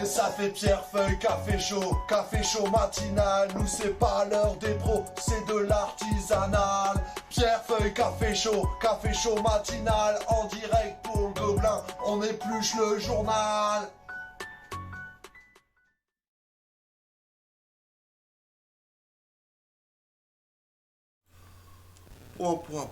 Et ça fait Pierrefeuille, café chaud matinal. Nous c'est pas l'heure des pros, c'est de l'artisanal. Pierrefeuille, café chaud matinal. En direct pour le Gobelin, on épluche le journal. Bonjour,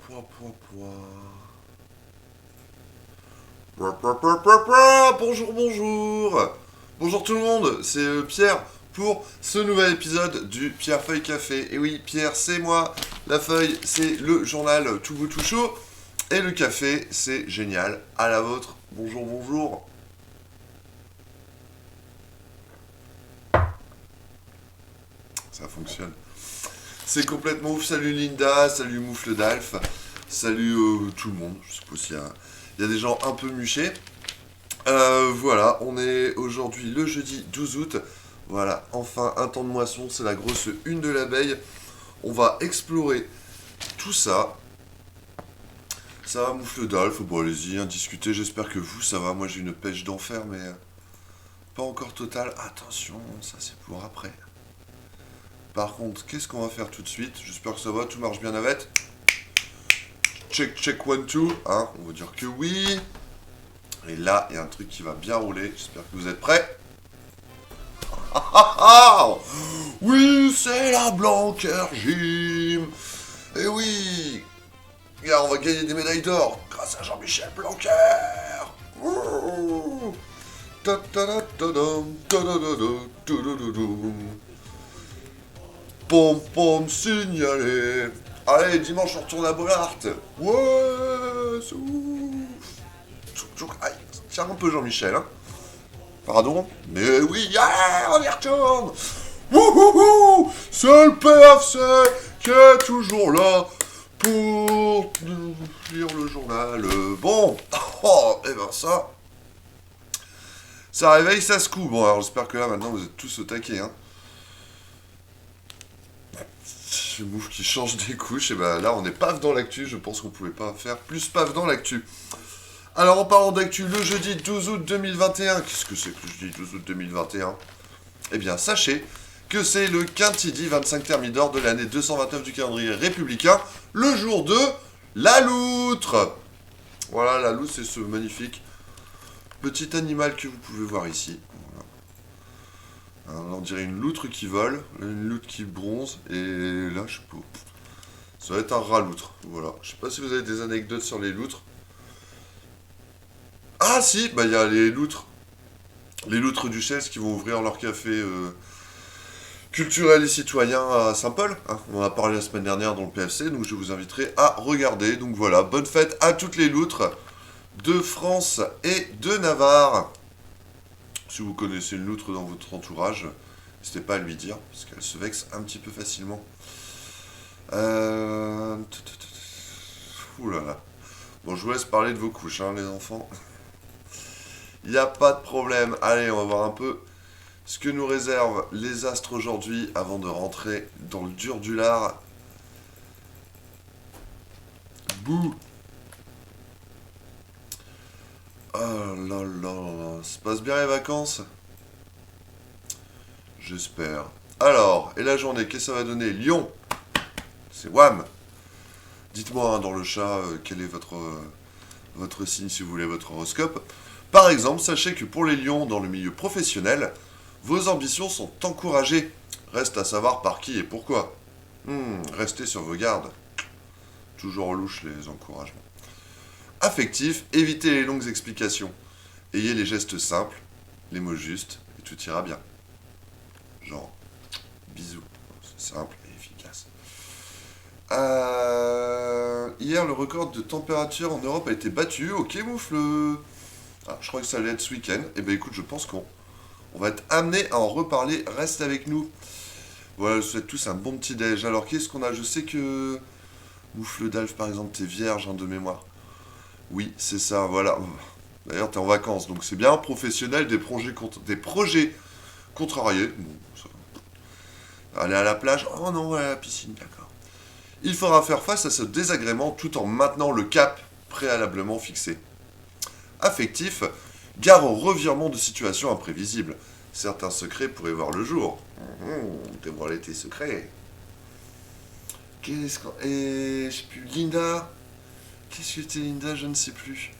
bonjour. Bonjour tout le monde, c'est Pierre pour ce nouvel épisode du Pierrefeuille Café. Et oui, Pierre, c'est moi. La feuille, c'est le journal tout beau tout chaud. Et le café, c'est génial. À la vôtre. Bonjour, bonjour. Ça fonctionne. C'est complètement ouf. Salut Linda, salut Moufle d'Alf, salut tout le monde. Je suppose qu'il y a des gens un peu muchés. Voilà, on est aujourd'hui le jeudi 12 août. Voilà, enfin un temps de moisson, c'est la grosse une de l'abeille. On va explorer tout ça. Ça va, Moufle d'Alf? Bon, allez-y, discutez. J'espère que vous, ça va. Moi, j'ai une pêche d'enfer, mais pas encore totale. Attention, ça c'est pour après. Par contre, qu'est-ce qu'on va faire tout de suite? J'espère que ça va, tout marche bien navette. Check, one, two. Hein, on va dire que oui. Et là, il y a un truc qui va bien rouler. J'espère que vous êtes prêts. Oui, c'est la Blanquer Gym. Et oui. Regarde, on va gagner des médailles d'or grâce à Jean-Michel Blanquer. Pom pom signalé. Allez, dimanche on retourne à Bollard. Ouais, c'est ouf. Aïe, tiens un peu Jean-Michel, hein. Pardon. Mais oui, yeah, on y retourne. Wouhouhou. C'est le PFC qui est toujours là pour nous lire le journal. Bon, et ben ça réveille, ça se coupe. Bon, alors j'espère que là maintenant vous êtes tous au taquet, hein. Le mouf qui change des couches, et ben là on est paf dans l'actu, je pense qu'on pouvait pas faire plus paf dans l'actu. Alors en parlant d'actu, le jeudi 12 août 2021, qu'est-ce que c'est que le jeudi 12 août 2021? Eh bien sachez que c'est le quintidi 25 thermidor de l'année 229 du calendrier républicain, le jour de la loutre. Voilà, la loutre c'est ce magnifique petit animal que vous pouvez voir ici. On dirait une loutre qui vole, une loutre qui bronze, et là, je sais pas. Ça va être un rat-loutre. Voilà. Je sais pas si vous avez des anecdotes sur les loutres. Ah si, bah il y a les loutres. Les loutres duchesses qui vont ouvrir leur café culturel et citoyen à Saint-Paul. Hein. On en a parlé la semaine dernière dans le PFC, donc je vous inviterai à regarder. Donc voilà, bonne fête à toutes les loutres de France et de Navarre. Si vous connaissez une loutre dans votre entourage, n'hésitez pas à lui dire, parce qu'elle se vexe un petit peu facilement. Ouh là là. Bon, je vous laisse parler de vos couches, hein, les enfants. Il n'y a pas de problème. Allez, on va voir un peu ce que nous réservent les astres aujourd'hui, avant de rentrer dans le dur du lard. Bouh! Oh là là là, ça se passe bien les vacances? J'espère. Alors, et la journée, qu'est-ce que ça va donner? Lion, c'est wham. Dites-moi hein, dans le chat quel est votre signe si vous voulez votre horoscope. Par exemple, sachez que pour les lions dans le milieu professionnel, vos ambitions sont encouragées. Reste à savoir par qui et pourquoi. Restez sur vos gardes. Toujours louche les encouragements. Affectif, évitez les longues explications. Ayez les gestes simples, les mots justes, et tout ira bien. Genre, bisous. C'est simple et efficace. Hier, le record de température en Europe a été battu. Ok, moufle. Ah, je crois que ça allait être ce week-end. Eh bien, écoute, je pense qu'on va être amené à en reparler. Reste avec nous. Voilà, je vous souhaite tous un bon petit déj. Alors, qu'est-ce qu'on a? Je sais que... Moufle d'Alf, par exemple, t'es vierge hein, de mémoire. Oui, c'est ça, voilà. D'ailleurs, t'es en vacances, donc c'est bien. Professionnel, des projets contrariés. Bon, ça... Aller à la plage, oh non, à la piscine, d'accord. Il faudra faire face à ce désagrément tout en maintenant le cap préalablement fixé. Affectif, gare au revirement de situation imprévisible. certains secrets pourraient voir le jour. Dévoiler tes secrets. Qu'est-ce qu'on... Et... je sais plus, Linda. Qu'est-ce que t'es, Linda? Je ne sais plus.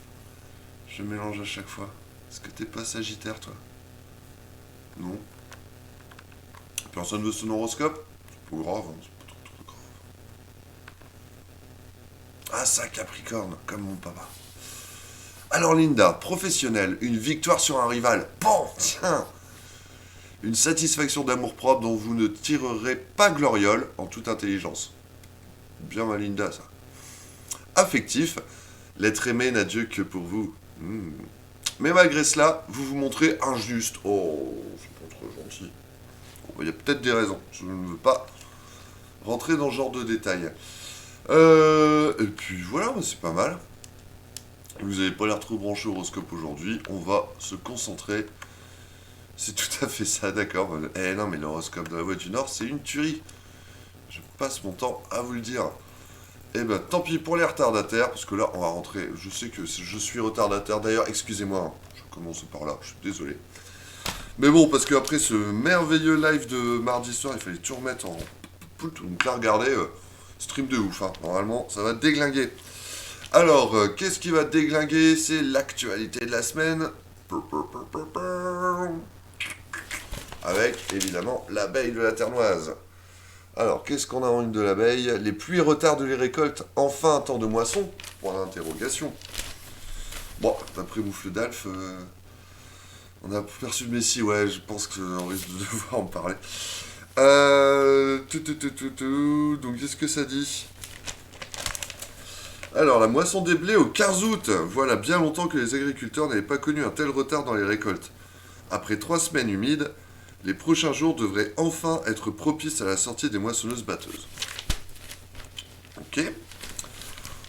Je mélange à chaque fois. Est-ce que t'es pas Sagittaire, toi? Non. Personne veut son horoscope? C'est pas grave, hein. C'est pas trop grave. Ah, ça, Capricorne, comme mon papa. Alors, Linda, professionnelle, une victoire sur un rival. Bon, tiens. Une satisfaction d'amour-propre dont vous ne tirerez pas gloriole en toute intelligence. Bien ma Linda, ça. Affectif, l'être aimé n'a Dieu que pour vous. Mais malgré cela, vous vous montrez injuste. Oh, c'est pas trop gentil. Il y a peut-être des raisons. Je ne veux pas rentrer dans ce genre de détails. Et puis voilà, c'est pas mal. Vous n'avez pas l'air trop branché au horoscope aujourd'hui. On va se concentrer. C'est tout à fait ça, d'accord. Eh non, mais l'horoscope de la Voix du Nord, c'est une tuerie. Je passe mon temps à vous le dire. Eh ben, tant pis pour les retardataires, parce que là, on va rentrer. Je sais que je suis retardataire. D'ailleurs, excusez-moi, hein, je commence par là, je suis désolé. Mais bon, parce qu'après ce merveilleux live de mardi soir, il fallait tout remettre en... Donc là, regardez, stream de ouf, hein. Normalement, ça va déglinguer. Alors, qu'est-ce qui va déglinguer? C'est l'actualité de la semaine. Avec, évidemment, l'abeille de la Ternoise. Alors, qu'est-ce qu'on a en une de l'abeille? Les pluies retardent les récoltes. Enfin, un temps de moisson? Point d'interrogation. Bon, d'après Moufle d'Alf, on a perçu le Messie, ouais, je pense qu'on risque de devoir en parler. Donc, qu'est-ce que ça dit? Alors, la moisson des blés au 15 août. Voilà bien longtemps que les agriculteurs n'avaient pas connu un tel retard dans les récoltes. Après 3 semaines humides, les prochains jours devraient enfin être propices à la sortie des moissonneuses-batteuses. Ok.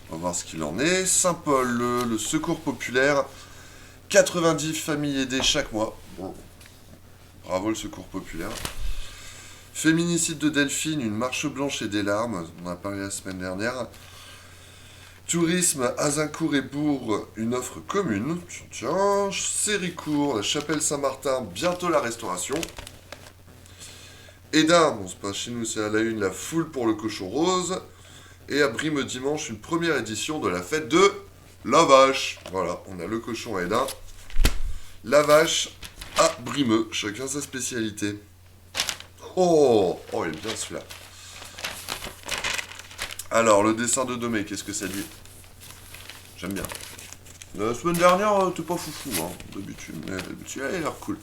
On va voir ce qu'il en est. Saint-Paul, le secours populaire. 90 familles aidées chaque mois. Bon. Bravo le secours populaire. Féminicide de Delphine, une marche blanche et des larmes. On en a parlé la semaine dernière. Tourisme, Azincourt et Bourg, une offre commune. Tiens, Séricourt, la chapelle Saint-Martin, bientôt la restauration. Edin, bon c'est pas chez nous, c'est à la une, la foule pour le cochon rose. Et à Brime dimanche, une première édition de la fête de la vache. Voilà, on a le cochon à Edin, la vache à Brimeux, chacun sa spécialité. Oh, il est bien celui-là. Alors, le dessin de Domé, qu'est-ce que ça dit? J'aime bien. La semaine dernière, t'es pas foufou, hein, d'habitude, mais celui-là, il a l'air cool.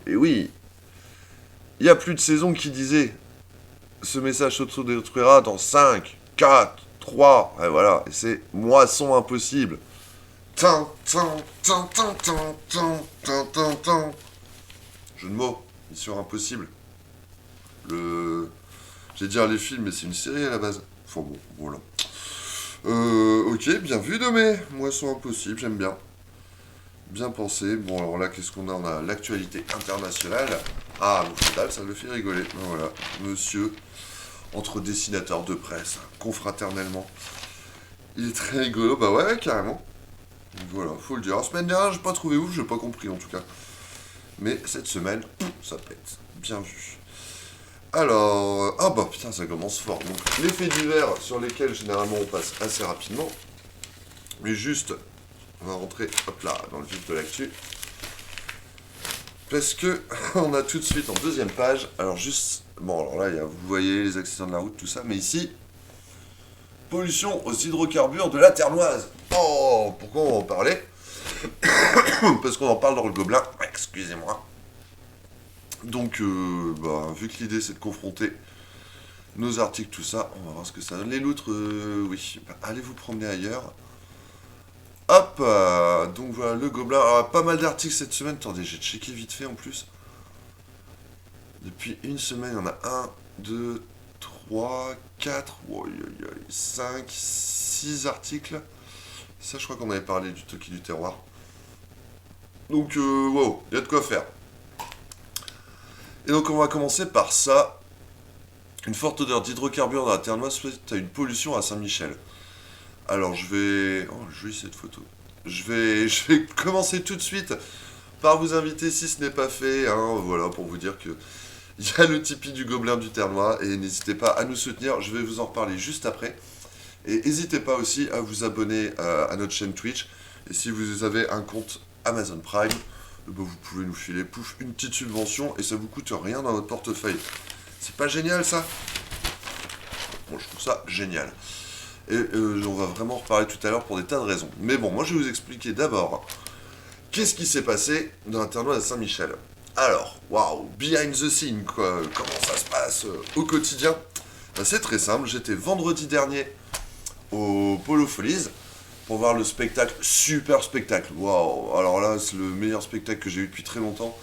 Et oui, il y a plus de saison qui disait ce message s'auto-détruira dans 5, 4, 3, et voilà, et c'est moisson impossible. Tin, tin, tin, tin, tin, tin, tin, tin, tin. Jeu de mots, mission impossible. J'ai dire les films, mais c'est une série à la base. Enfin bon, voilà. Ok, bien vu Domé. Moisson impossible, j'aime bien. Bien pensé. Bon, alors là, qu'est-ce qu'on a? On a l'actualité internationale. Ah, Moufle, ça le fait rigoler. Voilà, monsieur, entre dessinateurs de presse, confraternellement. Il est très rigolo. Bah ouais, carrément. Voilà, faut le dire. La semaine dernière, j'ai pas trouvé ouf, j'ai pas compris en tout cas. Mais cette semaine, ça pète. Bien vu. Alors, ah bah putain, ça commence fort. Donc, les faits divers sur lesquels généralement on passe assez rapidement. Mais juste, on va rentrer, hop là, dans le vif de l'actu. Parce que on a tout de suite en deuxième page. Alors juste, bon alors là, vous voyez les accidents de la route, tout ça. Mais ici, pollution aux hydrocarbures de la Ternoise. Oh, pourquoi on va en parler? Parce qu'on en parle dans le Gobelin. Excusez-moi. Donc, vu que l'idée c'est de confronter nos articles, tout ça, on va voir ce que ça donne. Les loutres, oui, allez vous promener ailleurs. Hop, donc voilà, le Gobelin. Alors, pas mal d'articles cette semaine. Attendez, j'ai checké vite fait en plus. Depuis une semaine, il y en a 1, 2, 3, 4, 5, 6 articles. Ça, je crois qu'on avait parlé du Toki du terroir. Donc, wow, il y a de quoi faire. Et donc on va commencer par ça. Une forte odeur d'hydrocarbures dans la Ternoise suite à une pollution à Saint-Michel. Alors je vais... Oh, jolie cette photo. Je vais commencer tout de suite par vous inviter si ce n'est pas fait, hein, voilà, pour vous dire que il y a le Tipeee du Gobelin du Ternois, et n'hésitez pas à nous soutenir, je vais vous en reparler juste après. Et n'hésitez pas aussi à vous abonner à notre chaîne Twitch, et si vous avez un compte Amazon Prime, vous pouvez nous filer, pouf, une petite subvention, et ça vous coûte rien dans votre portefeuille. C'est pas génial ça? Bon, je trouve ça génial. Et on va vraiment en reparler tout à l'heure pour des tas de raisons. Mais bon, moi je vais vous expliquer d'abord qu'est-ce qui s'est passé dans la Ternoise à Saint-Michel. Alors, waouh, behind the scene, quoi. Comment ça se passe au quotidien? Ben, c'est très simple, j'étais vendredi dernier au Polo Folies pour voir le spectacle, super spectacle. Waouh, alors là, c'est le meilleur spectacle que j'ai eu depuis très longtemps.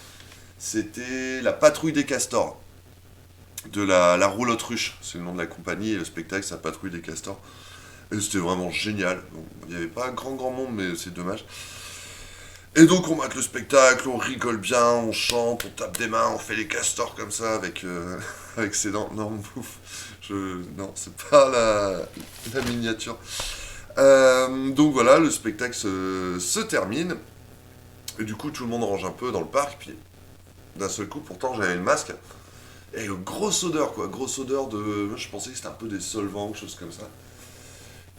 C'était la Patrouille des Castors, de la Roulotte Ruche, c'est le nom de la compagnie, et le spectacle, c'est la Patrouille des Castors. Et c'était vraiment génial. Bon, il n'y avait pas un grand monde, mais c'est dommage. Et donc on mate le spectacle, on rigole bien, on chante, on tape des mains, on fait les castors comme ça avec, avec ses dents. Non, non, c'est pas la miniature. Donc voilà, le spectacle se termine. Et du coup, tout le monde range un peu dans le parc. Puis d'un seul coup, pourtant, j'avais le masque. Et grosse odeur, quoi. Grosse odeur de... Je pensais que c'était un peu des solvants, quelque chose comme ça.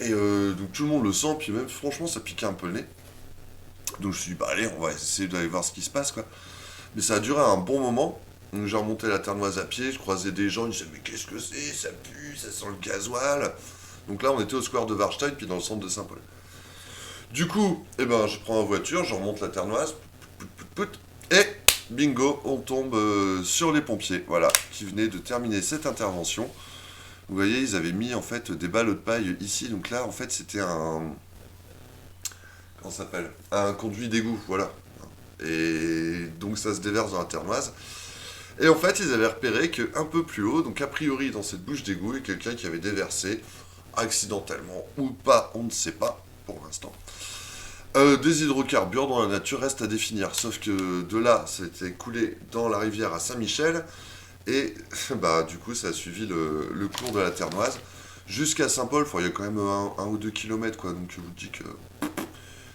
Et donc tout le monde le sent. Puis même, franchement, ça piquait un peu le nez. Donc je me suis dit, bah allez, on va essayer d'aller voir ce qui se passe, quoi. Mais ça a duré un bon moment. Donc j'ai remonté la Ternoise à pied, je croisais des gens, ils disaient, mais qu'est-ce que c'est? Ça pue, ça sent le gasoil. Donc là, on était au square de Warstein, puis dans le centre de Saint-Paul. Du coup, eh ben, je prends ma voiture, je remonte la Ternoise, et bingo, on tombe sur les pompiers, voilà, qui venaient de terminer cette intervention. Vous voyez, ils avaient mis en fait des ballots de paille ici, donc là, en fait, c'était un... Comment ça s'appelle? Un conduit d'égout, voilà. Et donc ça se déverse dans la Ternoise. Et en fait, ils avaient repéré qu'un peu plus haut, donc a priori dans cette bouche d'égout, il y a quelqu'un qui avait déversé, accidentellement ou pas, on ne sait pas pour l'instant, des hydrocarbures dont la nature reste à définir. Sauf que de là, c'était coulé dans la rivière à Saint-Michel, et bah du coup, ça a suivi le cours de la Ternoise jusqu'à Saint-Paul. Enfin, il y a quand même un ou 2 kilomètres, quoi. Donc je vous dis que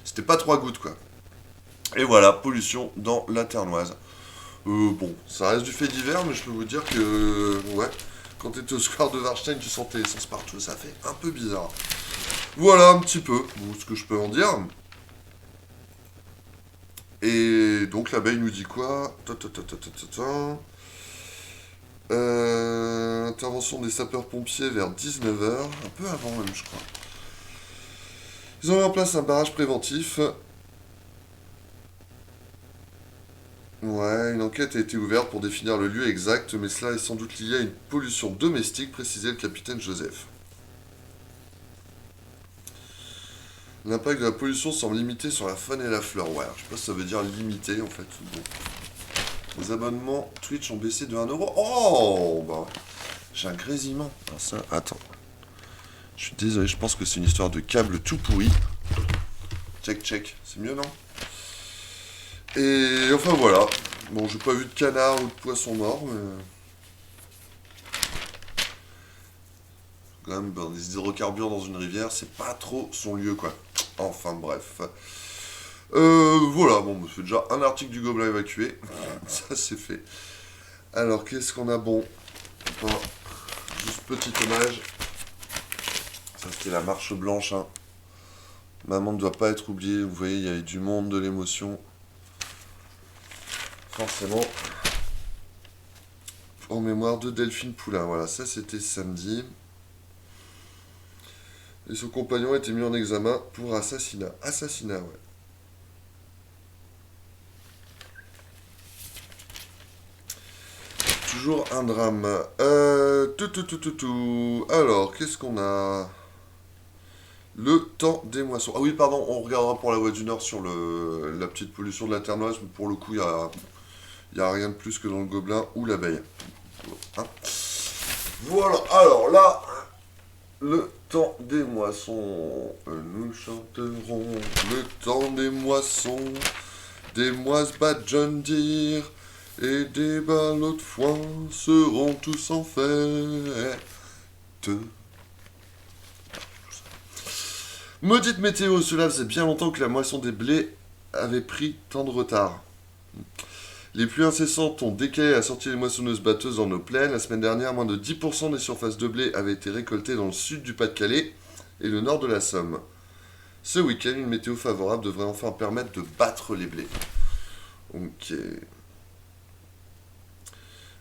c'était pas 3 gouttes, quoi. Et voilà, pollution dans la Ternoise. Bon, ça reste du fait divers, mais je peux vous dire que, ouais, quand t'étais au square de Warstein, tu sentais l'essence partout, ça fait un peu bizarre. Voilà un petit peu ce que je peux en dire. Et donc l'abeille nous dit quoi? Intervention des sapeurs-pompiers vers 19h, un peu avant même, je crois. Ils ont mis en place un barrage préventif. Ouais, une enquête a été ouverte pour définir le lieu exact, mais cela est sans doute lié à une pollution domestique, précisait le capitaine Joseph. L'impact de la pollution semble limité sur la faune et la flore. Ouais, alors je sais pas si ça veut dire limité en fait. Bon. Les abonnements Twitch ont baissé de 1€. Oh bah, j'ai un grésillement. Alors ça, attends. Je suis désolé, je pense que c'est une histoire de câble tout pourri. Check. C'est mieux, non? Et enfin voilà. Bon, j'ai pas vu de canard ou de poisson mort, mais... Quand même, ben, des hydrocarbures dans une rivière, c'est pas trop son lieu, quoi. Enfin, bref. Voilà, bon, ça fait déjà un article du Gobelin évacué. Ça, c'est fait. Alors, qu'est-ce qu'on a bon? Bon, juste petit hommage. Ça, c'était la marche blanche, hein. Maman ne doit pas être oubliée. Vous voyez, il y avait du monde, de l'émotion. Forcément. En mémoire de Delphine Poulain. Voilà, ça, c'était samedi. Et son compagnon a été mis en examen pour assassinat. Assassinat, ouais. Toujours un drame. Alors, qu'est-ce qu'on a? Le temps des moissons. Ah oui, pardon, on regardera pour la Voie du Nord sur la petite pollution de la Ternoise, mais pour le coup, il n'y a rien de plus que dans le Gobelin ou l'abeille. Hein, voilà, alors là, le temps des moissons. Nous chanterons le temps des moissons, des moises bas John Deere et des ballots de foin seront tous en fête. Maudite météo, cela faisait bien longtemps que la moisson des blés avait pris tant de retard. Les pluies incessantes ont décalé la sortie des moissonneuses-batteuses dans nos plaines. La semaine dernière, moins de 10% des surfaces de blé avaient été récoltées dans le sud du Pas-de-Calais et le nord de la Somme. Ce week-end, une météo favorable devrait enfin permettre de battre les blés. Ok.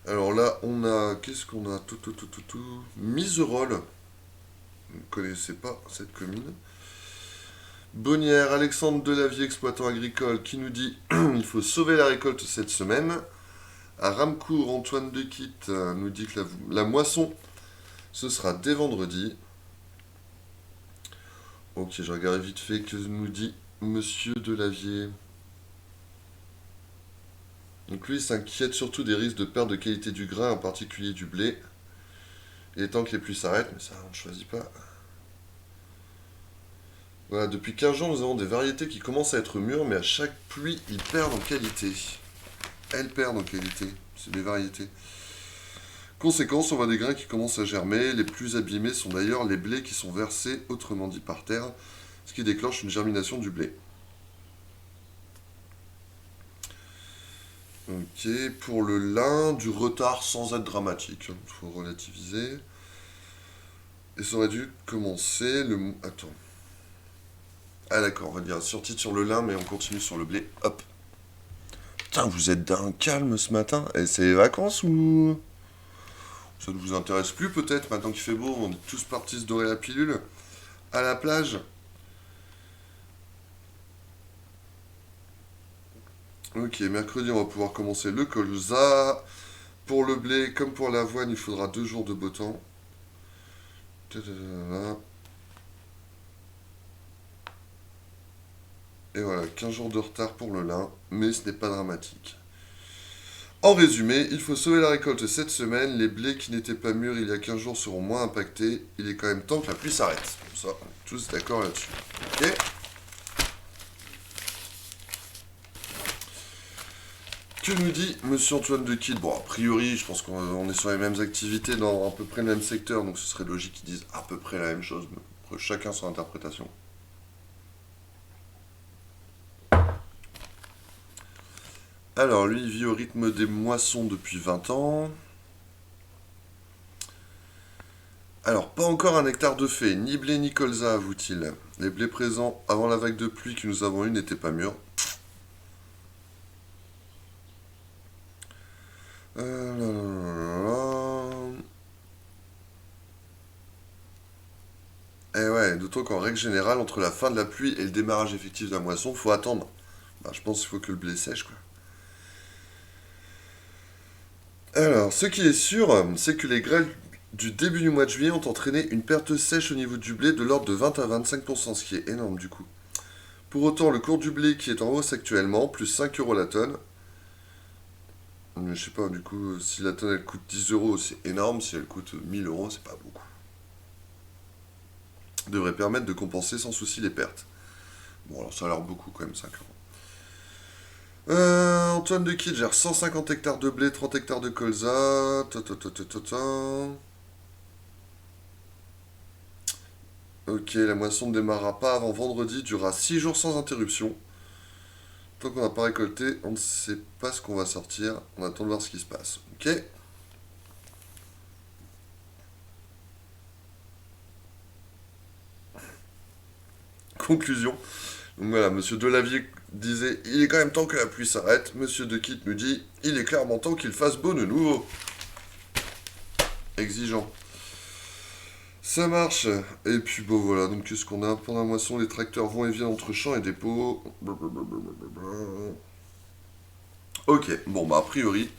Alors là, on a... Qu'est-ce qu'on a Miserolles. Vous ne connaissez pas cette commune. Bonnières, Alexandre Delavier, exploitant agricole, qui nous dit il faut sauver la récolte cette semaine. À Ramcourt, Antoine Dequitte nous dit que la moisson, ce sera dès vendredi. Ok, je regarde vite fait que nous dit Monsieur Delavier. Donc lui, il s'inquiète surtout des risques de perte de qualité du grain, en particulier du blé. Il est temps que les pluies s'arrêtent, mais ça, on ne choisit pas. Voilà, depuis 15 jours, nous avons des variétés qui commencent à être mûres, mais à chaque pluie, ils perdent en qualité. Elles perdent en qualité. C'est des variétés. Conséquence, on voit des grains qui commencent à germer. Les plus abîmés sont d'ailleurs les blés qui sont versés, autrement dit par terre, ce qui déclenche une germination du blé. Ok, pour le lin, du retard sans être dramatique. Il faut relativiser. Et ça aurait dû commencer le... Attends. Ah d'accord, on va dire sur-titre sur le lin, mais on continue sur le blé. Hop. Putain, vous êtes d'un calme ce matin. Et c'est les vacances ou... Ça ne vous intéresse plus peut-être, maintenant qu'il fait beau, on est tous partis se dorer la pilule. À la plage. Ok, mercredi, on va pouvoir commencer le colza. Pour le blé, comme pour l'avoine, il faudra 2 jours de beau temps. Et voilà, 15 jours de retard pour le lin, mais ce n'est pas dramatique. En résumé, il faut sauver la récolte cette semaine. Les blés qui n'étaient pas mûrs il y a 15 jours seront moins impactés. Il est quand même temps que la pluie s'arrête. Comme ça, on est tous d'accord là-dessus. Ok ? Que nous dit Monsieur Antoine Dequitte? Bon, a priori, je pense qu'on est sur les mêmes activités dans à peu près le même secteur, donc ce serait logique qu'ils disent à peu près la même chose, mais après, chacun son interprétation. Alors, lui, il vit au rythme des moissons depuis 20 ans. Alors, pas encore un hectare de fait, ni blé ni colza, avoue-t-il. Les blés présents avant la vague de pluie que nous avons eue n'étaient pas mûrs. Et ouais, d'autant qu'en règle générale, entre la fin de la pluie et le démarrage effectif de la moisson, faut attendre. Bah, je pense qu'il faut que le blé sèche, quoi. Alors, ce qui est sûr, c'est que les grêles du début du mois de juillet ont entraîné une perte sèche au niveau du blé de l'ordre de 20 à 25%, ce qui est énorme du coup. Pour autant, le cours du blé qui est en hausse actuellement, plus 5 euros la tonne, je sais pas, du coup, si la tonne elle coûte 10 euros, c'est énorme, si elle coûte 1000 euros, c'est pas beaucoup. Devrait permettre de compenser sans souci les pertes. Bon, alors ça a l'air beaucoup quand même, 5 euros. Antoine Dequitte gère 150 hectares de blé, 30 hectares de colza. Ok, la moisson ne démarrera pas avant vendredi, durera 6 jours sans interruption. Tant qu'on n'a pas récolté, on ne sait pas ce qu'on va sortir. On attend de voir ce qui se passe. Ok. Conclusion. Donc voilà, Monsieur Delavier disait il est quand même temps que la pluie s'arrête. Monsieur Dequitte nous dit il est clairement temps qu'il fasse beau de nouveau. Exigeant. Ça marche. Et puis bon voilà, donc qu'est-ce qu'on a pendant la moisson? Les tracteurs vont et viennent entre champs et dépôts. Ok, bon bah a priori,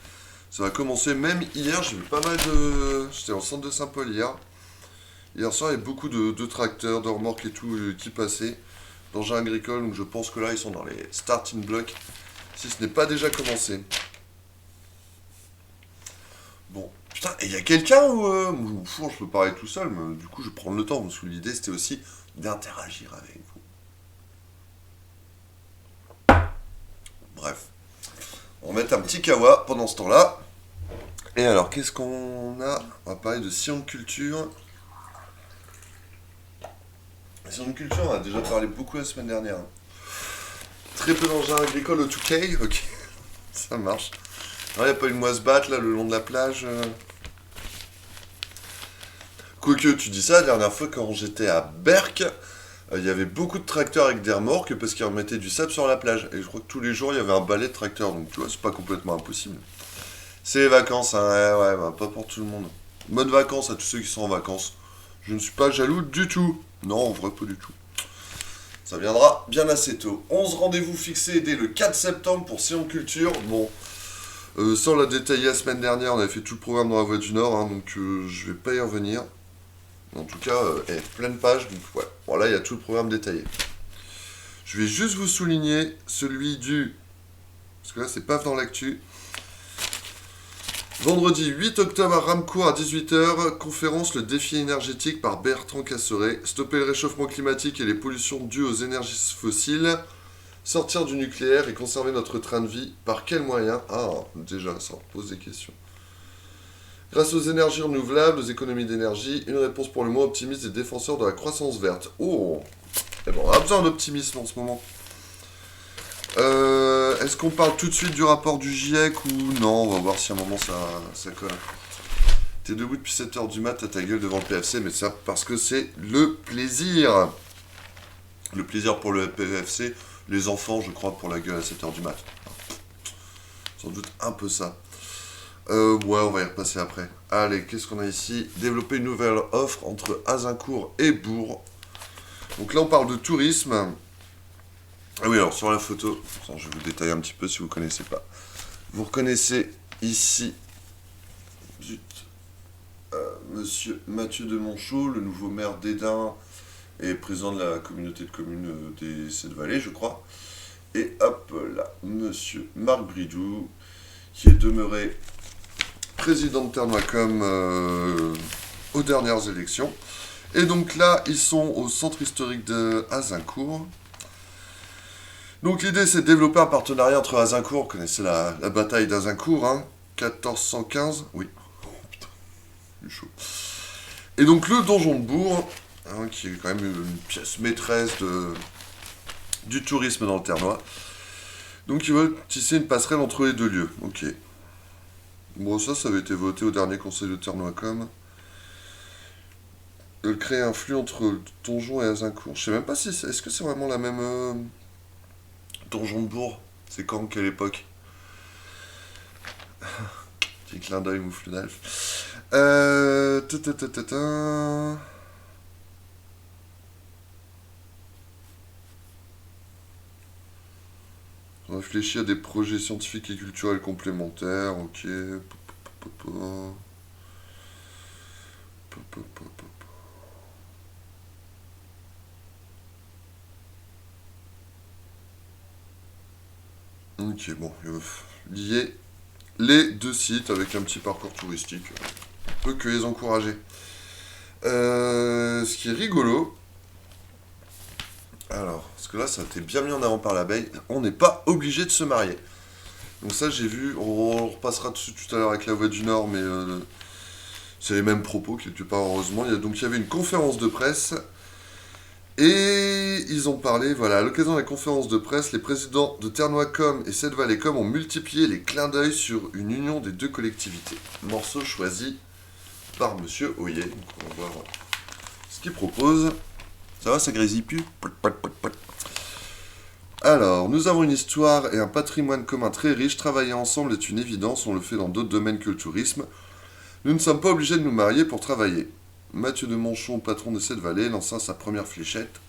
ça va commencer. Même hier, j'ai vu pas mal de... J'étais en centre de Saint-Paul hier. Hier soir, il y a beaucoup de tracteurs, de remorques et tout qui passaient. D'engins agricoles, donc je pense que là, ils sont dans les starting blocks. Si ce n'est pas déjà commencé. Bon, putain, et il y a quelqu'un ou je peux parler tout seul, mais du coup, je vais prendre le temps, parce que l'idée, c'était aussi d'interagir avec vous. Bref. On va mettre un petit kawa pendant ce temps-là. Et alors, qu'est-ce qu'on a? On va parler de science-culture. Science-culture, on a déjà parlé beaucoup la semaine dernière. Très peu d'engins agricoles au 2K, ok. Ça marche. Il n'y a pas une moisse-batte là, le long de la plage Quoique, tu dis ça, la dernière fois quand j'étais à Berck, il y avait beaucoup de tracteurs avec des remorques parce qu'ils remettaient du sable sur la plage. Et je crois que tous les jours, il y avait un balai de tracteurs. Donc, tu vois, c'est pas complètement impossible. C'est les vacances, hein. Ouais, bah, pas pour tout le monde. Bonnes vacances à tous ceux qui sont en vacances. Je ne suis pas jaloux du tout. Non, en vrai, pas du tout. Ça viendra bien assez tôt. 11 rendez-vous fixés dès le 4 septembre pour Sion Culture. Bon, ça on l'a détaillé la semaine dernière, on avait fait tout le programme dans la Voie du Nord, hein, donc je vais pas y revenir. En tout cas, pleine page, donc ouais. Bon là, il y a tout le programme détaillé. Je vais juste vous souligner celui du... Parce que là, c'est pas dans l'actu. Vendredi 8 octobre à Ramcourt à 18h, conférence Le défi énergétique par Bertrand Casseret. Stopper le réchauffement climatique et les pollutions dues aux énergies fossiles. Sortir du nucléaire et conserver notre train de vie. Par quels moyens? Ah, déjà, ça pose des questions. Grâce aux énergies renouvelables, aux économies d'énergie, une réponse pour le moins optimiste des défenseurs de la croissance verte. Oh, eh bon, on a besoin d'optimisme en ce moment. Est-ce qu'on parle tout de suite du rapport du GIEC ou non? On va voir si à un moment ça colle. T'es debout depuis 7h du mat, t'as ta gueule devant le PFC, mais ça parce que c'est le plaisir. Le plaisir pour le PFC, les enfants, je crois, pour la gueule à 7h du mat. Sans doute un peu ça. Ouais, on va y repasser après. Allez, qu'est-ce qu'on a ici? Développer une nouvelle offre entre Azincourt et Bourg. Donc là, on parle de tourisme. Ah oui, alors sur la photo, je vais vous détailler un petit peu si vous ne connaissez pas. Vous reconnaissez ici Monsieur Mathieu de Monchaux, le nouveau maire d'Edin et président de la communauté de communes des Sept-Vallées, je crois. Et hop là, Monsieur Marc Bridou, qui est demeuré président de Ternois-Com aux dernières élections. Et donc là, ils sont au centre historique de Azincourt. Donc l'idée, c'est de développer un partenariat entre Azincourt, vous connaissez la bataille d'Azincourt, hein, 1415, oui, oh, putain, c'est chaud. Et donc le donjon de Bourg, hein, qui est quand même une pièce maîtresse du tourisme dans le Ternois. Donc ils veulent tisser une passerelle entre les deux lieux, ok. Bon, ça avait été voté au dernier conseil de Ternois-Com. Créer un flux entre le donjon et Azincourt. Je sais même pas si est-ce que c'est vraiment la même... Donjon de Bourg, c'est quand, quelle époque? Petit clin d'œil, moufle d'Alf. On réfléchit à des projets scientifiques et culturels complémentaires, ok. Ok, bon, lier les deux sites avec un petit parcours touristique, on peut que les encourager. Ce qui est rigolo, alors, parce que là, ça a été bien mis en avant par l'abeille, on n'est pas obligé de se marier. Donc ça, j'ai vu, on repassera dessus tout à l'heure avec la Voix du Nord, mais c'est les mêmes propos quelque part, heureusement. Donc il y avait une conférence de presse. Et ils ont parlé, voilà, à l'occasion de la conférence de presse, les présidents de Ternois-Com et Sept-Vallées-Com ont multiplié les clins d'œil sur une union des deux collectivités. Morceau choisi par Monsieur Hoyer. Donc on va voir ce qu'il propose. Ça va, ça grésille plus? Alors, nous avons une histoire et un patrimoine commun très riche. Travailler ensemble est une évidence, on le fait dans d'autres domaines que le tourisme. Nous ne sommes pas obligés de nous marier pour travailler. Mathieu de Monchon, patron de cette vallée, lança sa première fléchette,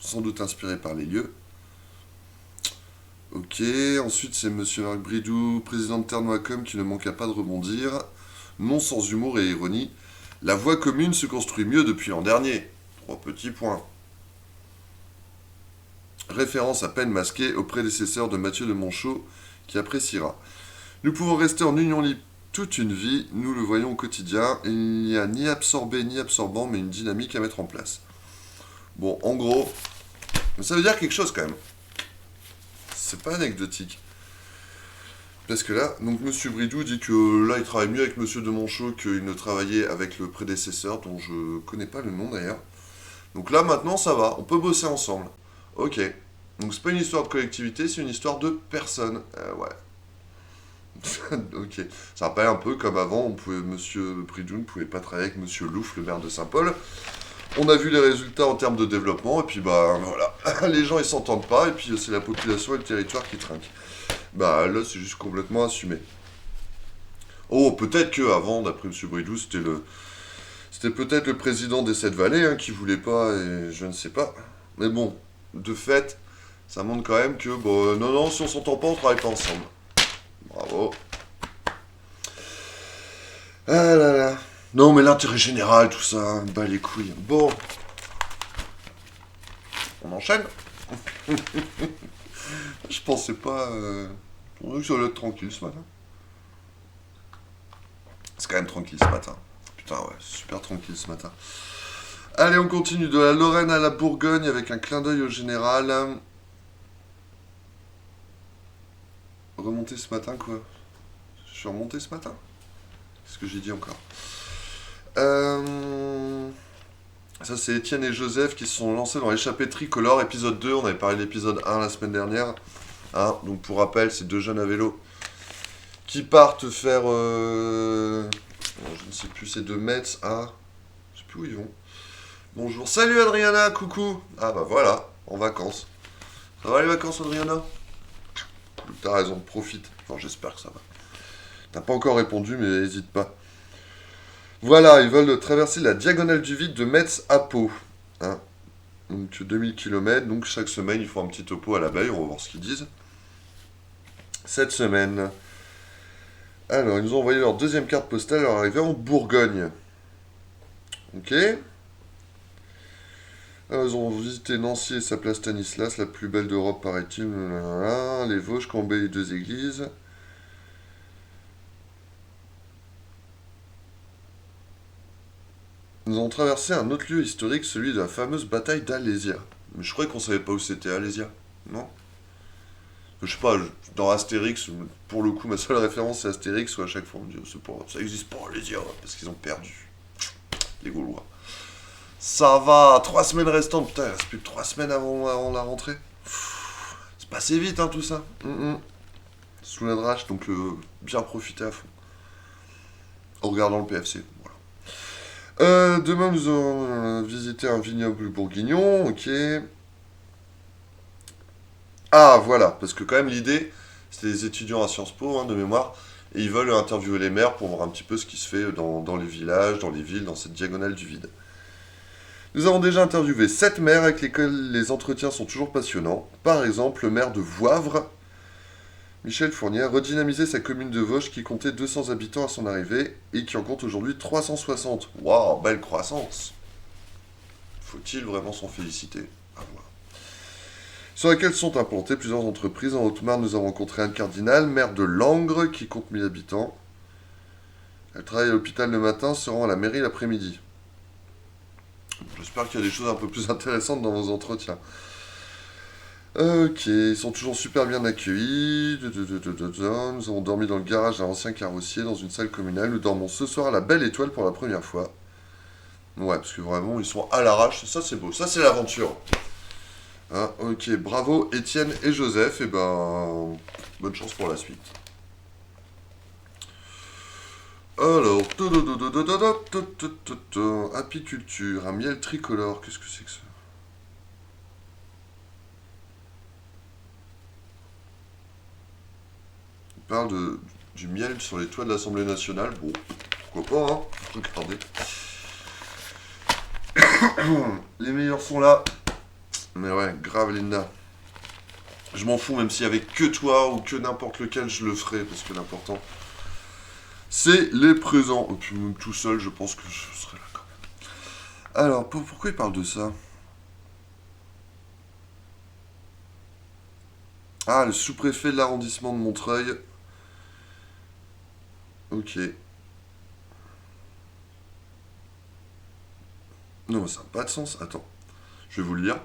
sans doute inspiré par les lieux. Ok, ensuite c'est Monsieur Marc Bridou, président de Ternois-Com, qui ne manqua pas de rebondir. Non sans humour et ironie. La voie commune se construit mieux depuis l'an dernier. 3 petits points. Référence à peine masquée au prédécesseur de Mathieu de Monchaux, qui appréciera. Nous pouvons rester en union libre toute une vie, nous le voyons au quotidien, il n'y a ni absorbé ni absorbant, mais une dynamique à mettre en place. Bon, en gros, ça veut dire quelque chose quand même. C'est pas anecdotique. Parce que là, donc Monsieur Bridou dit que là, il travaille mieux avec Monsieur de Monchaux qu'il ne travaillait avec le prédécesseur, dont je connais pas le nom d'ailleurs. Donc là, maintenant, ça va, on peut bosser ensemble. Ok. Donc c'est pas une histoire de collectivité, c'est une histoire de personne. Ouais. Ok. Ça rappelle un peu comme avant, Monsieur Pridoun ne pouvait pas travailler avec Monsieur Louf, le maire de Saint-Paul. On a vu les résultats en termes de développement, et puis bah voilà. Les gens ils s'entendent pas, et puis c'est la population et le territoire qui trinquent. Bah là c'est juste complètement assumé. Oh, peut-être que avant, d'après Monsieur Bridou, c'était peut-être le président des Sept Vallées qui voulait pas, et je ne sais pas. Mais bon, de fait, ça montre quand même que, bon, non, si on s'entend pas, on travaille pas ensemble. Bravo. Ah là là. Non, mais l'intérêt général, tout ça, bah les couilles. Bon, on enchaîne. Je pensais pas. On a vu que ça allait être tranquille ce matin. C'est quand même tranquille ce matin. Putain, ouais, super tranquille ce matin. Allez, on continue de la Lorraine à la Bourgogne avec un clin d'œil au général. Remonté ce matin, quoi. Je suis remonté ce matin. Qu'est-ce que j'ai dit encore Ça, c'est Étienne et Joseph qui se sont lancés dans l'échappée tricolore, épisode 2. On avait parlé de l'épisode 1 la semaine dernière. Donc, pour rappel, c'est deux jeunes à vélo qui partent faire. Je ne sais plus, c'est de Metz à. Je sais plus où ils vont. Bonjour. Salut Adriana, coucou. Ah bah voilà, en vacances. Ça va les vacances, Adriana? T'as raison, profite. Enfin, j'espère que ça va. T'as pas encore répondu, mais n'hésite pas. Voilà, ils veulent traverser la diagonale du vide de Metz à Pau. Donc 2000 km, donc chaque semaine ils font un petit topo à l'abeille, on va voir ce qu'ils disent. Cette semaine. Alors, ils nous ont envoyé leur deuxième carte postale à leur arrivée en Bourgogne. Ok. Alors, ils ont visité Nancy et sa place Stanislas, la plus belle d'Europe paraît-il. Les Vosges, Cambay et deux églises. Nous avons traversé un autre lieu historique, celui de la fameuse bataille d'Alésia. Mais je croyais qu'on savait pas où c'était Alésia, non? Je sais pas, dans Astérix, pour le coup, ma seule référence c'est Astérix, où à chaque fois on me dit, oh, c'est pas, ça existe pas Alésia, parce qu'ils ont perdu. Les Gaulois. Ça va, 3 semaines restantes, putain, il reste plus que 3 semaines avant la rentrée. C'est passé vite, tout ça. Sous la drache, donc bien profiter à fond. En regardant le PFC. Demain, nous allons visiter un vignoble bourguignon, ok. Ah, voilà, parce que quand même l'idée, c'est des étudiants à Sciences Po, de mémoire, et ils veulent interviewer les maires pour voir un petit peu ce qui se fait dans les villages, dans les villes, dans cette diagonale du vide. Nous avons déjà interviewé 7 maires avec lesquels les entretiens sont toujours passionnants. Par exemple, le maire de Voivre, Michel Fournier, a redynamisé sa commune de Vosges qui comptait 200 habitants à son arrivée et qui en compte aujourd'hui 360. Waouh, belle croissance! Faut-il vraiment s'en féliciter? À voir. Sur laquelle sont implantées plusieurs entreprises. En Haute-Marne, nous avons rencontré Anne Cardinal, maire de Langres, qui compte 1000 habitants. Elle travaille à l'hôpital le matin, se rend à la mairie l'après-midi. J'espère qu'il y a des choses un peu plus intéressantes dans vos entretiens. Ok, ils sont toujours super bien accueillis. Nous avons dormi dans le garage d'un ancien carrossier dans une salle communale. Nous dormons ce soir à la Belle Étoile pour la première fois. Ouais, parce que vraiment, ils sont à l'arrache. Ça, c'est beau. Ça, c'est l'aventure. Ok, bravo Étienne et Joseph. Et ben, bonne chance pour la suite. Alors, apiculture, un miel tricolore. Qu'est-ce que c'est que ça? Il parle du miel sur les toits de l'Assemblée nationale. Bon, pourquoi pas, regardez. Les meilleurs sont là. Mais ouais, grave Linda. Je m'en fous, même s'il y avait que toi ou que n'importe lequel, je le ferais, parce que l'important, c'est les présents. Et puis même tout seul, je pense que je serais là quand même. Alors, pourquoi il parle de ça? Ah, le sous-préfet de l'arrondissement de Montreuil. Ok. Non, ça n'a pas de sens. Attends, je vais vous le lire.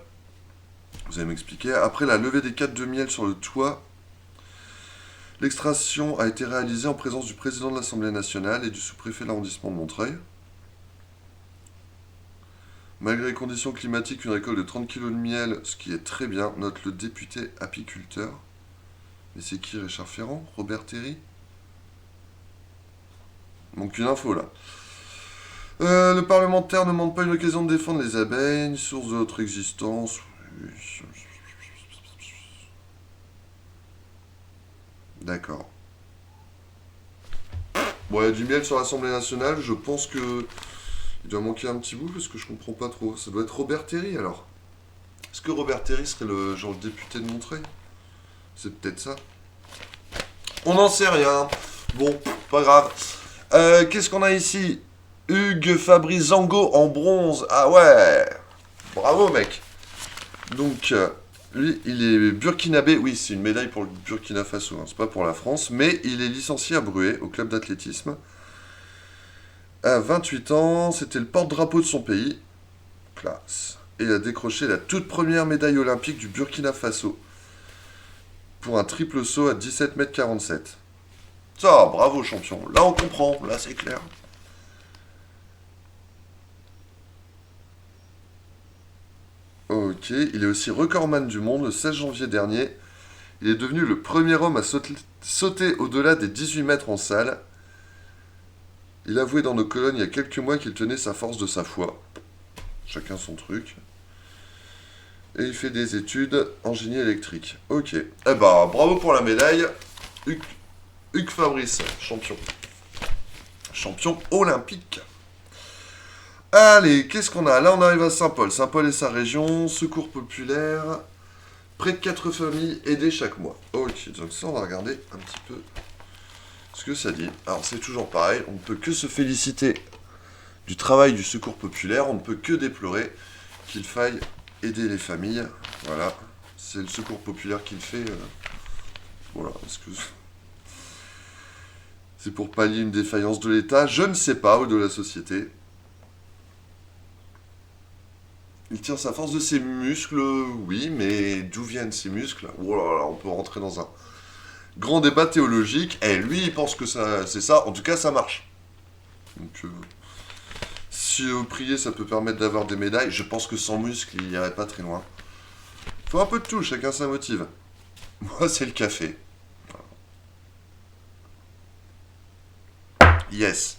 Vous allez m'expliquer. Après la levée des 4 de miel sur le toit, l'extraction a été réalisée en présence du président de l'Assemblée nationale et du sous-préfet de l'arrondissement de Montreuil. Malgré les conditions climatiques, une récolte de 30 kg de miel, ce qui est très bien, note le député apiculteur. Mais c'est qui Richard Ferrand? Robert Terry? manque une info là. Le parlementaire ne manque pas une occasion de défendre les abeilles, source de notre existence. D'accord. Bon, il y a du miel sur l'Assemblée nationale, je pense que il doit manquer un petit bout parce que je comprends pas trop. Ça doit être Robert Terry alors. Est-ce que Robert Terry serait le genre le député de Montreuil? C'est peut-être ça. On n'en sait rien. Bon, pas grave. Qu'est-ce qu'on a ici? Hugues Fabrice Zango en bronze. Ah ouais. Bravo mec. Donc, lui, il est burkinabé. Oui, c'est une médaille pour le Burkina Faso. Hein. C'est pas pour la France. Mais il est licencié à Bruay, au club d'athlétisme. À 28 ans, c'était le porte-drapeau de son pays. Classe. Et il a décroché la toute première médaille olympique du Burkina Faso. Pour un triple saut à 17,47 m. Ça, bravo champion. Là, on comprend. Là, c'est clair. Ok, il est aussi recordman du monde le 16 janvier dernier. Il est devenu le premier homme à sauter au-delà des 18 mètres en salle. Il avouait dans nos colonnes il y a quelques mois qu'il tenait sa force de sa foi. Chacun son truc. Et il fait des études en génie électrique. Ok. Eh ben, bravo pour la médaille. Hugues Fabrice, champion. Champion olympique. Allez, qu'est-ce qu'on a? Là, on arrive à Saint-Paul. Saint-Paul et sa région, secours populaire. Près de 4 familles aidées chaque mois. Ok, donc ça, on va regarder un petit peu ce que ça dit. Alors, c'est toujours pareil. On ne peut que se féliciter du travail du secours populaire. On ne peut que déplorer qu'il faille aider les familles. Voilà. C'est le secours populaire qui le fait. Voilà. Est-ce que c'est pour pallier une défaillance de l'État? Je ne sais pas, ou de la société. Il tire sa force de ses muscles, oui, mais d'où viennent ces muscles? Oh là là, on peut rentrer dans un grand débat théologique. Et lui, il pense que ça, c'est ça. En tout cas, ça marche. Donc, si prier, ça peut permettre d'avoir des médailles, je pense que sans muscles, il n'irait pas très loin. Faut un peu de tout, chacun sa motive. Moi, c'est le café. Yes.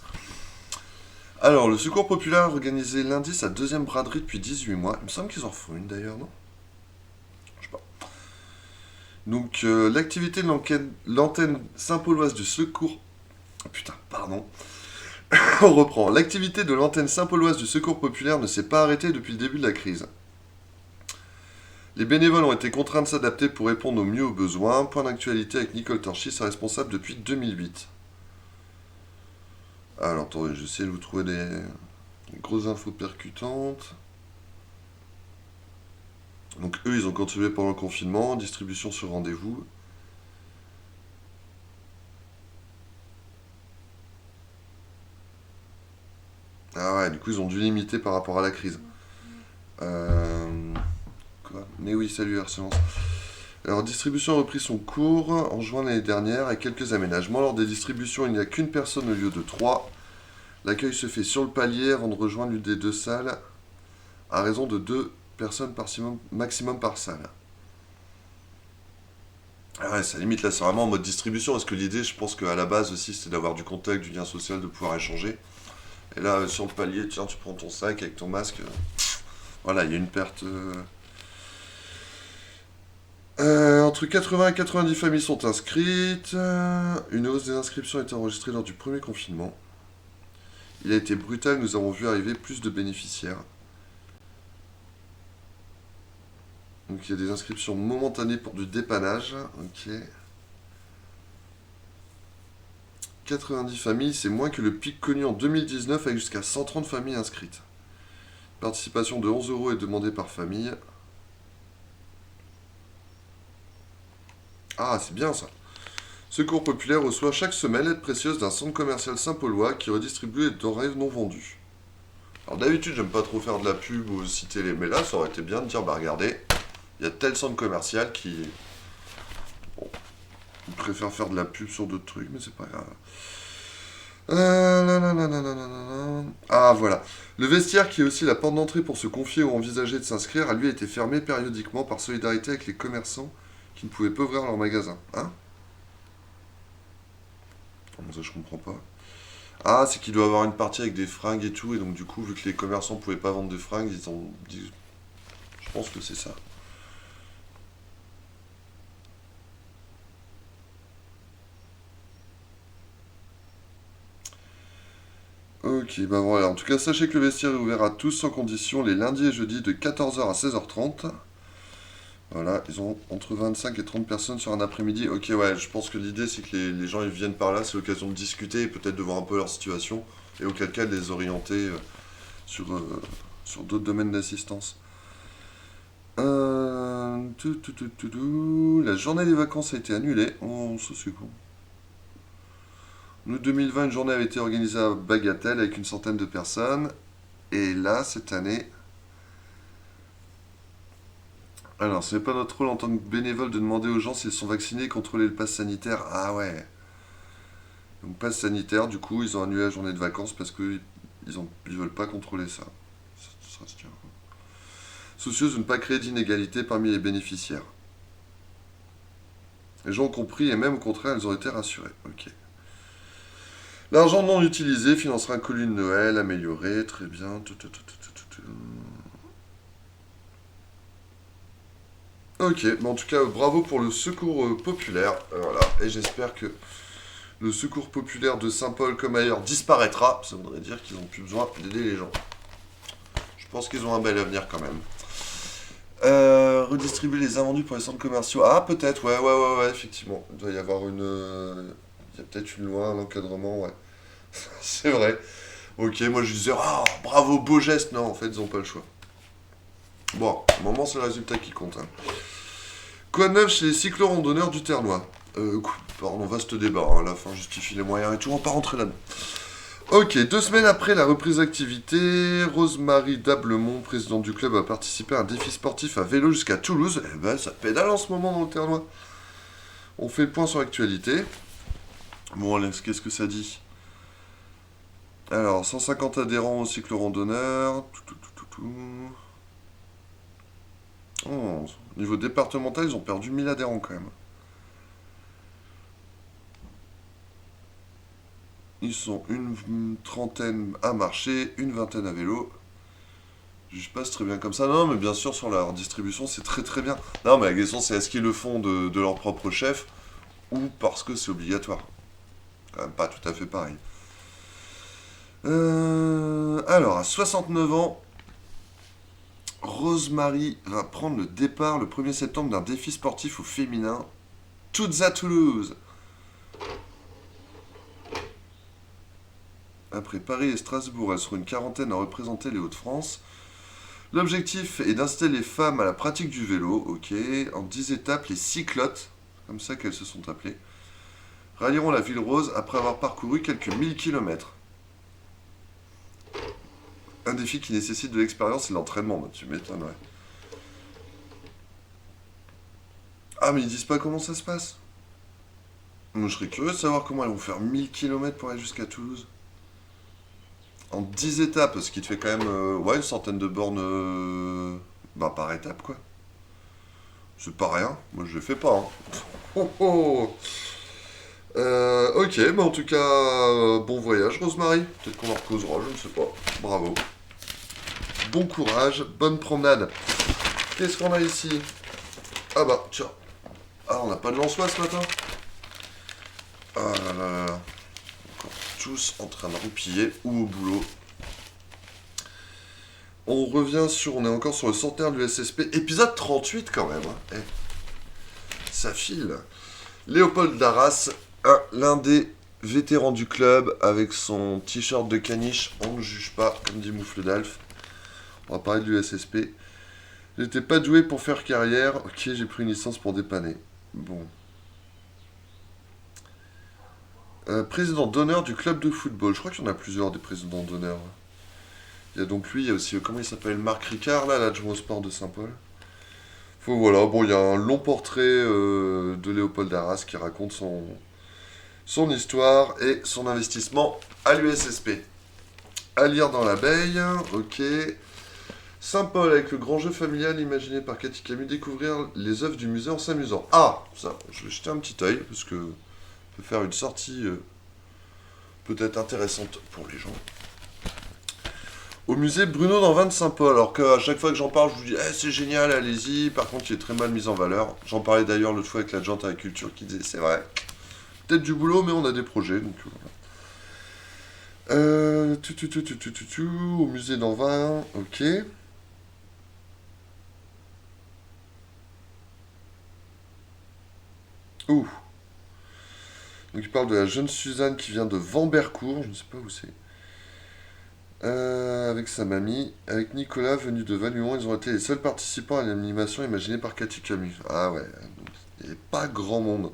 Alors, le secours populaire a organisé lundi sa deuxième braderie depuis 18 mois. Il me semble qu'ils en font une d'ailleurs, non? Je sais pas. Donc, l'activité de l'antenne Saint-Pauloise du secours... Oh, putain, pardon. On reprend. L'activité de l'antenne Saint-Pauloise du secours populaire ne s'est pas arrêtée depuis le début de la crise. Les bénévoles ont été contraints de s'adapter pour répondre au mieux aux besoins. Point d'actualité avec Nicole Torchis, sa responsable depuis 2008. Alors, attendez, j'essaie de vous trouver des grosses infos percutantes. Donc, eux, ils ont continué pendant le confinement, distribution sur rendez-vous. Ah ouais, du coup, ils ont dû limiter par rapport à la crise. Quoi? Mais oui, salut, Harcelance. Alors, distribution a repris son cours en juin l'année dernière avec quelques aménagements. Lors des distributions, il n'y a qu'une personne au lieu de 3. L'accueil se fait sur le palier avant de rejoindre l'une des 2 salles à raison de 2 personnes maximum par salle. Ah ouais, ça limite là, c'est vraiment en mode distribution. Parce que l'idée, je pense qu'à la base aussi, c'est d'avoir du contact, du lien social, de pouvoir échanger. Et là, sur le palier, tiens, tu prends ton sac avec ton masque. Voilà, il y a une perte... entre 80 et 90 familles sont inscrites. Une hausse des inscriptions a été enregistrée lors du premier confinement. Il a été brutal, nous avons vu arriver plus de bénéficiaires. Donc il y a des inscriptions momentanées pour du dépannage. Ok. 90 familles, c'est moins que le pic connu en 2019 avec jusqu'à 130 familles inscrites. Participation de 11 € est demandée par famille. Ah, c'est bien ça. Secours populaire reçoit chaque semaine l'aide précieuse d'un centre commercial Saint-Paulois qui redistribue les denrées non vendues. Alors d'habitude, j'aime pas trop faire de la pub ou citer les... Mais là, ça aurait été bien de dire, bah regardez, il y a tel centre commercial qui... Bon, on préfère faire de la pub sur d'autres trucs, mais c'est pas grave. Ah, voilà. Le vestiaire, qui est aussi la porte d'entrée pour se confier ou envisager de s'inscrire, a lui été fermé périodiquement par solidarité avec les commerçants qui ne pouvaient pas ouvrir leur magasin. Hein? Ça, je comprends pas. Ah, c'est qu'il doit avoir une partie avec des fringues et tout, et donc du coup, vu que les commerçants pouvaient pas vendre de fringues, ils ont dit... Je pense que c'est ça. Ok, bah voilà. En tout cas, sachez que le vestiaire est ouvert à tous sans condition les lundis et jeudis de 14h à 16h30. Voilà, ils ont entre 25 et 30 personnes sur un après-midi. Ok, ouais, je pense que l'idée c'est que les gens ils viennent par là, c'est l'occasion de discuter et peut-être de voir un peu leur situation et auquel cas de les orienter sur, sur d'autres domaines d'assistance. La journée des vacances a été annulée. Oh, ça c'est con. Nous, 2020, une journée avait été organisée à Bagatelle avec une centaine de personnes. Et là, cette année, alors, ce n'est pas notre rôle en tant que bénévole de demander aux gens s'ils sont vaccinés et contrôler le pass sanitaire. Ah ouais. Donc, pass sanitaire, du coup, ils ont annulé la journée de vacances parce qu'ils ils veulent pas contrôler ça. Ça se tient. Soucieuse de ne pas créer d'inégalité parmi les bénéficiaires. Les gens ont compris et même au contraire, ils ont été rassurés. Ok. L'argent non utilisé financera un colis de Noël amélioré. Très bien. Ok, mais en tout cas, bravo pour le secours populaire. Voilà. Et j'espère que le secours populaire de Saint-Paul comme ailleurs disparaîtra. Ça voudrait dire qu'ils n'ont plus besoin d'aider les gens. Je pense qu'ils ont un bel avenir quand même. Redistribuer les invendus pour les centres commerciaux. Ah, peut-être, ouais, effectivement. Il doit y avoir une. Il y a peut-être une loi, un encadrement, ouais. C'est vrai. Ok, moi je disais, ah, bravo, beau geste. Non, en fait, ils n'ont pas le choix. Bon, au moment, c'est le résultat qui compte. Hein. Quoi de neuf chez les cyclo-randonneurs du Ternois Pardon, vaste débat, hein, la fin justifie les moyens et tout, on va pas rentrer là-dedans. Ok, 2 semaines après la reprise d'activité, Rosemarie Dablemont, présidente du club, a participé à un défi sportif à vélo jusqu'à Toulouse. Eh ben, ça pédale en ce moment dans le Ternois. On fait le point sur l'actualité. Bon, Alex, qu'est-ce que ça dit? Alors, 150 adhérents au cyclo-randonneur. Oh, au niveau départemental, ils ont perdu 1000 adhérents quand même. Ils sont une trentaine à marcher, une vingtaine à vélo. Je passe très bien comme ça. Non, mais bien sûr, sur leur distribution, c'est très très bien. Non, mais la question, c'est est-ce qu'ils le font de leur propre chef ou parce que c'est obligatoire. Quand même pas tout à fait pareil. Alors, à 69 ans, Rosemary va prendre le départ le 1er septembre d'un défi sportif au féminin. Toutes à Toulouse. Après Paris et Strasbourg, elles seront une quarantaine à représenter les Hauts-de-France. L'objectif est d'inciter les femmes à la pratique du vélo, ok, en 10 étapes, les cyclottes, comme ça qu'elles se sont appelées, rallieront la ville rose après avoir parcouru quelques 1000 kilomètres. Un défi qui nécessite de l'expérience et de l'entraînement, bah, tu m'étonnes, ouais. Ah, mais ils disent pas comment ça se passe. Moi, je serais curieux de savoir comment elles vont faire 1000 kilomètres pour aller jusqu'à Toulouse. En 10 étapes, ce qui te fait quand même ouais, une centaine de bornes par étape, quoi. C'est pas rien, moi je le fais pas. Hein. Oh, oh. Ok, en tout cas, bon voyage, Rosemary. Peut-être qu'on en reposera, je ne sais pas. Bravo. Bon courage, bonne promenade. Qu'est-ce qu'on a ici? Ah bah, tiens. Ah, on n'a pas de Lançois ce matin? Ah là là là. Encore tous en train de roupiller ou au boulot. On est encore sur le centenaire du SSP, épisode 38 quand même. Hein. Ça file. Léopold Darras, l'un des vétérans du club, avec son t-shirt de caniche, on ne juge pas, comme dit Moufle d'Alf. On va parler de l'USSP. J'étais pas doué pour faire carrière, ok, j'ai pris une licence pour dépanner. Bon. Président d'honneur du club de football, je crois qu'il y en a plusieurs des présidents d'honneur. Il y a donc lui, il y a aussi, comment il s'appelle, Marc Ricard, là, l'adjoint au sport de Saint-Paul. Voilà, bon, il y a un long portrait de Léopold Darras qui raconte son histoire et son investissement à l'USSP. À lire dans l'abeille, ok. Saint-Paul avec le grand jeu familial imaginé par Cathy Camus, découvrir les œuvres du musée en s'amusant. Ah, ça, je vais jeter un petit œil parce que on peut faire une sortie peut-être intéressante pour les gens. Au musée Bruno d'Anvin de Saint-Paul, alors qu'à chaque fois que j'en parle, je vous dis c'est génial, allez-y. Par contre, il est très mal mis en valeur. J'en parlais d'ailleurs l'autre fois avec l'adjointe à la culture qui disait c'est vrai. Peut-être du boulot, mais on a des projets, donc voilà. Au musée d'Anvin, ok. Ouh. Donc il parle de la jeune Suzanne qui vient de Vambercourt, je ne sais pas où c'est. Avec sa mamie. Avec Nicolas venu de Valuon, ils ont été les seuls participants à l'animation imaginée par Cathy Camus. Ah ouais, donc il n'y avait pas grand monde.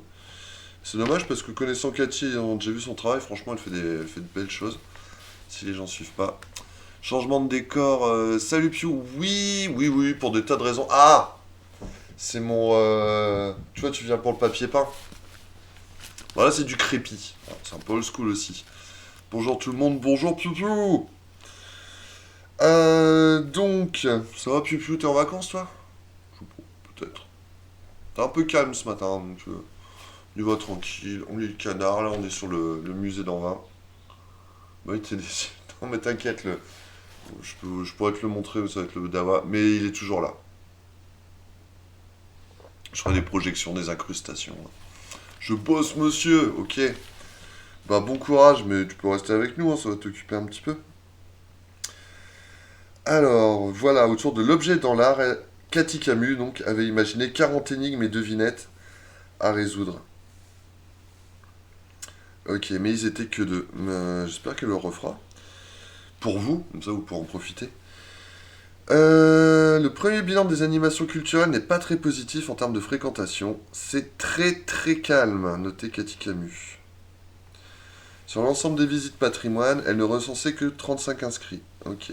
C'est dommage parce que connaissant Cathy, ayant déjà vu son travail, franchement elle fait de belles choses. Si les gens suivent pas. Changement de décor, salut Piu, oui, oui, oui, pour des tas de raisons. Ah, c'est mon... tu vois, tu viens pour le papier peint. Voilà, c'est du crépi. C'est un peu old school aussi. Bonjour tout le monde, bonjour Piu Piu. Donc, ça va Piu Piu, t'es en vacances toi? Peut-être. T'es un peu calme ce matin, donc on y va tranquille. On lit le canard, là on est sur le musée d'Anvin. Oui, t'es déçu. Non mais t'inquiète, je pourrais te le montrer, ça va être le Dawa, mais il est toujours là. Je ferai des projections, des incrustations. Je bosse monsieur, ok. Bah bon courage, mais tu peux rester avec nous, hein, ça va t'occuper un petit peu. Alors, voilà, autour de l'objet dans l'art, Cathy Camus donc, avait imaginé 40 énigmes et devinettes à résoudre. Ok, mais ils étaient que deux. J'espère qu'elle le refera. Pour vous, comme ça vous pourrez en profiter. Le premier bilan des animations culturelles n'est pas très positif en termes de fréquentation. C'est très très calme, a noté Cathy Camus. Sur l'ensemble des visites patrimoine, elle ne recensait que 35 inscrits. Ok.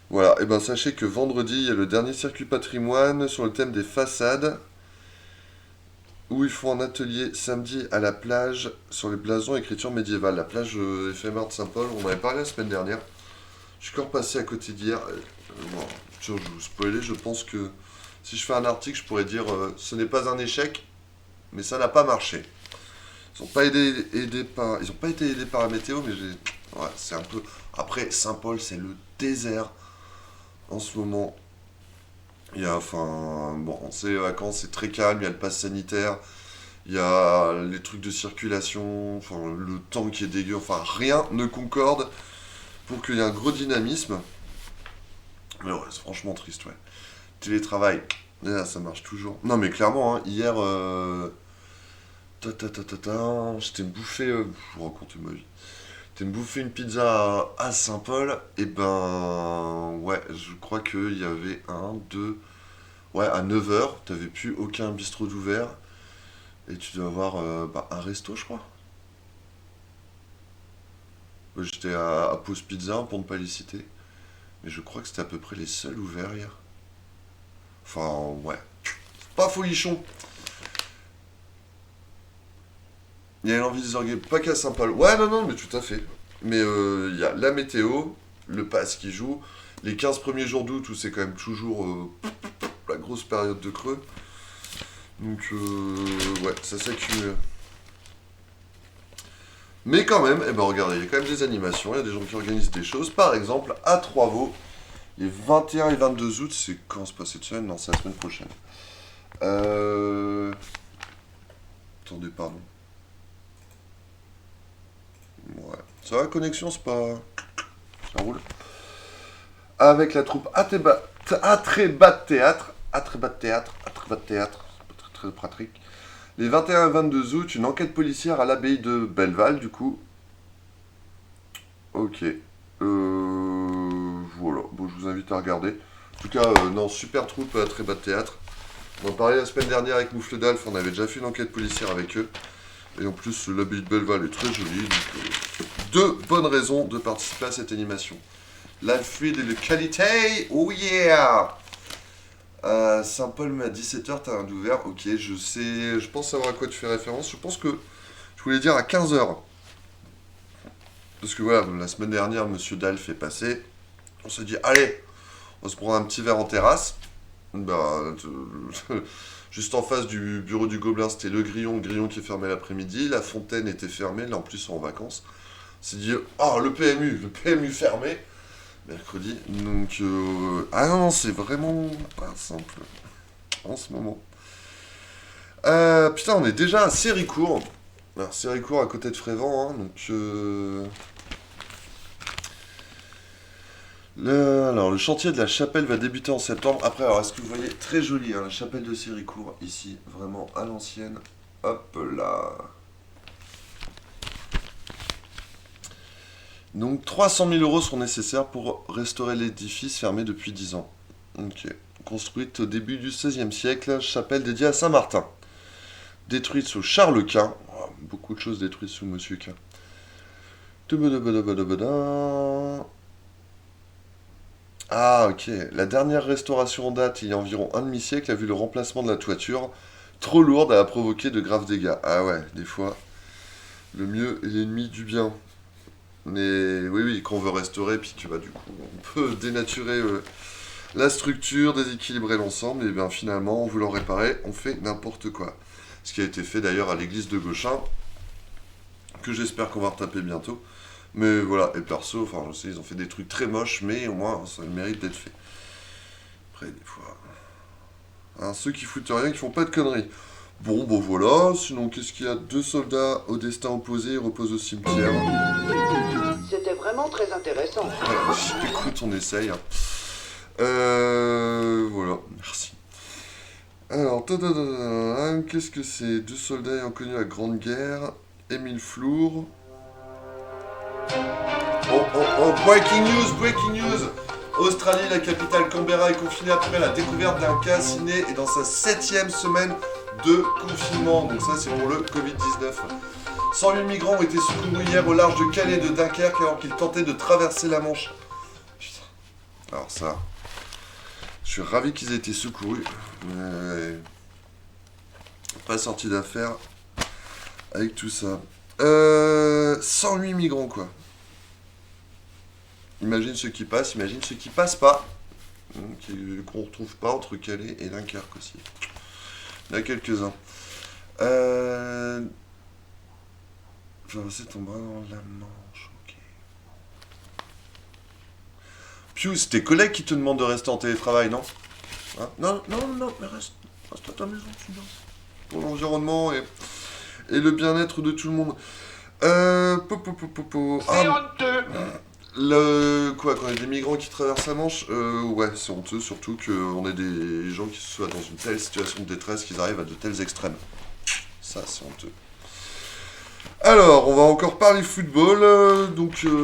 Voilà, et ben sachez que vendredi, il y a le dernier circuit patrimoine sur le thème des façades, où ils font un atelier samedi à la plage sur les blasons écriture médiévale. La plage éphémère de Saint-Paul, on en avait parlé la semaine dernière. Je suis encore passé à côté d'hier. Bon, je vous spoiler, je pense que si je fais un article, je pourrais dire ce n'est pas un échec, mais ça n'a pas marché. Ils n'ont pas ils ont pas été aidés par la météo, mais ouais, c'est un peu. Après, Saint-Paul, c'est le désert en ce moment. Il y a, enfin, bon, c'est les vacances, c'est très calme, il y a le pass sanitaire, il y a les trucs de circulation, enfin, le temps qui est dégueu, enfin, rien ne concorde pour qu'il y ait un gros dynamisme. Mais ouais, c'est franchement triste, ouais. Télétravail, là, ça marche toujours. Non, mais clairement, hein, hier, j'étais me bouffer, je vous raconte ma vie. J'étais me bouffer une pizza à Saint-Paul, et ben, ouais, je crois qu'il y avait un, deux, ouais, à 9h, t'avais plus aucun bistrot d'ouvert, et tu dois avoir un resto, je crois. J'étais à Pause Pizza, pour ne pas les citer, mais je crois que c'était à peu près les seuls ouverts hier. Enfin, ouais. Pas folichon. Il y a l'envie des orgues, pas qu'à Saint-Paul. Ouais, non, non, mais tout à fait. Mais il y a la météo, le pass qui joue, les 15 premiers jours d'août où c'est quand même toujours la grosse période de creux. Donc, ouais, ça s'accumule. Mais quand même, eh ben regardez, il y a quand même des animations, il y a des gens qui organisent des choses. Par exemple, à Trois-Vaux, les 21 et 22 août, c'est quand se passe cette semaine? Non, c'est la semaine prochaine. Attendez, pardon. Ouais. Ça va, la connexion, c'est pas... Ça roule. Avec la troupe Atrébat Théâtre, très pratique. Les 21 et 22 août, une enquête policière à l'abbaye de Belleval, du coup. Ok. Voilà. Bon, je vous invite à regarder. En tout cas, non, super troupe Atrébat Théâtre. On en parlait la semaine dernière avec Moufle d'Alf, on avait déjà fait une enquête policière avec eux. Et en plus, l'abbaye de Belleval est très jolie. Donc, deux bonnes raisons de participer à cette animation. La fluide et la qualité, oh yeah! Saint-Paul à 17h, t'as un ouvert, ok, je sais, je pense savoir à quoi tu fais référence. Je pense que je voulais dire à 15h. Parce que voilà, la semaine dernière, Monsieur Dalf est passé. On s'est dit, allez, on va se prendre un petit verre en terrasse. Bah, juste en face du bureau du Gobelin, c'était le Grillon qui est fermé l'après-midi. La Fontaine était fermée, là en plus en vacances. C'est dit, oh le PMU fermé, mercredi. Donc, ah non, c'est vraiment pas simple en ce moment. Putain, on est déjà à Séricourt. Alors, Séricourt à côté de Frévent, hein, donc. Alors, le chantier de la chapelle va débuter en septembre. Après, alors, est-ce que vous voyez, très joli, hein, la chapelle de Séricourt, ici, vraiment à l'ancienne. Hop là. Donc, 300 000 euros seront nécessaires pour restaurer l'édifice fermé depuis 10 ans. Ok. Construite au début du XVIe siècle, chapelle dédiée à Saint-Martin. Détruite sous Charles Quint. Oh, beaucoup de choses détruites sous Monsieur Quint. Ah, ok. La dernière restauration en date, il y a environ un demi-siècle, a vu le remplacement de la toiture, trop lourde, a provoqué de graves dégâts. Ah ouais, des fois, le mieux est l'ennemi du bien. Mais oui, oui, quand on veut restaurer, puis que bah, du coup, on peut dénaturer la structure, déséquilibrer l'ensemble, et bien finalement, en voulant réparer, on fait n'importe quoi. Ce qui a été fait d'ailleurs à l'église de Gauchin, que j'espère qu'on va retaper bientôt. Mais voilà, et perso, enfin, je sais, ils ont fait des trucs très moches, mais au moins, ça a le mérite d'être fait. Après, des fois. Hein, ceux qui foutent rien, qui font pas de conneries. Bon, bon voilà, sinon, qu'est-ce qu'il y a? Deux soldats au destin opposé reposent au cimetière. C'était vraiment très intéressant. Ouais, écoute, on essaye. Voilà, merci. Alors, qu'est-ce que c'est? Deux soldats ayant connu la Grande Guerre. Émile Flour. Oh, breaking news. Australie, la capitale Canberra est confinée après la découverte d'un cas ciné et dans sa 7e semaine de confinement. Donc ça, c'est pour le Covid-19. 108 migrants ont été secourus hier au large de Calais et de Dunkerque alors qu'ils tentaient de traverser la Manche. Putain. Alors ça, je suis ravi qu'ils aient été secourus. Mais pas sorti d'affaire avec tout ça. 108 migrants, quoi. Imagine ceux qui passent, imagine ceux qui passent pas. Qu'on retrouve pas entre Calais et Dunkerque aussi. Il y en a quelques-uns. Je vais passer ton bras dans la manche, ok. Pius, c'est tes collègues qui te demandent de rester en télétravail, non? Hein? Non, mais reste à ta maison, tu viens. Pour l'environnement et le bien-être de tout le monde. C'est honteux. Quoi, quand il y a des migrants qui traversent la Manche, ouais, c'est honteux, surtout qu'on ait des gens qui soient dans une telle situation de détresse qu'ils arrivent à de tels extrêmes. Ça, c'est honteux. Alors, on va encore parler football.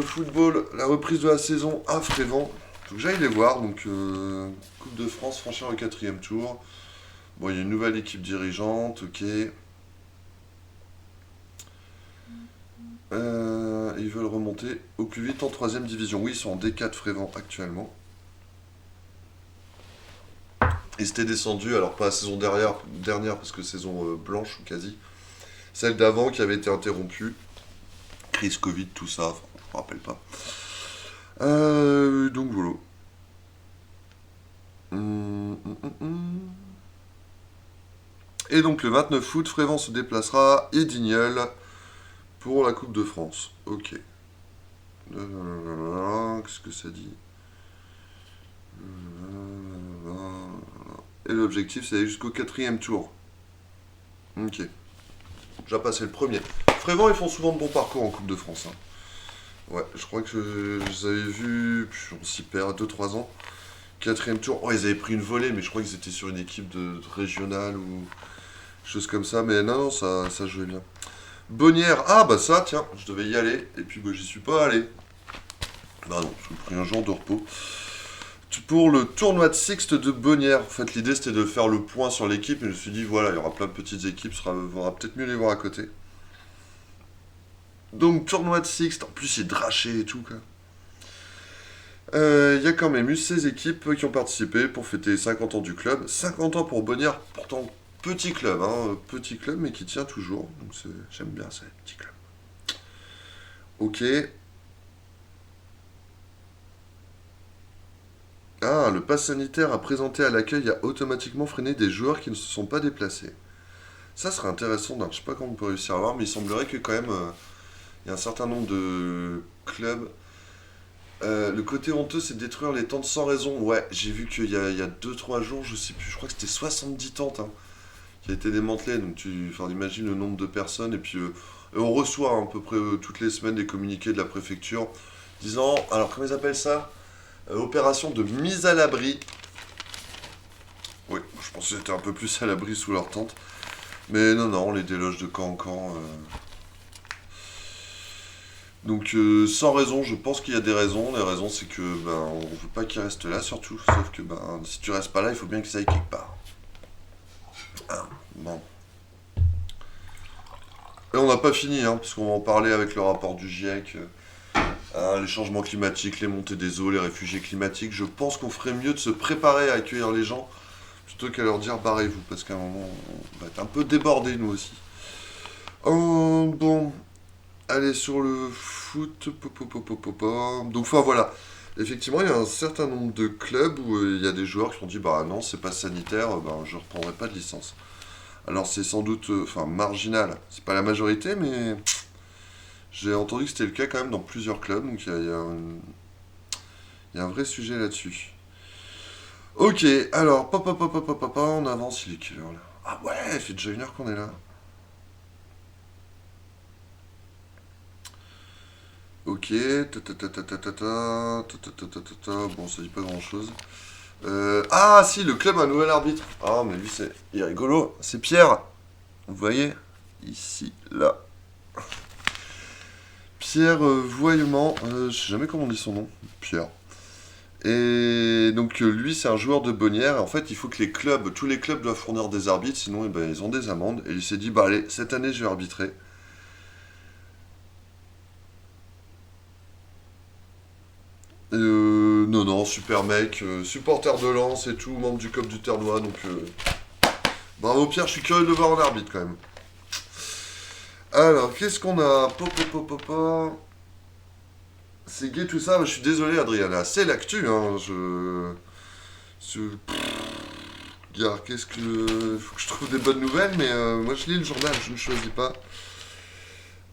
Football, la reprise de la saison à Frévent. Faut que j'aille les voir. Donc, Coupe de France, franchir le 4e tour. Bon, il y a une nouvelle équipe dirigeante, ok. Ils veulent remonter au plus vite en 3e division. Oui, ils sont en D4 Frévent actuellement. Ils étaient descendus, alors pas la saison dernière parce que saison blanche ou quasi. Celle d'avant qui avait été interrompue. Crise Covid, tout ça, enfin, je me rappelle pas. Donc voilà. Et donc le 29 août, Frévent se déplacera à Edignol pour la Coupe de France. Ok. Qu'est-ce que ça dit? Et l'objectif, c'est d'aller jusqu'au 4e tour. Ok. Déjà passé le premier. Frévent, ils font souvent de bons parcours en Coupe de France. Hein. Ouais, je crois que je les avais vus, on s'y perd, 2-3 ans. 4e tour. Oh, ils avaient pris une volée, mais je crois qu'ils étaient sur une équipe de régionale ou chose comme ça. Mais non, ça jouait bien. Bonnières, ah bah ça, tiens, je devais y aller. Et puis bah, j'y suis pas allé. Bah non, j'ai pris un jour de repos. Pour le tournoi de Sixte de Bonnières. En fait, l'idée c'était de faire le point sur l'équipe. Mais je me suis dit, voilà, il y aura plein de petites équipes, il vaudra peut-être mieux les voir à côté. Donc, tournoi de Sixte, en plus il est draché et tout, quoi. Il y a quand même eu 16 équipes qui ont participé pour fêter les 50 ans du club. 50 ans pour Bonnières, pourtant petit club, hein, petit club, mais qui tient toujours. Donc j'aime bien ça, les petits clubs. Ok. Ah, le pass sanitaire à présenter à l'accueil a automatiquement freiné des joueurs qui ne se sont pas déplacés. Ça serait intéressant, je sais pas comment on peut réussir à voir, mais il semblerait que quand même, il y a un certain nombre de clubs. Le côté honteux, c'est de détruire les tentes sans raison. Ouais, j'ai vu qu'il y a 2-3 jours, je sais plus, je crois que c'était 70 tentes hein, qui a été démantelées. Donc enfin, imagine le nombre de personnes. Et puis on reçoit hein, à peu près toutes les semaines des communiqués de la préfecture disant, alors comment ils appellent ça? Opération de mise à l'abri. Oui, je pensais que c'était un peu plus à l'abri sous leur tente. Mais non, non, on les déloge de camp en camp. Donc sans raison, je pense qu'il y a des raisons. Les raisons c'est que on veut pas qu'ils restent là surtout. Sauf que si tu restes pas là, il faut bien qu'ils aillent quelque part. Ah, bon. Et on n'a pas fini, hein, parce qu'on va en parler avec le rapport du GIEC. Les changements climatiques, les montées des eaux, les réfugiés climatiques. Je pense qu'on ferait mieux de se préparer à accueillir les gens plutôt qu'à leur dire barrez-vous, parce qu'à un moment on va être un peu débordés nous aussi. Bon. Allez, sur le foot, donc enfin voilà, effectivement il y a un certain nombre de clubs où il y a des joueurs qui ont dit bah non c'est pas sanitaire, je reprendrai pas de licence. Alors c'est sans doute marginal, c'est pas la majorité mais j'ai entendu que c'était le cas quand même dans plusieurs clubs, donc il y a un vrai sujet là-dessus. Ok, alors on avance, il est quelle heure là? Ah ouais, il fait déjà 1 heure qu'on est là. Ok, bon, ça dit pas grand chose. Ah, si, le club a un nouvel arbitre. Ah, mais lui, il est rigolo. C'est Pierre. Vous voyez? Ici, là. Pierre Voyement. Je sais jamais comment on dit son nom. Pierre. Et donc, lui, c'est un joueur de Bonnières. En fait, il faut que tous les clubs doivent fournir des arbitres, sinon, ils ont des amendes. Et il s'est dit, bah allez, cette année, je vais arbitrer. Non, super mec, supporter de Lens et tout, membre du COP du Ternois, donc bravo Pierre, je suis curieux de le voir en arbitre quand même. Alors, qu'est-ce qu'on a? C'est gay tout ça, je suis désolé Adriana, c'est l'actu, hein, Gare, qu'est-ce que... Faut que je trouve des bonnes nouvelles, mais moi je lis le journal, je ne choisis pas.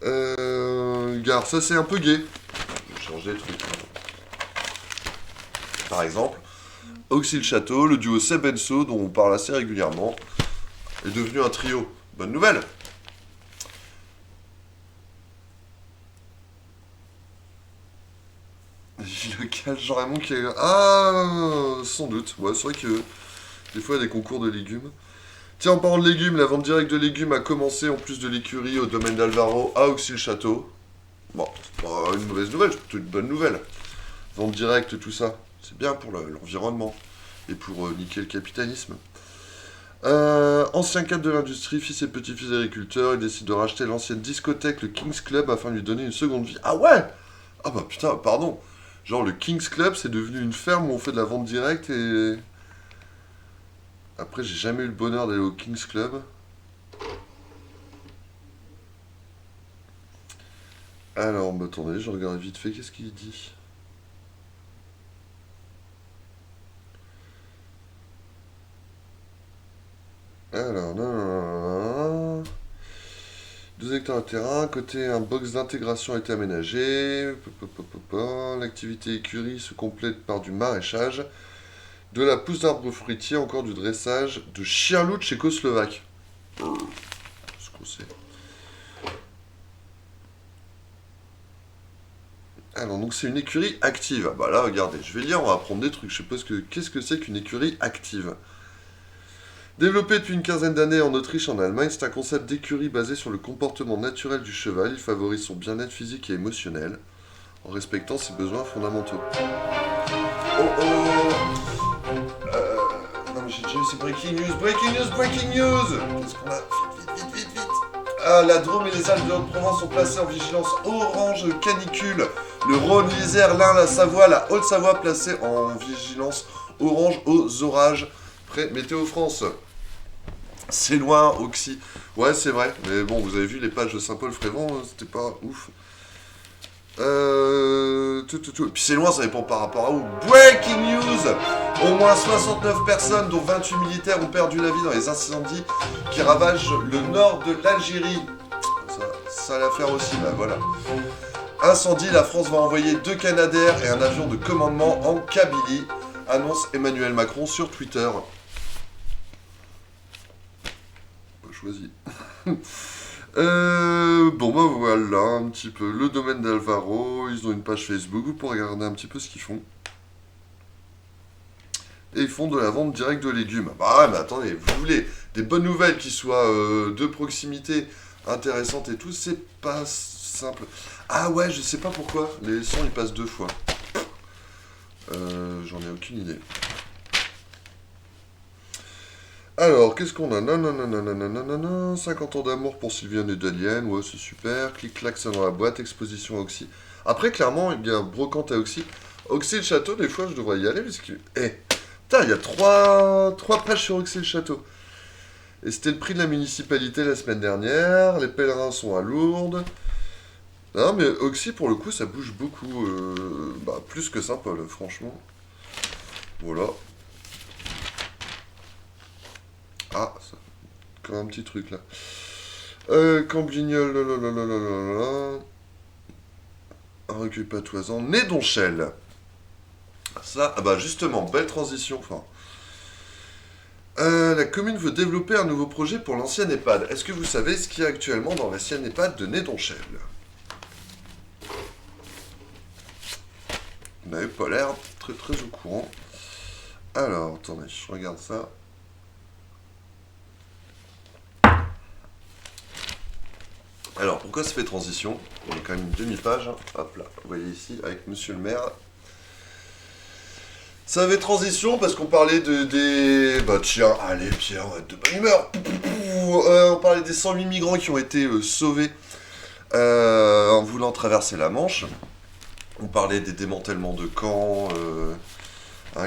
Gare, ça c'est un peu gay. Je vais changer de truc. Par exemple, Auxil Château, le duo Seb Benso, dont on parle assez régulièrement, est devenu un trio. Bonne nouvelle! Local Jean Raymond qui est... Ah, sans doute. Ouais, c'est vrai que des fois il y a des concours de légumes. Tiens, en parlant de légumes, la vente directe de légumes a commencé en plus de l'écurie au domaine d'Alvaro à Auxil Château. Bon, c'est pas une mauvaise nouvelle, c'est plutôt une bonne nouvelle. Vente directe, tout ça. C'est bien pour l'environnement et pour niquer le capitalisme. Ancien cadre de l'industrie, fils et petit-fils d'agriculteurs, il décide de racheter l'ancienne discothèque, le King's Club, afin de lui donner une seconde vie. Ah ouais! Ah bah putain, pardon. Genre le King's Club, c'est devenu une ferme où on fait de la vente directe et... Après, j'ai jamais eu le bonheur d'aller au King's Club. Alors, attendez, je regarde vite fait, qu'est-ce qu'il dit? Alors, non. 2 hectares de terrain, côté un box d'intégration a été aménagé. L'activité écurie se complète par du maraîchage, de la pousse d'arbres fruitiers, encore du dressage de chiens loups tchécoslovaques. Ce qu'on sait. Alors, donc c'est une écurie active. Ah bah là, regardez, je vais lire, on va apprendre des trucs. Je sais pas qu'est-ce que c'est qu'une écurie active. Développé depuis une quinzaine d'années en Autriche et en Allemagne, c'est un concept d'écurie basé sur le comportement naturel du cheval. Il favorise son bien-être physique et émotionnel, en respectant ses besoins fondamentaux. Oh oh Non mais j'ai déjà eu ces breaking news. Qu'est-ce qu'on a? Vite. Ah, la Drôme et les Alpes de Haute-Provence sont placés en vigilance orange canicule. Le Rhône, l'Isère, l'Ain, la Savoie, la Haute-Savoie placés en vigilance orange aux orages. Près Météo France. C'est loin, Oxy. Ouais, c'est vrai. Mais bon, vous avez vu les pages de Saint-Paul-Frévent, c'était pas ouf. Et puis c'est loin, ça dépend par rapport à où. Breaking news! Au moins 69 personnes, dont 28 militaires, ont perdu la vie dans les incendies qui ravagent le nord de l'Algérie. Ça l'affaire aussi, bah voilà. Incendie, la France va envoyer 2 Canadair et un avion de commandement en Kabylie, annonce Emmanuel Macron sur Twitter. Pas choisi. Bon bah voilà un petit peu le domaine d'Alvaro, ils ont une page Facebook pour regarder un petit peu ce qu'ils font. Et ils font de la vente directe de légumes. Bah ouais mais attendez, vous voulez des bonnes nouvelles qui soient de proximité, intéressantes et tout, c'est pas simple. Ah ouais, je sais pas pourquoi, les sons ils passent 2 fois. J'en ai aucune idée. Alors, qu'est-ce qu'on a? Nanana, 50 ans d'amour pour Sylviane et Dalienne, ouais, c'est super. Clic-clac, ça dans la boîte, exposition à Oxy. Après, clairement, il y a brocante à Oxy. Oxy le château, des fois, je devrais y aller, parce que... putain, il y a 3 pages sur Oxy le château. Et c'était le prix de la municipalité la semaine dernière. Les pèlerins sont à Lourdes. Non, mais Oxy, pour le coup, ça bouge beaucoup. Plus que Saint-Paul, franchement. Voilà. Ah, ça. Encore un petit truc là. Camblignol, un recueil patoisant. Nédonchel. Ça, ah bah justement, belle transition. Enfin. La commune veut développer un nouveau projet pour l'ancienne EHPAD. Est-ce que vous savez ce qu'il y a actuellement dans l'ancienne EHPAD de Nédonchel? Vous n'avez pas l'air très très au courant. Alors, attendez, je regarde ça. Alors, pourquoi ça fait transition? Il y a quand même une demi-page. Hein. Hop là, vous voyez ici, avec Monsieur le maire. Ça fait transition parce qu'on parlait des... Bah tiens, allez Pierre, on va être de bonne humeur. On parlait des 108 migrants qui ont été sauvés en voulant traverser la Manche. On parlait des démantèlements de camps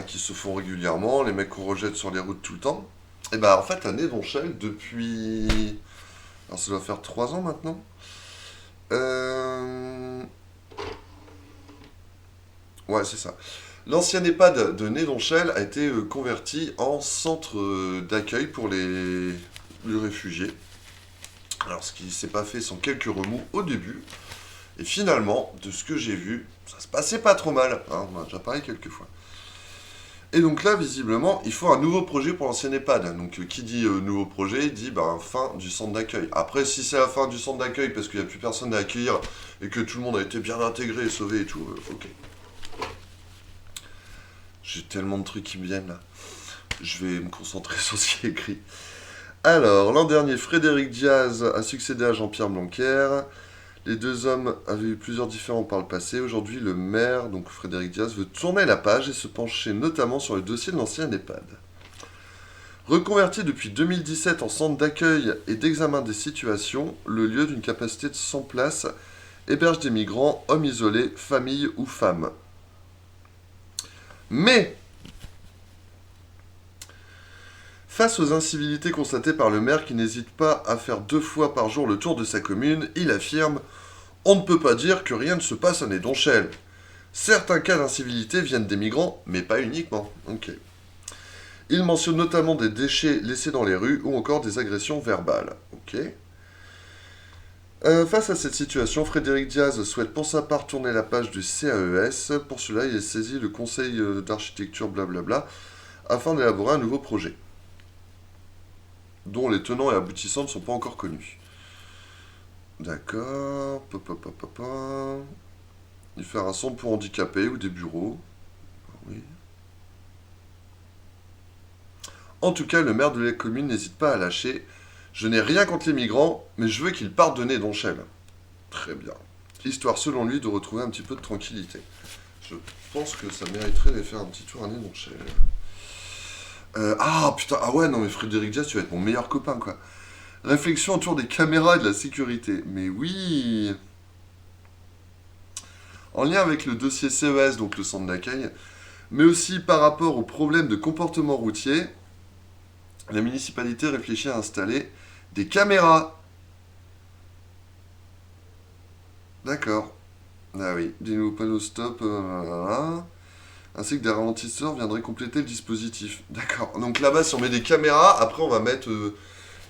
qui se font régulièrement, les mecs qu'on rejette sur les routes tout le temps. Et bah en fait, à Nédonchel, depuis... Alors ça doit faire 3 ans maintenant. Ouais, c'est ça. L'ancien EHPAD de Nédonchel a été converti en centre d'accueil pour les réfugiés. Alors ce qui s'est pas fait sans quelques remous au début. Et finalement, de ce que j'ai vu, ça se passait pas trop mal. Hein, on en a déjà parlé quelques fois. Et donc là, visiblement, il faut un nouveau projet pour l'ancien EHPAD. Donc qui dit nouveau projet, dit fin du centre d'accueil. Après, si c'est la fin du centre d'accueil parce qu'il n'y a plus personne à accueillir et que tout le monde a été bien intégré et sauvé et tout, ok. J'ai tellement de trucs qui me viennent là. Je vais me concentrer sur ce qui est écrit. Alors, l'an dernier, Frédéric Diaz a succédé à Jean-Pierre Blanquer. Les deux hommes avaient eu plusieurs différends par le passé. Aujourd'hui, le maire, donc Frédéric Diaz, veut tourner la page et se pencher notamment sur le dossier de l'ancien EHPAD. Reconverti depuis 2017 en centre d'accueil et d'examen des situations, le lieu d'une capacité de 100 places héberge des migrants, hommes isolés, familles ou femmes. Mais, face aux incivilités constatées par le maire qui n'hésite pas à faire 2 fois par jour le tour de sa commune, il affirme « On ne peut pas dire que rien ne se passe à Nédonchel. Certains cas d'incivilité viennent des migrants, mais pas uniquement. » Ok. Il mentionne notamment des déchets laissés dans les rues ou encore des agressions verbales. Ok. Face à cette situation, Frédéric Diaz souhaite pour sa part tourner la page du CAES. Pour cela, il a saisi le conseil d'architecture blablabla afin d'élaborer un nouveau projet, dont les tenants et aboutissants ne sont pas encore connus. D'accord. Il fait un centre pour handicapés ou des bureaux. Oui. En tout cas, le maire de la commune n'hésite pas à lâcher. Je n'ai rien contre les migrants, mais je veux qu'ils partent de Nédonchel. Très bien. Histoire, selon lui, de retrouver un petit peu de tranquillité. Je pense que ça mériterait de faire un petit tour à Nédonchel. Ah ouais, non mais Frédéric Diaz, tu vas être mon meilleur copain, quoi. Réflexion autour des caméras et de la sécurité. Mais oui. En lien avec le dossier CES, donc le centre d'accueil, mais aussi par rapport aux problèmes de comportement routier, la municipalité réfléchit à installer des caméras. D'accord. Ah oui, des nouveaux panneaux stop, ainsi que des ralentisseurs viendraient compléter le dispositif. D'accord. Donc là-bas, si on met des caméras, après on va mettre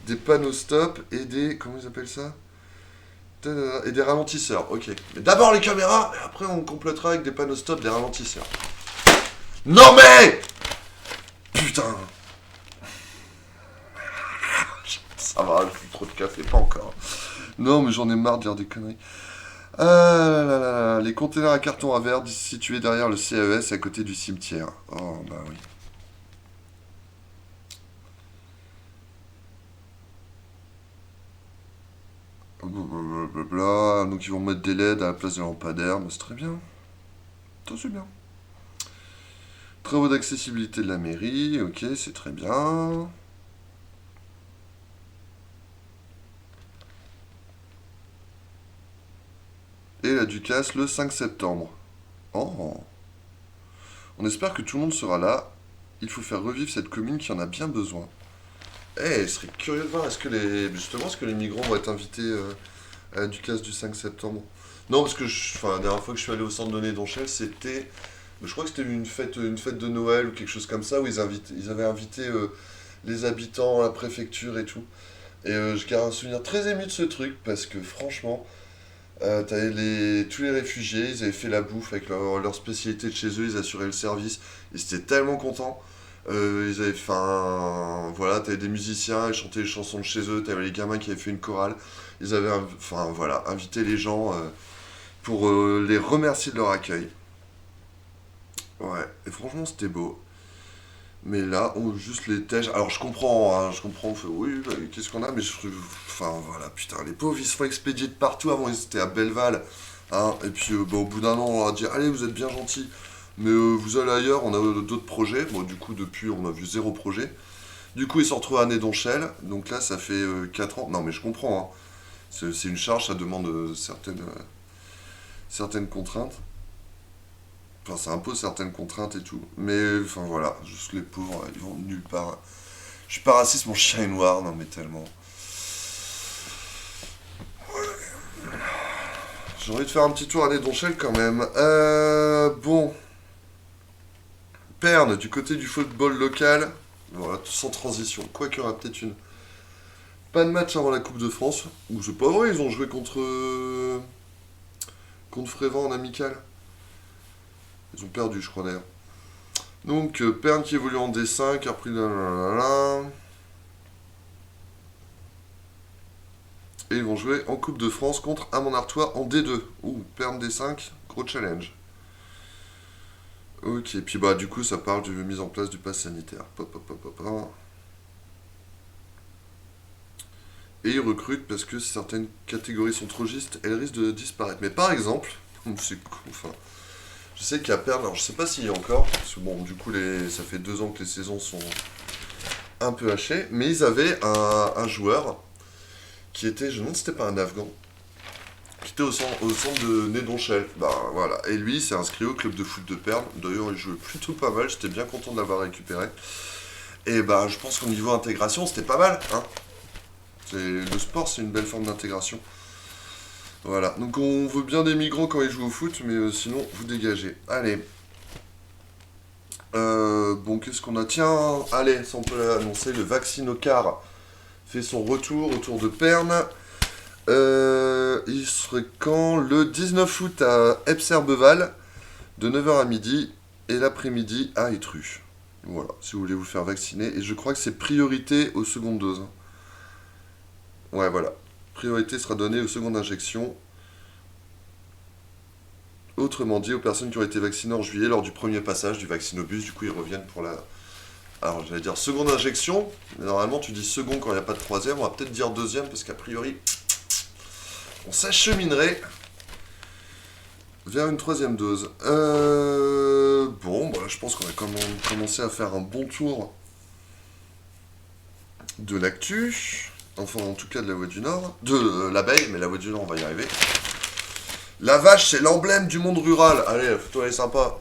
des panneaux stop et des... Comment ils appellent ça? Et des ralentisseurs, ok. Mais d'abord les caméras, et après on complétera avec des panneaux stop, des ralentisseurs. Non mais putain. Ça va, j'ai trop de café, pas encore. Non mais j'en ai marre de dire des conneries. Ah là là là, les containers à carton à verre situés derrière le CES à côté du cimetière. Oh bah oui. Blablabla. Donc ils vont mettre des LED à la place des lampadaires, mais c'est très bien. Ça c'est bien. Travaux d'accessibilité de la mairie, ok, c'est très bien. Et la Ducasse le 5 septembre. Oh. On espère que tout le monde sera là. Il faut faire revivre cette commune qui en a bien besoin. Eh, je serais curieux de voir, est-ce que les migrants vont être invités à la Ducasse du 5 septembre? Non, parce que la dernière fois que je suis allé au centre de Nédonchel, c'était... Je crois que c'était une fête de Noël ou quelque chose comme ça, où ils avaient invité les habitants, la préfecture et tout. Et je garde un souvenir très ému de ce truc, parce que franchement, t'avais tous les réfugiés, ils avaient fait la bouffe avec leur spécialité de chez eux, ils assuraient le service, ils étaient tellement contents. Ils avaient fait voilà, t'avais des musiciens, ils chantaient les chansons de chez eux, t'avais les gamins qui avaient fait une chorale. Ils avaient, voilà, invité les gens pour les remercier de leur accueil. Ouais, et franchement, c'était beau. Mais là, on juste les tèges. Alors, je comprends, on fait, oui, bah, qu'est-ce qu'on a, mais je trouve, voilà, putain, les pauvres, ils se font expédier de partout. Avant, ils étaient à Belleval, hein, et puis, bah, au bout d'un an, on leur a dit, allez, vous êtes bien gentils, mais vous allez ailleurs, on a d'autres projets. Bon, du coup, depuis, on a vu 0 projet. Du coup, ils se retrouvent à Nédonchel, donc là, ça fait 4 ans. Non, mais je comprends, hein. C'est une charge, ça demande certaines contraintes. Enfin, ça impose certaines contraintes et tout. Mais, voilà, juste les pauvres, ils vont nulle part. Je suis pas raciste, mon chien est noir, non mais tellement. J'ai envie de faire un petit tour à Nédonchel quand même. Bon. Perne, du côté du football local. Voilà, sans transition. Quoique, il y aura peut-être une. Pas de match avant la Coupe de France. Ou c'est pas vrai, ils ont joué contre Frévent en amical. Ils ont perdu, je crois d'ailleurs. Donc, Perne qui évolue en D5, a repris et ils vont jouer en Coupe de France contre Amont-Artois en D2. Ouh, Perne D5, gros challenge. Ok, puis bah du coup ça parle de mise en place du pass sanitaire. Et ils recrutent parce que certaines catégories sont trop justes, elles risquent de disparaître. Mais par exemple, je sais qu'il y a Perne, alors je sais pas s'il y a encore, parce que bon, du coup ça fait 2 ans que les saisons sont un peu hachées, mais ils avaient un joueur qui était, je me demande si c'était pas un Afghan, qui était au centre de Nédonchel. Bah voilà, et lui il s'est inscrit au club de foot de Perne, d'ailleurs il jouait plutôt pas mal, j'étais bien content de l'avoir récupéré. Et bah je pense qu'au niveau intégration c'était pas mal, hein. Le sport c'est une belle forme d'intégration. Voilà, donc on veut bien des migrants quand ils jouent au foot, mais sinon vous dégagez. Allez. Bon, qu'est-ce qu'on a? Tiens, allez, ça on peut l'annoncer, le Vaccinocar fait son retour autour de Perne. Il serait quand? Le 19 août à Epserbeval, de 9h à midi, et l'après-midi à Étru. Voilà, si vous voulez vous faire vacciner. Et je crois que c'est priorité aux secondes doses. Ouais, voilà. Priorité sera donnée aux secondes injections. Autrement dit, aux personnes qui ont été vaccinées en juillet lors du premier passage du vaccinobus. Du coup, ils reviennent pour la... Alors, j'allais dire seconde injection. Mais normalement, tu dis second quand il n'y a pas de troisième. On va peut-être dire deuxième, parce qu'a priori, on s'acheminerait vers une troisième dose. Bon, bah, je pense qu'on a commencé à faire un bon tour de l'actu. Enfin, en tout cas, de la Voie du Nord. De l'abeille, mais la Voie du Nord, on va y arriver. La vache, c'est l'emblème du monde rural. Allez, fais-toi les sympas.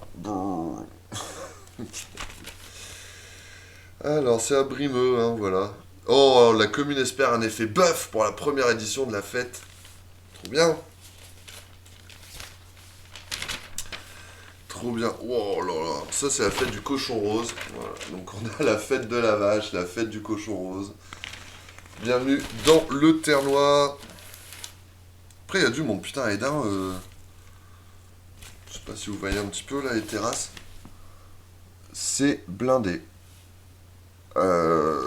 Alors, c'est à Brimeux, hein, voilà. Oh, la commune espère un effet bœuf pour la première édition de la fête. Trop bien. Trop bien. Oh là là. Ça, c'est la fête du cochon rose. Voilà. Donc, on a la fête de la vache, la fête du cochon rose. Bienvenue dans le Ternois. Après, il y a du monde. Putain, Edin, je sais pas si vous voyez un petit peu, là, les terrasses. C'est blindé. Ouais,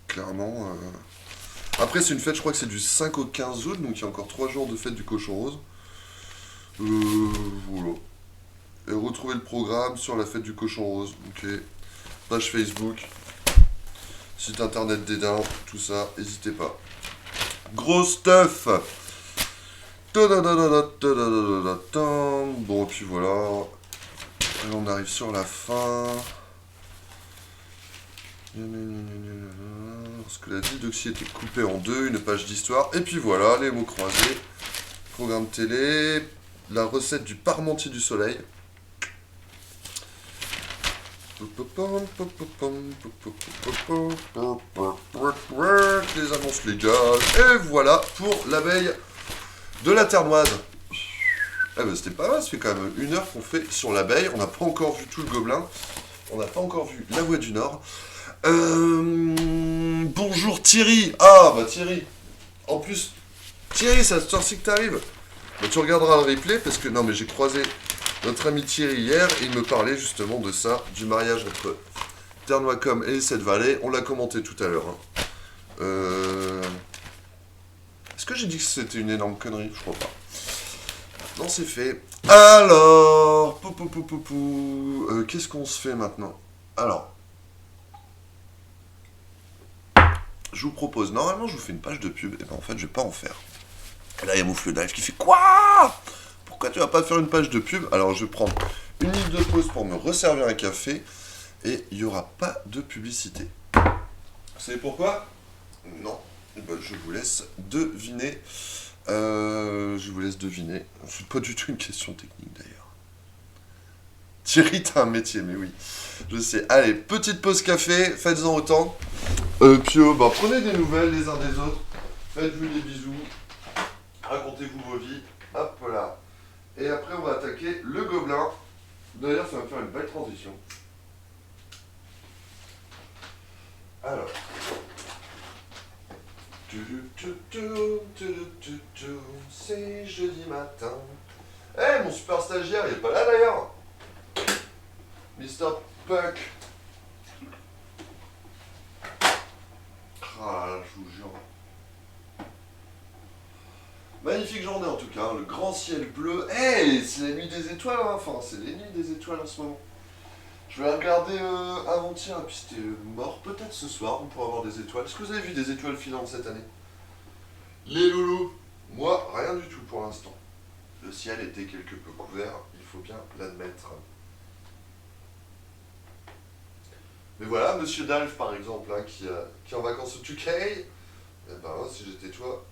clairement. Après, c'est une fête, je crois que c'est du 5 au 15 août, donc il y a encore 3 jours de fête du cochon rose. Voilà. Et retrouvez le programme sur la fête du cochon rose. Ok. Page Facebook. Site internet d'Edin, tout ça, n'hésitez pas. Gros stuff. Bon, et puis voilà. Et on arrive sur la fin. Parce que la didoxie était coupée en deux, une page d'histoire. Et puis voilà, les mots croisés. Programme télé. La recette du parmentier du soleil. Les annonces légales. Et voilà pour l'abeille de la Ternoise. Eh ben c'était pas mal, ça fait quand même 1 heure qu'on fait sur l'abeille. On n'a pas encore vu tout le gobelin. On n'a pas encore vu la voie du Nord. Bonjour Thierry. Ah bah Thierry. En plus, Thierry, c'est à cette heure-ci que t'arrives. Bah, tu regarderas le replay parce que non mais j'ai croisé notre ami Thierry hier et il me parlait justement de ça, du mariage entre Ternois.com et les 7 Vallées. On l'a commenté tout à l'heure. Est-ce que j'ai dit que c'était une énorme connerie? Je crois pas. Non, c'est fait. Alors, qu'est-ce qu'on se fait maintenant? Alors, je vous propose, normalement je vous fais une page de pub, et ben en fait je vais pas en faire. Et là il y a Moufle Dive qui fait quoi? Pourquoi tu vas pas faire une page de pub? Alors je vais prendre une minute de pause pour me resservir un café, et il n'y aura pas de publicité. Vous savez pourquoi? Non, et ben, je vous laisse deviner. C'est pas du tout une question technique d'ailleurs. Thierry, t'as un métier, mais oui. Je sais. Allez, petite pause café, faites-en autant. Puis prenez des nouvelles les uns des autres. Faites-vous des bisous. Racontez-vous vos vies. Hop là. Et après, on va attaquer le gobelin. D'ailleurs, ça va me faire une belle transition. Alors. C'est jeudi matin. Eh, mon super stagiaire, il est pas là d'ailleurs. Mr. Puck. Ah là, je vous jure. Magnifique journée en tout cas, le grand ciel bleu. Hey, c'est la nuit des étoiles, hein. Enfin, c'est les nuits des étoiles en ce moment. Je vais regarder avant-hier, et puis c'était mort. Peut-être ce soir, on pourra avoir des étoiles. Est-ce que vous avez vu des étoiles filantes cette année? Les loulous. Moi, rien du tout pour l'instant. Le ciel était quelque peu couvert, il faut bien l'admettre. Mais voilà, Monsieur Dalf par exemple, hein, qui est en vacances au UK, eh ben, si j'étais toi,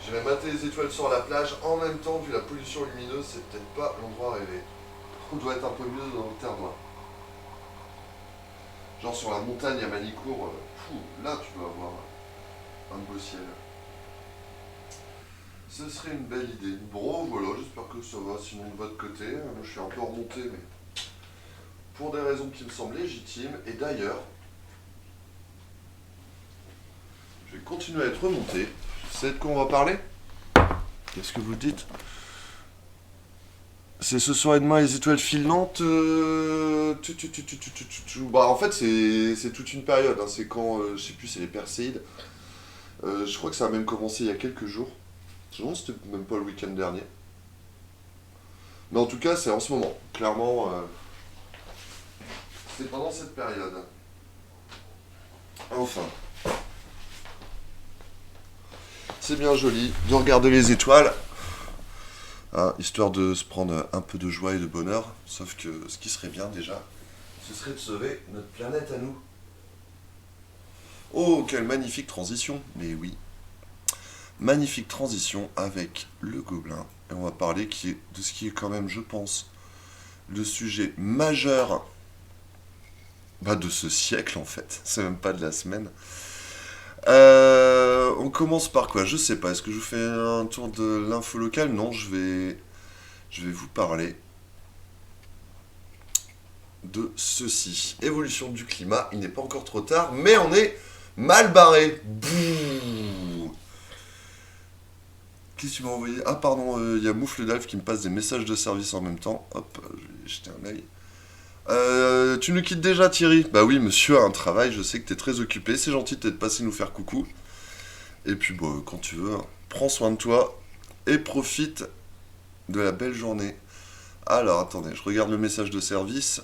j'irais mater les étoiles sur la plage en même temps, vu la pollution lumineuse, c'est peut-être pas l'endroit rêvé. On doit être un peu mieux dans le Ternois. Genre sur la montagne à Manicourt, là tu dois avoir un beau ciel. Ce serait une belle idée. Bon, voilà, j'espère que ça va, sinon de votre côté, moi je suis un peu remonté, mais pour des raisons qui me semblent légitimes, et d'ailleurs, je vais continuer à être remonté. Vous savez de quoi on va parler? Qu'est-ce que vous dites? C'est ce soir et demain les étoiles filantes. Bah en fait c'est toute une période, hein. C'est quand, je sais plus, c'est les Perséides. Je crois que ça a même commencé il y a quelques jours. Je pense que c'était même pas le week-end dernier. Mais en tout cas c'est en ce moment. Clairement, c'est pendant cette période. Enfin. C'est bien joli de regarder les étoiles. Hein, histoire de se prendre un peu de joie et de bonheur. Sauf que ce qui serait bien déjà, ce serait de sauver notre planète à nous. Oh, quelle magnifique transition. Mais oui. Magnifique transition avec le gobelin. Et on va parler de ce qui est quand même, je pense, le sujet majeur de ce siècle en fait. C'est même pas de la semaine. On commence par quoi? Je sais pas. Est-ce que je vous fais un tour de l'info locale? Non, je je vais vous parler de ceci. Évolution du climat, il n'est pas encore trop tard, mais on est mal barré. Bouh. Qu'est-ce que tu m'as envoyé? Ah pardon, il y a Moufle d'Alf qui me passe des messages de service en même temps. Hop, je vais jeter un œil. Tu nous quittes déjà, Thierry? Bah oui, monsieur a un travail, je sais que t'es très occupé, c'est gentil de t'être passé nous faire coucou. Et puis, bon, quand tu veux, hein, prends soin de toi et profite de la belle journée. Alors, attendez, je regarde le message de service.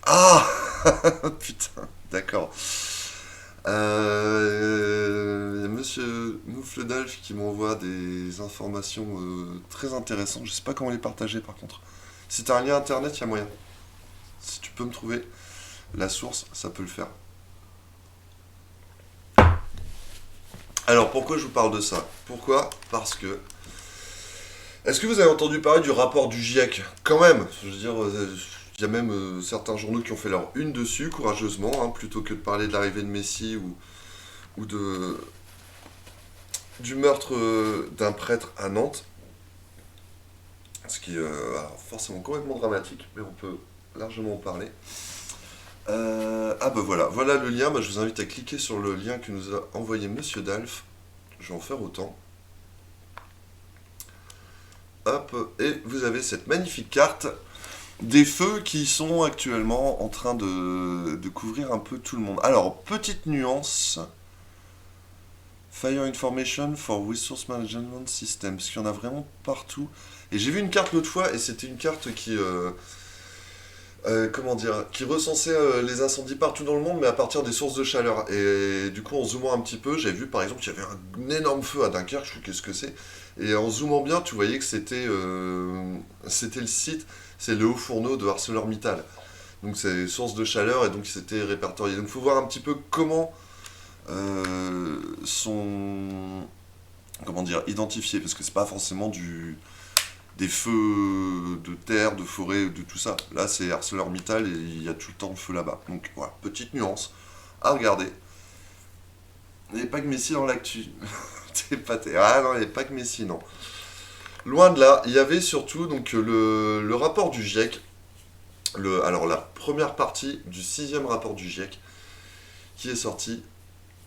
Ah putain, d'accord. Monsieur Moufle d'Alf qui m'envoie des informations très intéressantes. Je sais pas comment les partager par contre. Si t'as un lien internet, il y a moyen. Si tu peux me trouver la source, ça peut le faire. Alors pourquoi je vous parle de ça? Pourquoi? Parce que... Est-ce que vous avez entendu parler du rapport du GIEC? Quand même, je veux dire... Il y a même certains journaux qui ont fait leur une dessus, courageusement, hein, plutôt que de parler de l'arrivée de Messi ou du meurtre d'un prêtre à Nantes. Ce qui est forcément complètement dramatique, mais on peut largement en parler. Ah bah voilà le lien, je vous invite à cliquer sur le lien que nous a envoyé Monsieur Dalf. Je vais en faire autant. Hop, et vous avez cette magnifique carte des feux qui sont actuellement en train de couvrir un peu tout le monde. Alors, petite nuance. Fire Information for Resource Management System. Parce qu'il y en a vraiment partout. Et j'ai vu une carte l'autre fois, et c'était une carte qui... qui recensait les incendies partout dans le monde, mais à partir des sources de chaleur. Et du coup, en zoomant un petit peu, j'avais vu par exemple qu'il y avait un énorme feu à Dunkerque, je sais qu'est-ce que c'est. Et en zoomant bien, tu voyais que c'était le site, c'est le haut fourneau de ArcelorMittal. Donc c'est source de chaleur et donc c'était répertorié. Donc il faut voir un petit peu comment sont identifiés, parce que c'est pas forcément des feux de terre, de forêt, de tout ça. Là c'est ArcelorMittal et il y a tout le temps le feu là-bas. Donc voilà, petite nuance à regarder. Il n'y avait pas que Messi dans l'actu. Ah non, il n'y avait pas que Messi, non. Loin de là, il y avait surtout donc le rapport du GIEC. Alors la première partie du 6e rapport du GIEC qui est sorti,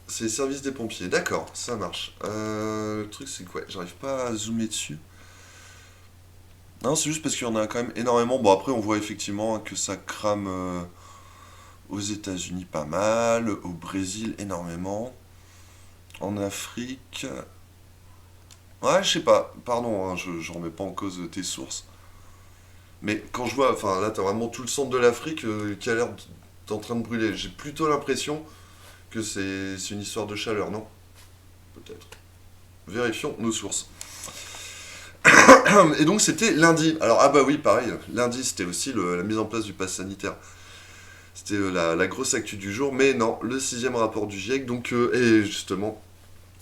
c'est les services des pompiers. D'accord, ça marche. Le truc c'est quoi? J'arrive pas à zoomer dessus. Non, c'est juste parce qu'il y en a quand même énormément. Bon, après on voit effectivement que ça crame aux États-Unis pas mal, au Brésil énormément. En Afrique... Ouais, je sais pas, pardon, hein, je remets pas en cause tes sources. Mais quand je vois, enfin là t'as vraiment tout le centre de l'Afrique qui a l'air en train de brûler. J'ai plutôt l'impression que c'est une histoire de chaleur, non? Peut-être. Vérifions nos sources. Et donc c'était lundi. Alors, ah bah oui, pareil, lundi c'était aussi la mise en place du pass sanitaire. C'était la grosse actu du jour, mais non, le 6e rapport du GIEC, donc, et justement,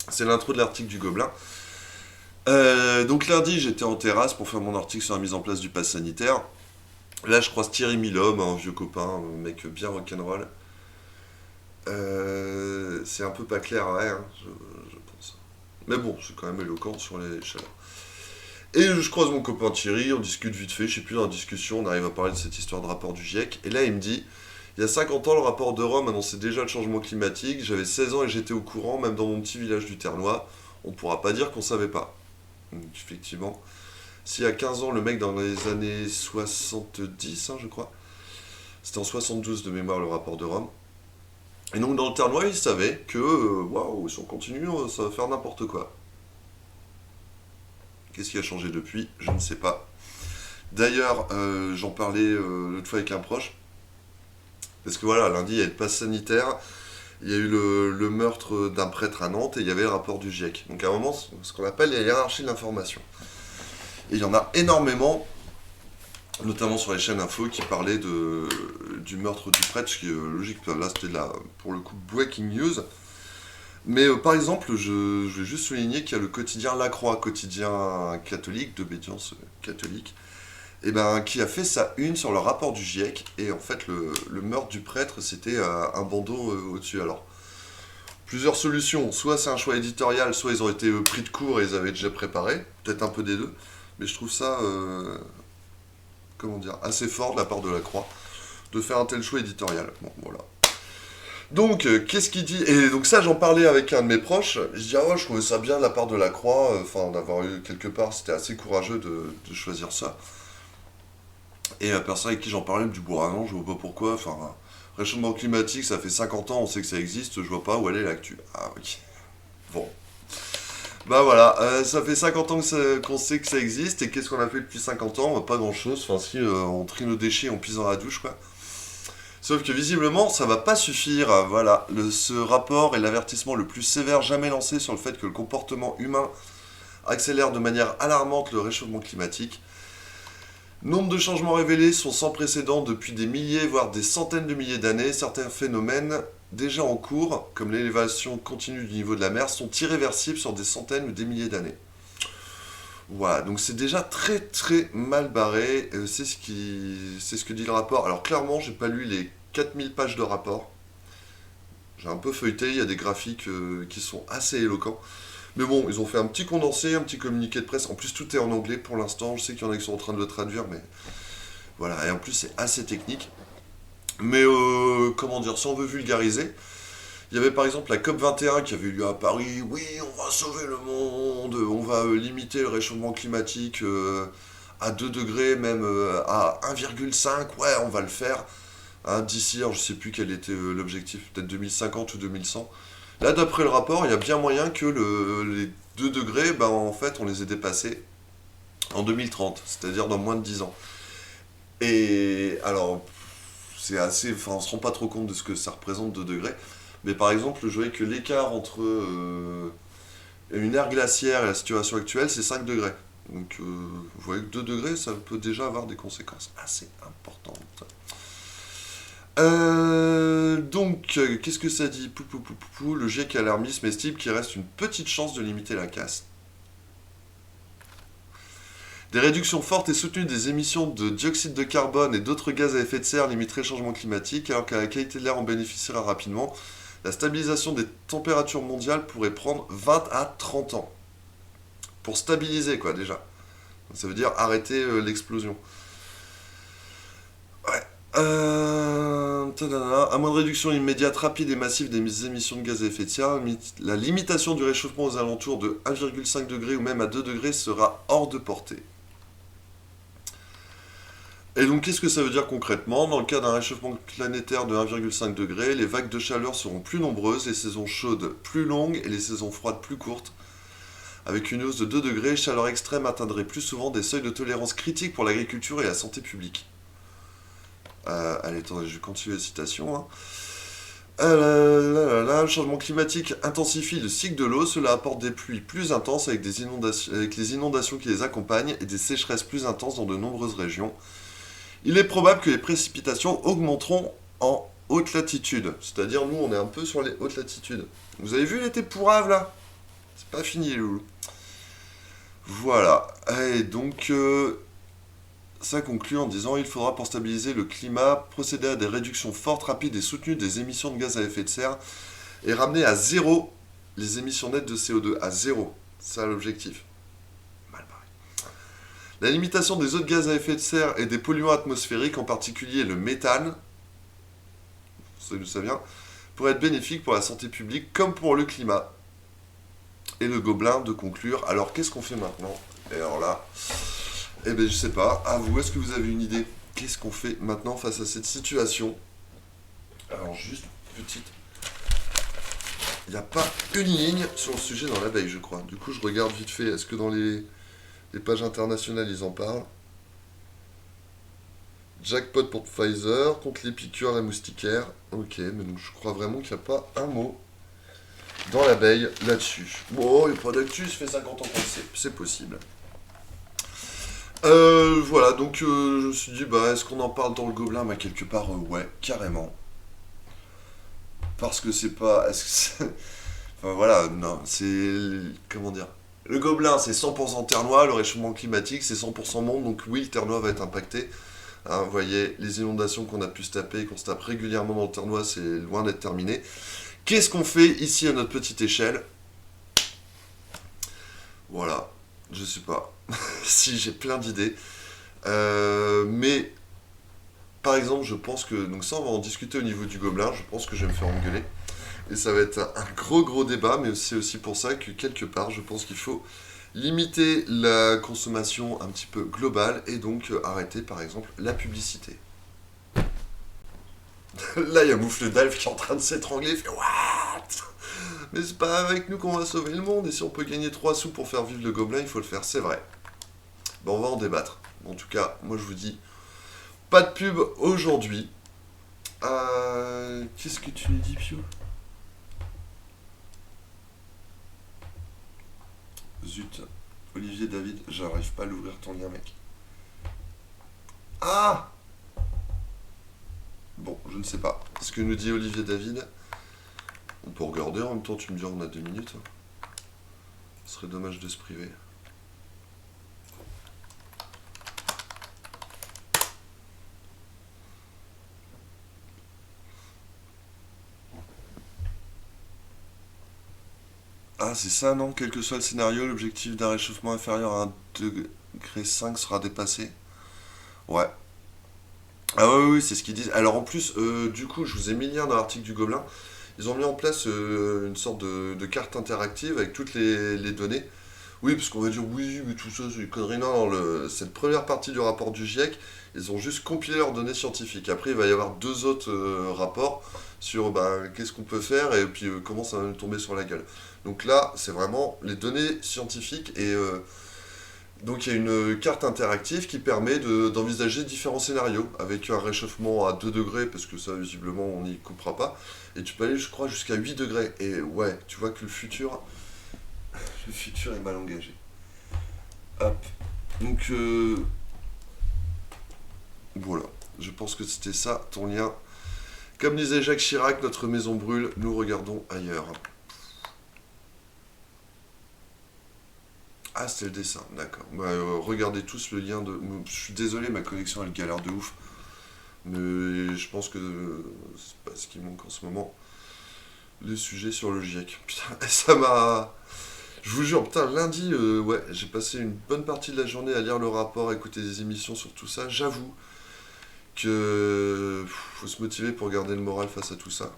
c'est l'intro de l'article du Gobelin. Donc lundi, j'étais en terrasse pour faire mon article sur la mise en place du pass sanitaire. Là, je croise Thierry Milhomme, un vieux copain, un mec bien rock'n'roll. C'est un peu pas clair, ouais, hein, je pense. Mais bon, c'est quand même éloquent sur les chaleurs. Et je croise mon copain Thierry, on discute vite fait, je sais plus, dans la discussion, on arrive à parler de cette histoire de rapport du GIEC. Et là, il me dit... Il y a 50 ans, le rapport de Rome annonçait déjà le changement climatique. J'avais 16 ans et j'étais au courant, même dans mon petit village du Ternois. On pourra pas dire qu'on savait pas. Donc, effectivement, s'il y a 15 ans, le mec dans les années 70, hein, je crois, c'était en 72 de mémoire le rapport de Rome. Et donc dans le Ternois, il savait que, waouh, si on continue, ça va faire n'importe quoi. Qu'est-ce qui a changé depuis? Je ne sais pas. D'ailleurs, j'en parlais l'autre fois avec un proche. Parce que voilà, lundi, il y a eu le pass sanitaire, il y a eu le meurtre d'un prêtre à Nantes et il y avait le rapport du GIEC. Donc à un moment, ce qu'on appelle la hiérarchie de l'information. Et il y en a énormément, notamment sur les chaînes info, qui parlaient du meurtre du prêtre, ce qui est logique. Là, c'était pour le coup breaking news. Mais par exemple, je vais juste souligner qu'il y a le quotidien La Croix, quotidien catholique, d'obédience catholique, et qui a fait sa une sur le rapport du GIEC, et en fait le meurtre du prêtre c'était un bandeau au-dessus. Alors, plusieurs solutions, soit c'est un choix éditorial, soit ils ont été pris de court et ils avaient déjà préparé, peut-être un peu des deux, Mais je trouve ça, comment dire, assez fort de la part de la Croix, de faire un tel choix éditorial. Bon, voilà. Donc, qu'est-ce qu'il dit? Et donc ça, j'en parlais avec un de mes proches. Je dis, ah ouais, je trouvais ça bien de la part de la Croix, enfin, d'avoir eu quelque part, c'était assez courageux de choisir ça. Et la personne avec qui j'en parlais me dit, bon, ah non, je vois pas pourquoi, enfin, réchauffement climatique, ça fait 50 ans, on sait que ça existe, je vois pas où elle est l'actu. Ah, ok. Bon. Bah voilà, ça fait 50 ans qu'on sait que ça existe, et qu'est-ce qu'on a fait depuis 50 ans? Pas grand-chose, enfin si, on trie nos déchets en pisant à la douche, quoi. Sauf que visiblement, ça va pas suffire. Voilà, ce rapport est l'avertissement le plus sévère jamais lancé sur le fait que le comportement humain accélère de manière alarmante le réchauffement climatique. Nombre de changements révélés sont sans précédent depuis des milliers, voire des centaines de milliers d'années. Certains phénomènes déjà en cours, comme l'élévation continue du niveau de la mer, sont irréversibles sur des centaines ou des milliers d'années. Voilà, donc c'est déjà très très mal barré, c'est ce que dit le rapport. Alors clairement, j'ai pas lu les 4000 pages de rapport. J'ai un peu feuilleté, il y a des graphiques qui sont assez éloquents. Mais bon, ils ont fait un petit condensé, un petit communiqué de presse. En plus, tout est en anglais pour l'instant. Je sais qu'il y en a qui sont en train de le traduire, mais voilà. Et en plus, c'est assez technique. Mais comment dire, si on veut vulgariser, il y avait par exemple la COP21 qui avait eu lieu à Paris. Oui, on va sauver le monde, on va limiter le réchauffement climatique à 2 degrés, même à 1,5. Ouais, on va le faire. Hein, d'ici, je ne sais plus quel était l'objectif, peut-être 2050 ou 2100. Là, d'après le rapport, il y a bien moyen que les 2 degrés, ben, en fait, on les ait dépassés en 2030, c'est-à-dire dans moins de 10 ans. Et alors, c'est assez. Enfin, on se rend pas trop compte de ce que ça représente 2 degrés. Mais par exemple, je voyais que l'écart entre une ère glaciaire et la situation actuelle, c'est 5 degrés. Donc, vous voyez que 2 degrés, ça peut déjà avoir des conséquences assez importantes. Donc, qu'est-ce que ça dit? Le GIEC alarmisme estime qu'il reste une petite chance de limiter la casse. Des réductions fortes et soutenues des émissions de dioxyde de carbone et d'autres gaz à effet de serre limiteraient le changement climatique, alors que la qualité de l'air en bénéficiera rapidement. La stabilisation des températures mondiales pourrait prendre 20 à 30 ans. Pour stabiliser, quoi, déjà. Ça veut dire arrêter l'explosion. Ouais. À moins de réduction immédiate, rapide et massive des émissions de gaz à effet de serre, la limitation du réchauffement aux alentours de 1,5 degré ou même à 2 degrés sera hors de portée. Et donc, qu'est-ce que ça veut dire concrètement? Dans le cas d'un réchauffement planétaire de 1,5 degré, les vagues de chaleur seront plus nombreuses, les saisons chaudes plus longues et les saisons froides plus courtes. Avec une hausse de 2 degrés, chaleur extrême atteindrait plus souvent des seuils de tolérance critiques pour l'agriculture et la santé publique. Allez, attendez, je vais continuer la citation. Hein. Le changement climatique intensifie le cycle de l'eau, cela apporte des pluies plus intenses avec les inondations qui les accompagnent et des sécheresses plus intenses dans de nombreuses régions. Il est probable que les précipitations augmenteront en haute latitude, c'est-à-dire nous on est un peu sur les hautes latitudes. Vous avez vu l'été pourrave là? C'est pas fini les loulous. Voilà, et donc ça conclut en disant il faudra pour stabiliser le climat procéder à des réductions fortes, rapides et soutenues des émissions de gaz à effet de serre et ramener à zéro les émissions nettes de CO2, à zéro, c'est ça l'objectif. Mal barré. La limitation des autres gaz à effet de serre et des polluants atmosphériques, en particulier le méthane, c'est d'où ça vient, pourrait être bénéfique pour la santé publique comme pour le climat. Et le gobelin de conclure, alors qu'est-ce qu'on fait maintenant? Et alors là, eh bien je sais pas, à vous, est-ce que vous avez une idée? Qu'est-ce qu'on fait maintenant face à cette situation? Alors juste, petite, il n'y a pas une ligne sur le sujet dans l'abeille je crois. Du coup je regarde vite fait, est-ce que dans les pages internationales ils en parlent? Jackpot pour Pfizer, contre les piqûres à la moustiquaire. Ok, mais donc je crois vraiment qu'il n'y a pas un mot dans l'abeille là-dessus. Bon, il n'y a pas d'actu, ça fait 50 ans qu'on le sait, c'est possible. Voilà, donc je me suis dit, bah, est-ce qu'on en parle dans le Gobelin? Bah, quelque part, ouais, carrément. Parce que c'est pas... Enfin, voilà, non, c'est... Comment dire? Le Gobelin, c'est 100% Terre-Noire, le réchauffement climatique, c'est 100% monde, donc oui, le Terre-Noire va être impacté. Hein, vous voyez, les inondations qu'on a pu se taper, qu'on se tape régulièrement dans le Terre-Noire, c'est loin d'être terminé. Qu'est-ce qu'on fait ici à notre petite échelle? Voilà. Je sais pas. Si, j'ai plein d'idées. Mais, par exemple, je pense que... Donc ça, on va en discuter au niveau du gobelin. Je pense que je vais me faire engueuler. Et ça va être un gros débat, mais c'est aussi pour ça que, quelque part, je pense qu'il faut limiter la consommation un petit peu globale et donc arrêter, par exemple, la publicité. Là, il y a Moufle d'Alf qui est en train de s'étrangler. Il fait What? Mais c'est pas avec nous qu'on va sauver le monde. Et si on peut gagner 3 sous pour faire vivre le gobelin, il faut le faire, c'est vrai. Bon, on va en débattre. En tout cas, moi je vous dis, pas de pub aujourd'hui. Qu'est-ce que tu nous dis, Pio? Zut. Olivier David, j'arrive pas à l'ouvrir ton lien, mec. Ah! Bon, je ne sais pas. Ce que nous dit Olivier David, on peut regarder en même temps, tu me dis on a 2 minutes. Ce serait dommage de se priver. Ah, c'est ça, non? Quel que soit le scénario, l'objectif d'un réchauffement inférieur à 1,5 degré sera dépassé. Ouais. Ah ouais, oui, c'est ce qu'ils disent. Alors en plus, du coup, je vous ai mis le lien dans l'article du Gobelin. Ils ont mis en place une sorte de carte interactive avec toutes les données. Oui, parce qu'on va dire, oui, mais tout ça, c'est des conneries. Non, cette première partie du rapport du GIEC, ils ont juste compilé leurs données scientifiques. Après, il va y avoir 2 autres rapports sur qu'est-ce qu'on peut faire et puis comment ça va nous tomber sur la gueule. Donc là, c'est vraiment les données scientifiques et donc il y a une carte interactive qui permet d'envisager différents scénarios avec un réchauffement à 2 degrés parce que ça, visiblement, on n'y coupera pas. Et tu peux aller, je crois, jusqu'à 8 degrés. Et ouais, tu vois que le futur est mal engagé. Hop. Donc, voilà. Je pense que c'était ça, ton lien. Comme disait Jacques Chirac, notre maison brûle, nous regardons ailleurs. Ah, c'était le dessin, d'accord. Regardez tous le lien de... Je suis désolé, ma connexion, elle galère de ouf. Mais je pense que c'est pas ce qui manque en ce moment. Le sujet sur le GIEC. Putain, ça m'a... Je vous jure, putain, lundi, ouais, j'ai passé une bonne partie de la journée à lire le rapport, à écouter des émissions sur tout ça. J'avoue que faut se motiver pour garder le moral face à tout ça.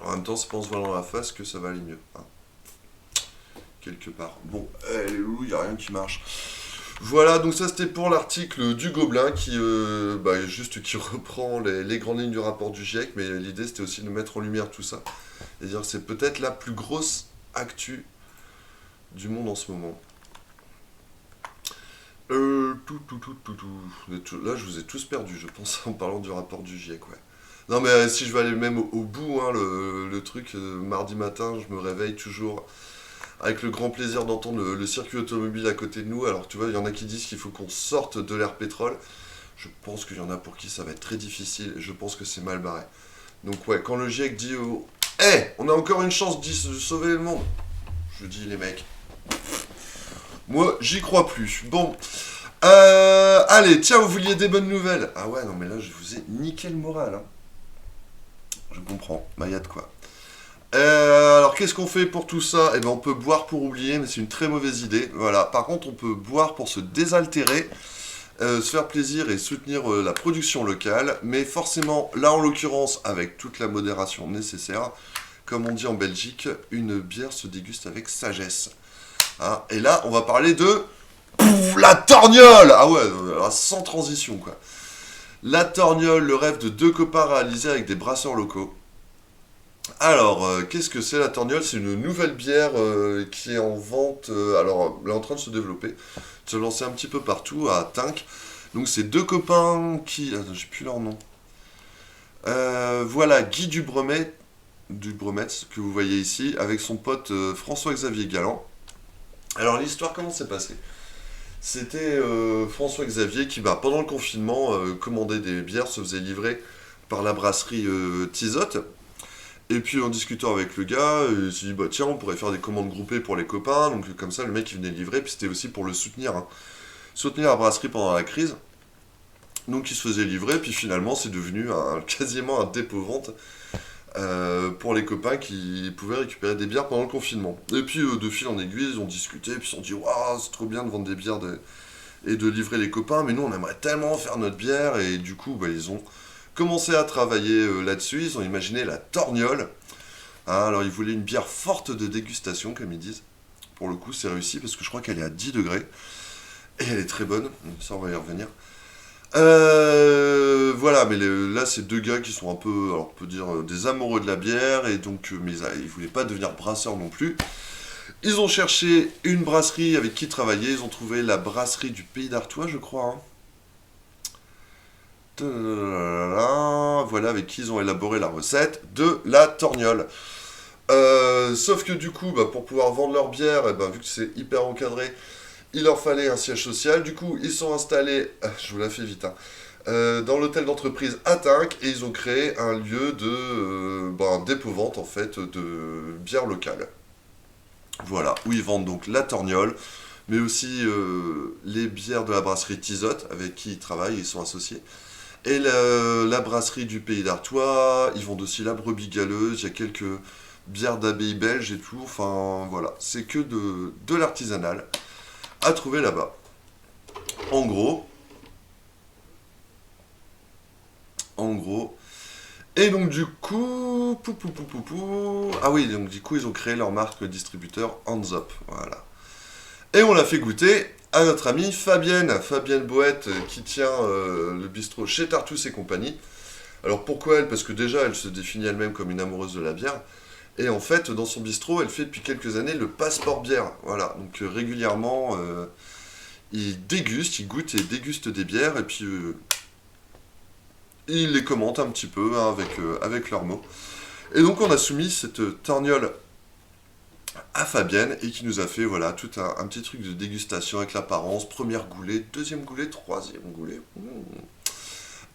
En même temps, c'est pas en se voit dans la face que ça va aller mieux. Hein. Quelque part. Bon, elle est où? Il n'y a rien qui marche. Voilà, donc ça c'était pour l'article du Gobelin qui qui reprend les grandes lignes du rapport du GIEC, mais l'idée c'était aussi de mettre en lumière tout ça. Et dire que c'est peut-être la plus grosse actu du monde en ce moment. Là je vous ai tous perdus, je pense, en parlant du rapport du GIEC, ouais. Non mais si je vais aller même au bout, hein, le truc, mardi matin, je me réveille toujours avec le grand plaisir d'entendre le circuit automobile à côté de nous. Alors tu vois, il y en a qui disent qu'il faut qu'on sorte de l'ère pétrole. Je pense qu'il y en a pour qui ça va être très difficile. Je pense que c'est mal barré. Donc ouais, quand le GIEC dit on a encore une chance de sauver le monde. Je dis les mecs. Moi, j'y crois plus. Bon. Allez, tiens, vous vouliez des bonnes nouvelles. Ah ouais, non mais là, je vous ai niqué le moral. Hein. Je comprends. Bah, y a de quoi. Alors qu'est-ce qu'on fait pour tout ça? Eh ben on peut boire pour oublier, mais c'est une très mauvaise idée. Voilà. Par contre, on peut boire pour se désaltérer, se faire plaisir et soutenir la production locale, mais forcément, là en l'occurrence, avec toute la modération nécessaire, comme on dit en Belgique, une bière se déguste avec sagesse. Hein, et là, on va parler de la Torgnole. Ah ouais, sans transition quoi. La Torgnole, le rêve de 2 copains réalisés avec des brasseurs locaux. Alors, qu'est-ce que c'est la Torgnole? C'est une nouvelle bière qui est en vente, alors elle est en train de se développer, de se lancer un petit peu partout, à Tinc. Donc c'est 2 copains qui... Attends, j'ai plus leur nom. Voilà, Guy Dubremet, que vous voyez ici, avec son pote François-Xavier Galland. Alors l'histoire, comment c'est passé? C'était François-Xavier qui, pendant le confinement, commandait des bières, se faisait livrer par la brasserie Tizotte. Et puis en discutant avec le gars, il s'est dit tiens, on pourrait faire des commandes groupées pour les copains, donc comme ça le mec il venait livrer, puis c'était aussi pour le soutenir, hein. Soutenir la brasserie pendant la crise. Donc il se faisait livrer, puis finalement c'est devenu quasiment un dépôt-vente. pour les copains qui pouvaient récupérer des bières pendant le confinement. Et puis de fil en aiguille, ils ont discuté, puis ils se sont dit waouh, c'est trop bien de vendre des bières et de livrer les copains, mais nous on aimerait tellement faire notre bière, et du coup bah, ils ont commencé à travailler là-dessus, ils ont imaginé la Torgnole. Alors ils voulaient une bière forte de dégustation, comme ils disent. Pour le coup c'est réussi, parce que je crois qu'elle est à 10 degrés, et elle est très bonne, ça on va y revenir. Voilà, mais là c'est deux gars qui sont un peu, alors on peut dire, des amoureux de la bière, et donc, mais ils voulaient pas devenir brasseurs non plus. Ils ont cherché une brasserie avec qui travailler, ils ont trouvé la brasserie du Pays d'Artois, je crois. Hein. Voilà, avec qui ils ont élaboré la recette de la Torgnole. Sauf que du coup, bah, pour pouvoir vendre leur bière, eh ben, vu que c'est hyper encadré, il leur fallait un siège social. Du coup, ils sont installés, je vous la fais vite, hein, dans l'hôtel d'entreprise à Tinques, et ils ont créé un lieu de dépôt-vente en fait de bière locale. Voilà, où ils vendent donc la Torgnole, mais aussi les bières de la brasserie Tizotte, avec qui ils travaillent, ils sont associés. Et la brasserie du Pays d'Artois, ils vendent aussi la Brebis Galeuse, il y a quelques bières d'abbaye belge et tout, enfin voilà, c'est que de l'artisanal à trouver là-bas. En gros, et donc du coup, ah oui, donc du coup ils ont créé leur marque distributeur Hands Up, voilà. Et on l'a fait goûter à notre amie Fabienne Boët, qui tient le bistrot chez Tartus et compagnie. Alors pourquoi elle? Parce que déjà elle se définit elle-même comme une amoureuse de la bière. Et en fait, dans son bistrot, elle fait depuis quelques années le passeport bière. Voilà, donc régulièrement, il goûte et déguste des bières, et puis il les commente un petit peu hein, avec leurs mots. Et donc on a soumis cette Torgnole à Fabienne, et qui nous a fait voilà tout un petit truc de dégustation avec l'apparence, première goulée, deuxième goulée, troisième goulée.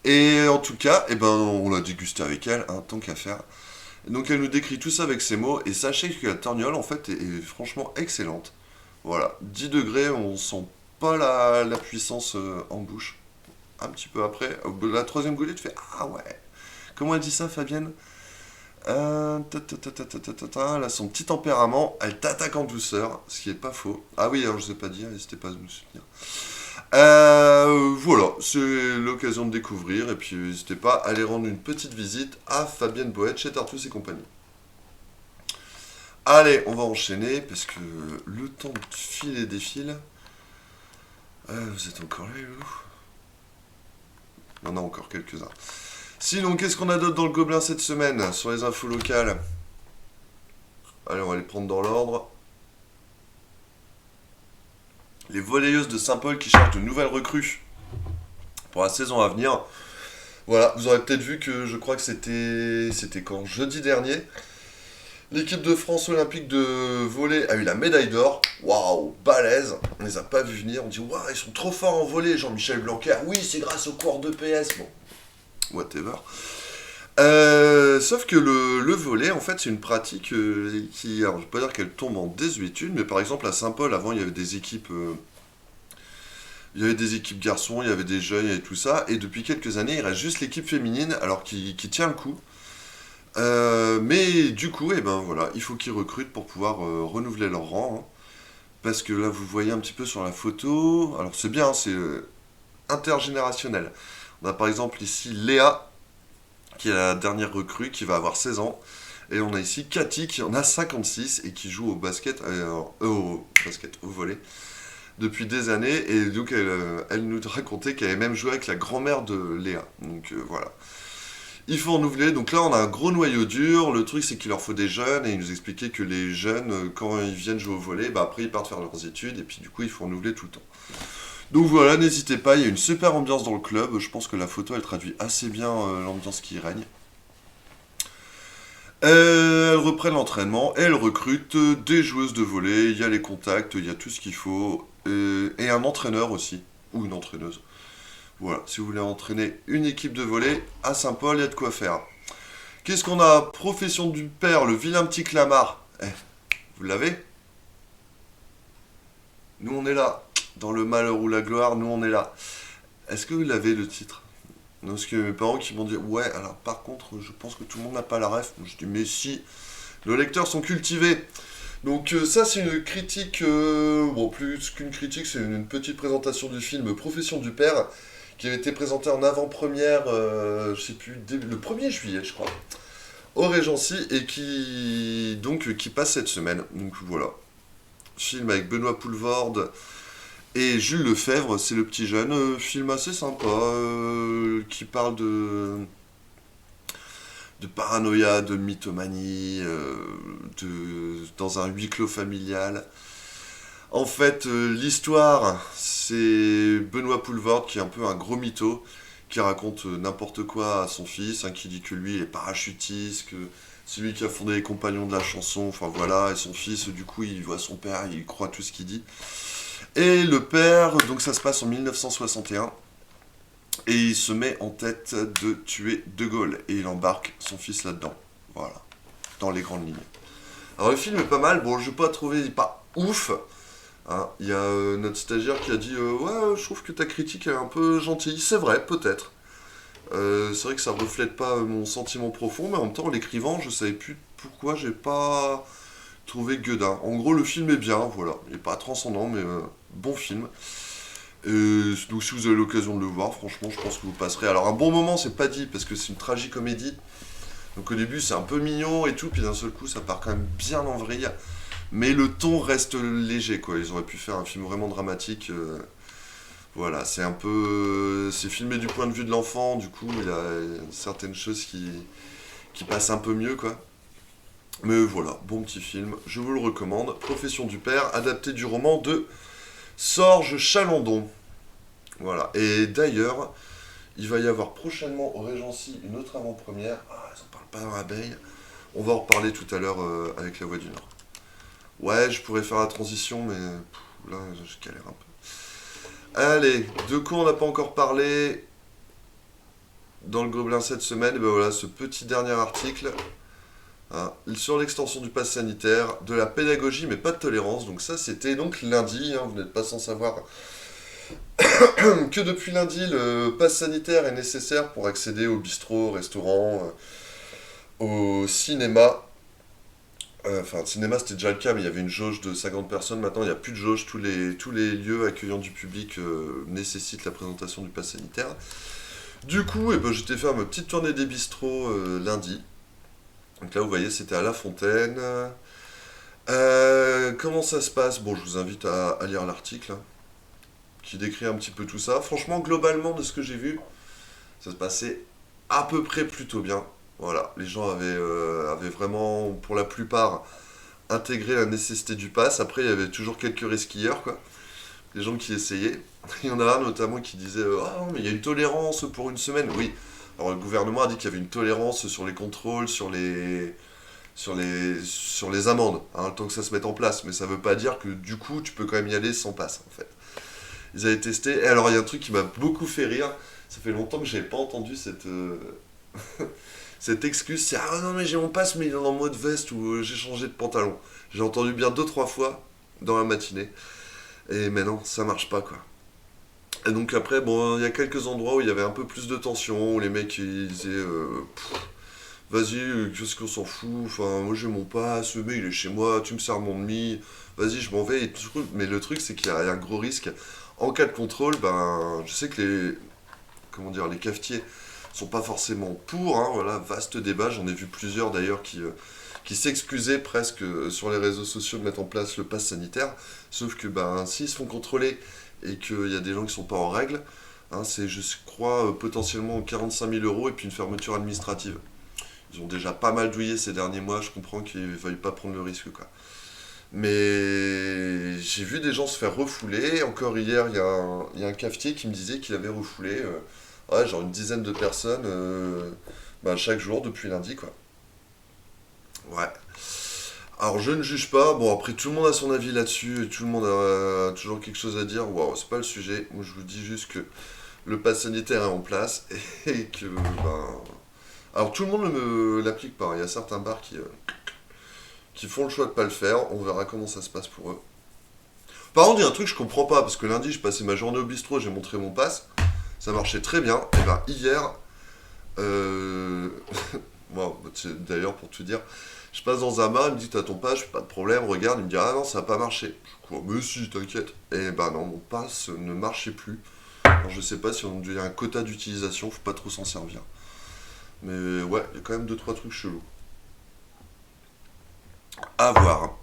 Et en tout cas, eh ben, on l'a dégusté avec elle, hein, tant qu'à faire. Donc elle nous décrit tout ça avec ses mots, et sachez que la Torgnole en fait est franchement excellente. Voilà, 10 degrés, on sent pas la puissance en bouche. Un petit peu après, au bout de la troisième goulée, tu fais ah ouais. Comment elle dit ça, Fabienne? Elle a son petit tempérament, elle t'attaque en douceur, ce qui est pas faux. Ah oui, alors je sais pas dire, n'hésitez pas à nous soutenir. Voilà, c'est l'occasion de découvrir, et puis n'hésitez pas à aller rendre une petite visite à Fabienne Boët chez Tartus et compagnie. Allez, on va enchaîner, parce que le temps de filer défile. Vous êtes encore là, vous? Il y en a encore quelques-uns. Sinon, qu'est-ce qu'on a d'autre dans le Gobelin cette semaine, sur les infos locales? Allez, on va les prendre dans l'ordre. Les volleyeuses de Saint-Paul qui cherchent de nouvelles recrues pour la saison à venir. Voilà, vous aurez peut-être vu que je crois que c'était quand? Jeudi dernier. L'équipe de France olympique de volley a eu la médaille d'or. Waouh, balèze. On les a pas vus venir. On dit waouh, ils sont trop forts en volley. Jean-Michel Blanquer. Oui, c'est grâce au cours de PS. Bon, whatever. Sauf que le volley, en fait, c'est une pratique qui, alors je ne vais pas dire qu'elle tombe en désuétude, mais par exemple à Saint-Paul, avant, il y avait des équipes, garçons, il y avait des jeunes, il y avait tout ça, et depuis quelques années, il reste juste l'équipe féminine, alors qui tient le coup. Mais du coup, eh ben voilà, il faut qu'ils recrutent pour pouvoir renouveler leur rang, hein. Parce que là, vous voyez un petit peu sur la photo, alors c'est bien, hein, c'est intergénérationnel. On a par exemple ici Léa, qui est la dernière recrue, qui va avoir 16 ans. Et on a ici Cathy, qui en a 56, et qui joue au basket, au volley, depuis des années. Et donc, elle nous racontait qu'elle avait même joué avec la grand-mère de Léa. Donc, voilà. Il faut renouveler. Donc là, on a un gros noyau dur. Le truc, c'est qu'il leur faut des jeunes. Et il nous expliquait que les jeunes, quand ils viennent jouer au volley, bah, après, ils partent faire leurs études. Et puis, du coup, il faut renouveler tout le temps. Donc voilà, n'hésitez pas, il y a une super ambiance dans le club, je pense que la photo elle traduit assez bien l'ambiance qui y règne. Elles reprennent l'entraînement, elles recrutent des joueuses de volley, il y a les contacts, il y a tout ce qu'il faut, et un entraîneur aussi, ou une entraîneuse. Voilà, si vous voulez entraîner une équipe de volley, à Saint-Paul, il y a de quoi faire. Qu'est-ce qu'on a? Profession du père, le vilain petit Clamart. Vous l'avez? Nous on est là. Dans le malheur ou la gloire, nous on est là. Est-ce que vous l'avez le titre? Parce que mes parents qui m'ont dit, ouais, alors par contre, je pense que tout le monde n'a pas la ref. Je dis, mais si, nos lecteurs sont cultivés. Donc ça, c'est une critique, bon, plus qu'une critique, c'est une petite présentation du film Profession du Père, qui avait été présenté en avant-première, je sais plus, le 1er juillet, je crois, au Régency, et qui passe cette semaine. Donc voilà. Film avec Benoît Poelvoorde et Jules Lefebvre, c'est le petit jeune. Film assez sympa, qui parle de paranoïa, de mythomanie, dans un huis clos familial. En fait, l'histoire, c'est Benoît Poelvoorde qui est un peu un gros mytho, qui raconte n'importe quoi à son fils, qui dit que lui il est parachutiste, que c'est lui qui a fondé les Compagnons de la Chanson, enfin voilà, et son fils, du coup, il voit son père, il croit tout ce qu'il dit. Et le père, donc ça se passe en 1961, et il se met en tête de tuer De Gaulle, et il embarque son fils là-dedans, voilà, dans les grandes lignes. Alors le film est pas mal, bon, je n'ai pas trouvé, pas ouf, hein. Il y a notre stagiaire qui a dit ouais, je trouve que ta critique est un peu gentille, c'est vrai, peut-être. C'est vrai que ça reflète pas mon sentiment profond, mais en même temps, en l'écrivant, je savais plus pourquoi j'ai pas trouvé Gueudin. En gros, le film est bien, voilà. Il est pas transcendant, mais bon film. Donc, si vous avez l'occasion de le voir, franchement, je pense que vous passerez. Alors, un bon moment, c'est pas dit, parce que c'est une tragicomédie. Donc, au début, c'est un peu mignon et tout, puis d'un seul coup, ça part quand même bien en vrille. Mais le ton reste léger, quoi. Ils auraient pu faire un film vraiment dramatique. Voilà, c'est un peu... c'est filmé du point de vue de l'enfant, du coup, il y a certaines choses qui passent un peu mieux, quoi. Mais voilà, bon petit film, je vous le recommande. Profession du Père, adapté du roman de Sorge Chalandon. Voilà, et d'ailleurs, il va y avoir prochainement au Régency une autre avant-première. Ah, ils en parlent pas dans l'abeille. On va en reparler tout à l'heure avec La Voix du Nord. Ouais, je pourrais faire la transition, mais là, je galère un peu. Allez, de quoi on n'a pas encore parlé dans le Gobelin cette semaine, et ben voilà, ce petit dernier article sur l'extension du pass sanitaire, de la pédagogie mais pas de tolérance. Donc ça, c'était donc lundi, vous n'êtes pas sans savoir que depuis lundi, le pass sanitaire est nécessaire pour accéder au bistrot, au restaurant, au cinéma. Enfin, le cinéma c'était déjà le cas, mais il y avait une jauge de 50 personnes. Maintenant, il n'y a plus de jauge. Tous les lieux accueillant du public nécessitent la présentation du pass sanitaire. Du coup, j'étais faire ma petite tournée des bistrots lundi. Donc là, vous voyez, c'était à La Fontaine. Comment ça se passe? Bon, je vous invite à lire l'article qui décrit un petit peu tout ça. Franchement, globalement, de ce que j'ai vu, ça se passait à peu près plutôt bien. Voilà, les gens avaient vraiment, pour la plupart, intégré la nécessité du pass. Après, il y avait toujours quelques resquilleurs, quoi. Les gens qui essayaient. Il y en a un notamment qui disait ah non, mais il y a une tolérance pour une semaine. Oui, alors le gouvernement a dit qu'il y avait une tolérance sur les contrôles, sur les amendes, le temps que ça se mette en place. Mais ça veut pas dire que du coup, tu peux quand même y aller sans pass, en fait. Ils avaient testé. Et alors, il y a un truc qui m'a beaucoup fait rire. Ça fait longtemps que j'avais pas entendu cette excuse, c'est ah non mais j'ai mon pass mais il est en mode veste ou j'ai changé de pantalon. J'ai entendu bien 2-3 fois dans la matinée. Et mais non, ça marche pas quoi. Et donc après, bon, il y a quelques endroits où il y avait un peu plus de tension, où les mecs ils disaient vas-y, qu'est-ce qu'on s'en fout, enfin moi j'ai mon pass, mais il est chez moi, tu me sers mon demi, vas-y je m'en vais. Et tout, mais le truc c'est qu'il y a un gros risque. En cas de contrôle, je sais que les cafetiers sont pas forcément pour, voilà, vaste débat, j'en ai vu plusieurs d'ailleurs qui s'excusaient presque sur les réseaux sociaux de mettre en place le pass sanitaire, sauf que s'ils se font contrôler et qu'il y a des gens qui sont pas en règle, c'est je crois potentiellement 45 000 € et puis une fermeture administrative. Ils ont déjà pas mal douillé ces derniers mois, je comprends qu'il ne fallait pas prendre le risque quoi. Mais j'ai vu des gens se faire refouler, encore hier il y a un cafetier qui me disait qu'il avait refoulé genre une dizaine de personnes chaque jour depuis lundi quoi. Ouais. Alors je ne juge pas, bon après tout le monde a son avis là-dessus et tout le monde a toujours quelque chose à dire, waouh c'est pas le sujet, moi je vous dis juste que le pass sanitaire est en place et que alors tout le monde ne l'applique pas, il y a certains bars qui font le choix de pas le faire, on verra comment ça se passe pour eux. Par contre il y a un truc que je comprends pas, parce que lundi je passais ma journée au bistrot, j'ai montré mon pass. Ça marchait très bien. Et ben hier, bon, d'ailleurs pour te dire, je passe dans un bar, il me dit t'as ton pass, je fais pas de problème, regarde, il me dit ah non ça a pas marché. Je crois mais si t'inquiète. Et ben non, mon pass ne marchait plus. Alors je sais pas si on a un quota d'utilisation, faut pas trop s'en servir. Mais ouais, il y a quand même 2-3 trucs chelous. À voir.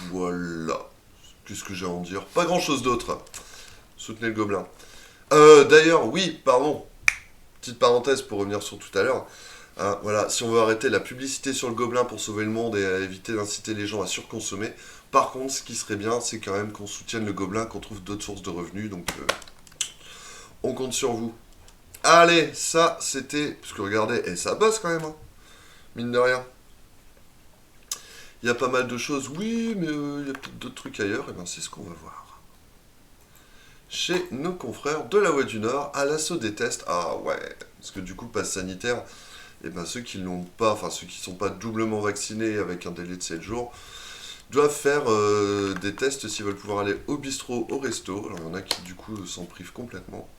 Voilà. Qu'est-ce que j'ai à en dire? Pas grand chose d'autre. Soutenez le gobelin. D'ailleurs, oui, pardon. Petite parenthèse pour revenir sur tout à l'heure. Hein, voilà, si on veut arrêter la publicité sur le gobelin pour sauver le monde et éviter d'inciter les gens à surconsommer, par contre, ce qui serait bien, c'est quand même qu'on soutienne le gobelin, qu'on trouve d'autres sources de revenus. Donc, on compte sur vous. Allez, ça, c'était... Parce que regardez, et ça bosse quand même, hein. Mine de rien. Il y a pas mal de choses, oui, mais il y a peut-être d'autres trucs ailleurs, et bien c'est ce qu'on va voir. Chez nos confrères de la Voie du Nord, à l'assaut des tests, ah ouais, parce que du coup, passe sanitaire, et bien ceux qui l'ont pas, enfin ceux qui sont pas doublement vaccinés avec un délai de 7 jours, doivent faire des tests s'ils veulent pouvoir aller au bistrot, au resto. Alors il y en a qui du coup s'en privent complètement.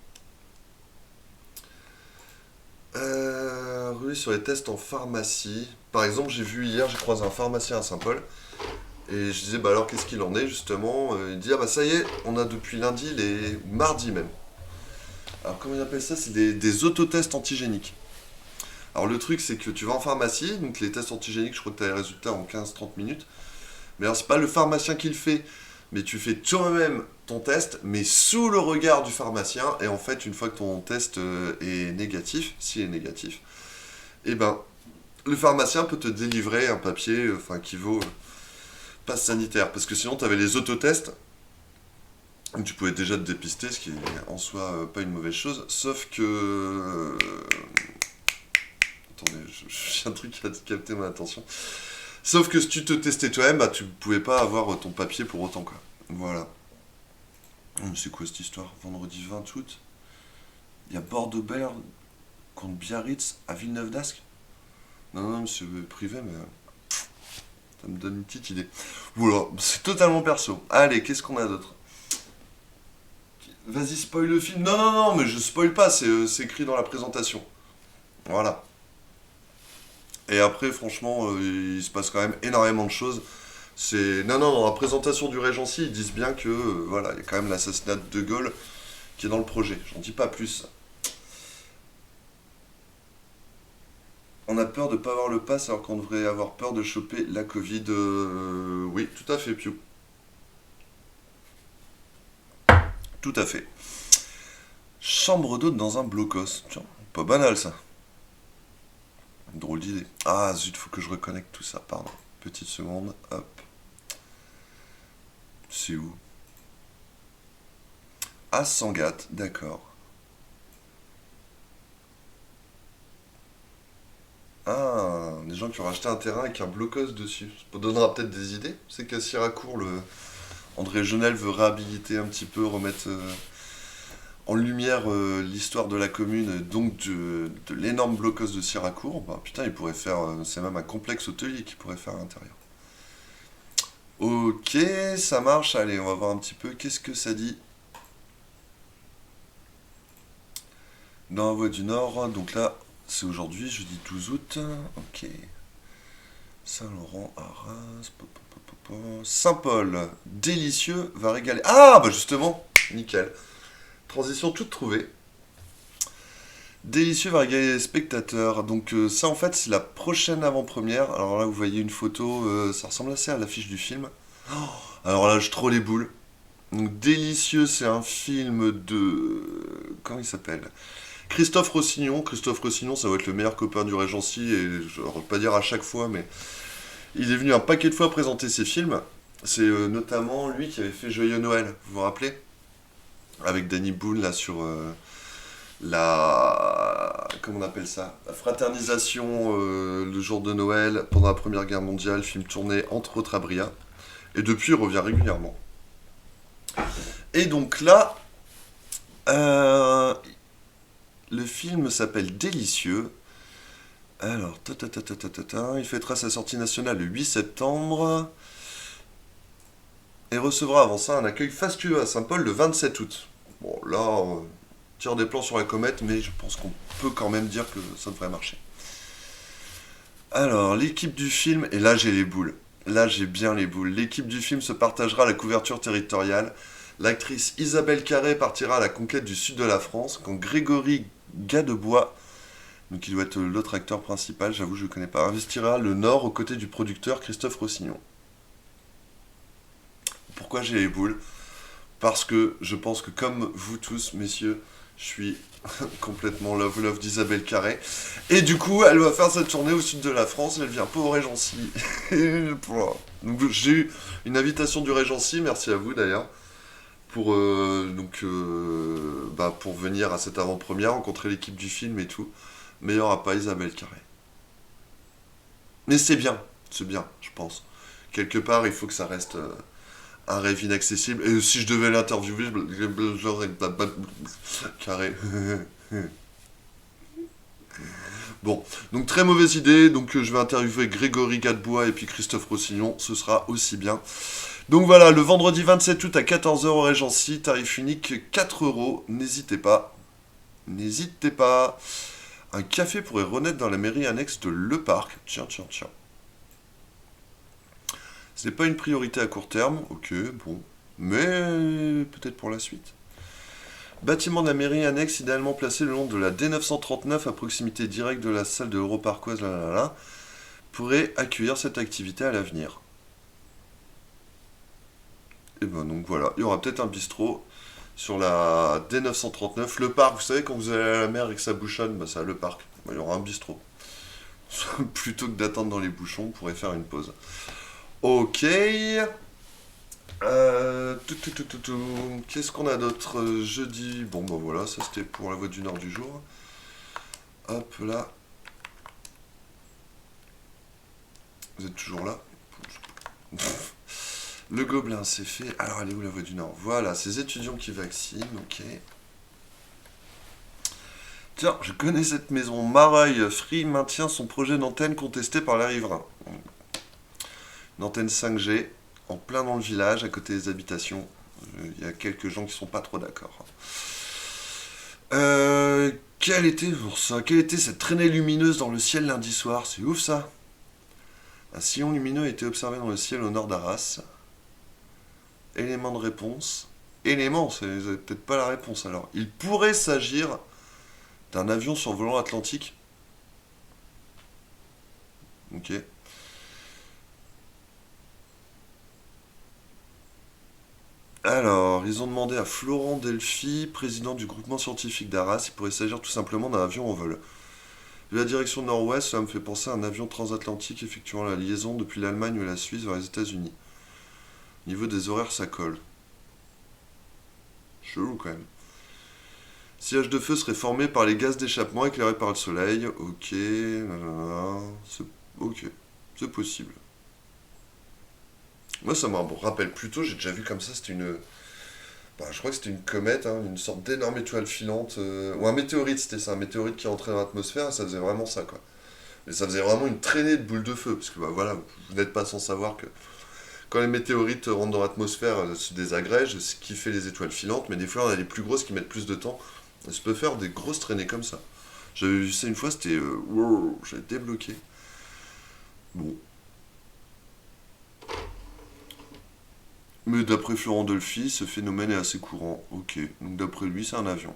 Rouler sur les tests en pharmacie. Par exemple, j'ai croisé un pharmacien à Saint-Paul. Et je disais, bah alors qu'est-ce qu'il en est justement? Il dit, ah bah ça y est, on a depuis lundi, ou mardi même. Alors comment il appelle ça? C'est des autotests antigéniques. Alors le truc c'est que tu vas en pharmacie, donc les tests antigéniques, je crois que tu as les résultats en 15-30 minutes. Mais alors c'est pas le pharmacien qui le fait, mais tu fais toi-même ton test, mais sous le regard du pharmacien. Et en fait, une fois que ton test est négatif, s'il est négatif, et ben le pharmacien peut te délivrer un papier qui vaut passe sanitaire. Parce que sinon, tu avais les autotests, où tu pouvais déjà te dépister, ce qui est en soi pas une mauvaise chose. Sauf que... Attendez, j'ai un truc qui a capté mon attention. Sauf que si tu te testais toi-même, bah, tu pouvais pas avoir ton papier pour autant, quoi. Voilà. Mais c'est quoi cette histoire? Vendredi 20 août, il y a Bordeaux-Bègles contre Biarritz à Villeneuve-d'Ascq. Non, c'est privé, mais ça me donne une petite idée. Voilà, c'est totalement perso. Allez, qu'est-ce qu'on a d'autre? Vas-y, spoil le film. Non, mais je spoil pas, c'est écrit dans la présentation. Voilà. Et après, franchement, il se passe quand même énormément de choses. Non, dans la présentation du Régency, ils disent bien que, voilà, il y a quand même l'assassinat de De Gaulle qui est dans le projet. J'en dis pas plus. On a peur de ne pas avoir le pass alors qu'on devrait avoir peur de choper la Covid. Oui, tout à fait, Piu. Tout à fait. Chambre d'hôte dans un blocos. Tiens, pas banal ça. Drôle d'idée. Ah zut, faut que je reconnecte tout ça, pardon. Petite seconde, hop. C'est où? À Sangatte, d'accord. Ah, des gens qui ont racheté un terrain avec un blocos dessus. Ça donnera peut-être des idées. C'est qu'à Siracourt, André Genel veut réhabiliter un petit peu, remettre en lumière l'histoire de la commune, donc de l'énorme blocos de Siracourt. Bah, putain, il pourrait faire... c'est même un complexe hôtelier qu'il pourrait faire à l'intérieur. Ok, ça marche. Allez, on va voir un petit peu. Qu'est-ce que ça dit? Dans la Voie du Nord, donc là... C'est aujourd'hui, jeudi 12 août. Ok. Saint-Laurent, Arras. Saint-Paul. Délicieux va régaler. Ah, bah justement. Nickel. Transition toute trouvée. Délicieux va régaler les spectateurs. Donc ça, en fait, c'est la prochaine avant-première. Alors là, vous voyez une photo. Ça ressemble assez à l'affiche du film. Oh, alors là, je troll les boules. Donc Délicieux, c'est un film de... Comment il s'appelle? Christophe Rossignon, ça va être le meilleur copain du Régency, et je ne vais pas dire à chaque fois, mais il est venu un paquet de fois présenter ses films. C'est notamment lui qui avait fait Joyeux Noël, vous vous rappelez? Avec Danny Boone, là, sur comment on appelle ça? La fraternisation le jour de Noël, pendant la Première Guerre mondiale, film tourné entre autres à Bria. Et depuis, il revient régulièrement. Et donc là... le film s'appelle Délicieux. Alors, il fêtera sa sortie nationale le 8 septembre. Et recevra avant ça un accueil fastueux à Saint-Paul le 27 août. Bon, là, tire des plans sur la comète, mais je pense qu'on peut quand même dire que ça devrait marcher. Alors, l'équipe du film, et là j'ai les boules. Là j'ai bien les boules. L'équipe du film se partagera la couverture territoriale. L'actrice Isabelle Carré partira à la conquête du sud de la France, quand Grégory Gadebois, donc il doit être l'autre acteur principal, j'avoue je ne connais pas, investira le nord aux côtés du producteur Christophe Rossignol. Pourquoi j'ai les boules? Parce que je pense que comme vous tous, messieurs, je suis complètement love d'Isabelle Carré. Et du coup, elle va faire cette tournée au sud de la France, elle vient pas au Régency. Donc j'ai eu une invitation du Régency, merci à vous d'ailleurs, pour, pour venir à cette avant-première, rencontrer l'équipe du film et tout. Mais il n'y aura pas Isabelle Carré. Mais c'est bien, je pense. Quelque part, il faut que ça reste un rêve inaccessible. Et si je devais l'interviewer, j'aurais Carré. Bon, donc très mauvaise idée. Donc je vais interviewer Grégory Gadebois et puis Christophe Rossignol. Ce sera aussi bien. Donc voilà, le vendredi 27 août à 14h au Régency, tarif unique 4 €. N'hésitez pas. N'hésitez pas. Un café pourrait renaître dans la mairie annexe de Le Parc. Tiens. Ce n'est pas une priorité à court terme. Ok, bon. Mais peut-être pour la suite. Bâtiment de la mairie annexe idéalement placé le long de la D939 à proximité directe de la salle de l'Europarcoise pourrait accueillir cette activité à l'avenir. Et ben donc voilà, il y aura peut-être un bistrot sur la D939. Le parc, vous savez, quand vous allez à la mer et que ça bouchonne, c'est à Le Parc. Il y aura un bistrot. Plutôt que d'attendre dans les bouchons, on pourrait faire une pause. Ok. Qu'est-ce qu'on a d'autre jeudi? Bon, ben voilà, ça c'était pour la Voix du Nord du jour. Hop là. Vous êtes toujours là? Le Gobelin, c'est fait. Alors, elle est où la Voix du Nord? Voilà, ces étudiants qui vaccinent, ok. Tiens, je connais cette maison. Mareuil, Free maintient son projet d'antenne contesté par les riverains. Une antenne 5G, en plein dans le village, à côté des habitations. Il y a quelques gens qui sont pas trop d'accord. Quelle était cette traînée lumineuse dans le ciel lundi soir? C'est ouf ça. Un sillon lumineux a été observé dans le ciel au nord d'Arras. Élément de réponse. Élément, c'est peut-être pas la réponse alors. Il pourrait s'agir d'un avion survolant l'Atlantique. Ok. Alors, ils ont demandé à Florent Delphi, président du groupement scientifique d'Arras, il pourrait s'agir tout simplement d'un avion en vol. De la direction nord-ouest, cela me fait penser à un avion transatlantique effectuant la liaison depuis l'Allemagne ou la Suisse vers les États-Unis. Au niveau des horaires, ça colle. Chelou quand même. Sillage de feu serait formé par les gaz d'échappement éclairés par le soleil. Ok. Ok. C'est possible. Moi, ça me rappelle plutôt, j'ai déjà vu comme ça, c'était une... je crois que c'était une comète, une sorte d'énorme étoile filante. Ou un météorite, c'était ça. Un météorite qui rentrait dans l'atmosphère, et ça faisait vraiment ça, quoi. Mais ça faisait vraiment une traînée de boules de feu. Parce que, voilà, vous n'êtes pas sans savoir que... Quand les météorites rentrent dans l'atmosphère, se désagrègent, ce qui fait les étoiles filantes, mais des fois, on a les plus grosses qui mettent plus de temps. Ça peut faire des grosses traînées comme ça. J'avais vu ça une fois, c'était... wow, j'avais débloqué. Bon. Mais d'après Florent Delphi, ce phénomène est assez courant. Ok, donc d'après lui, c'est un avion.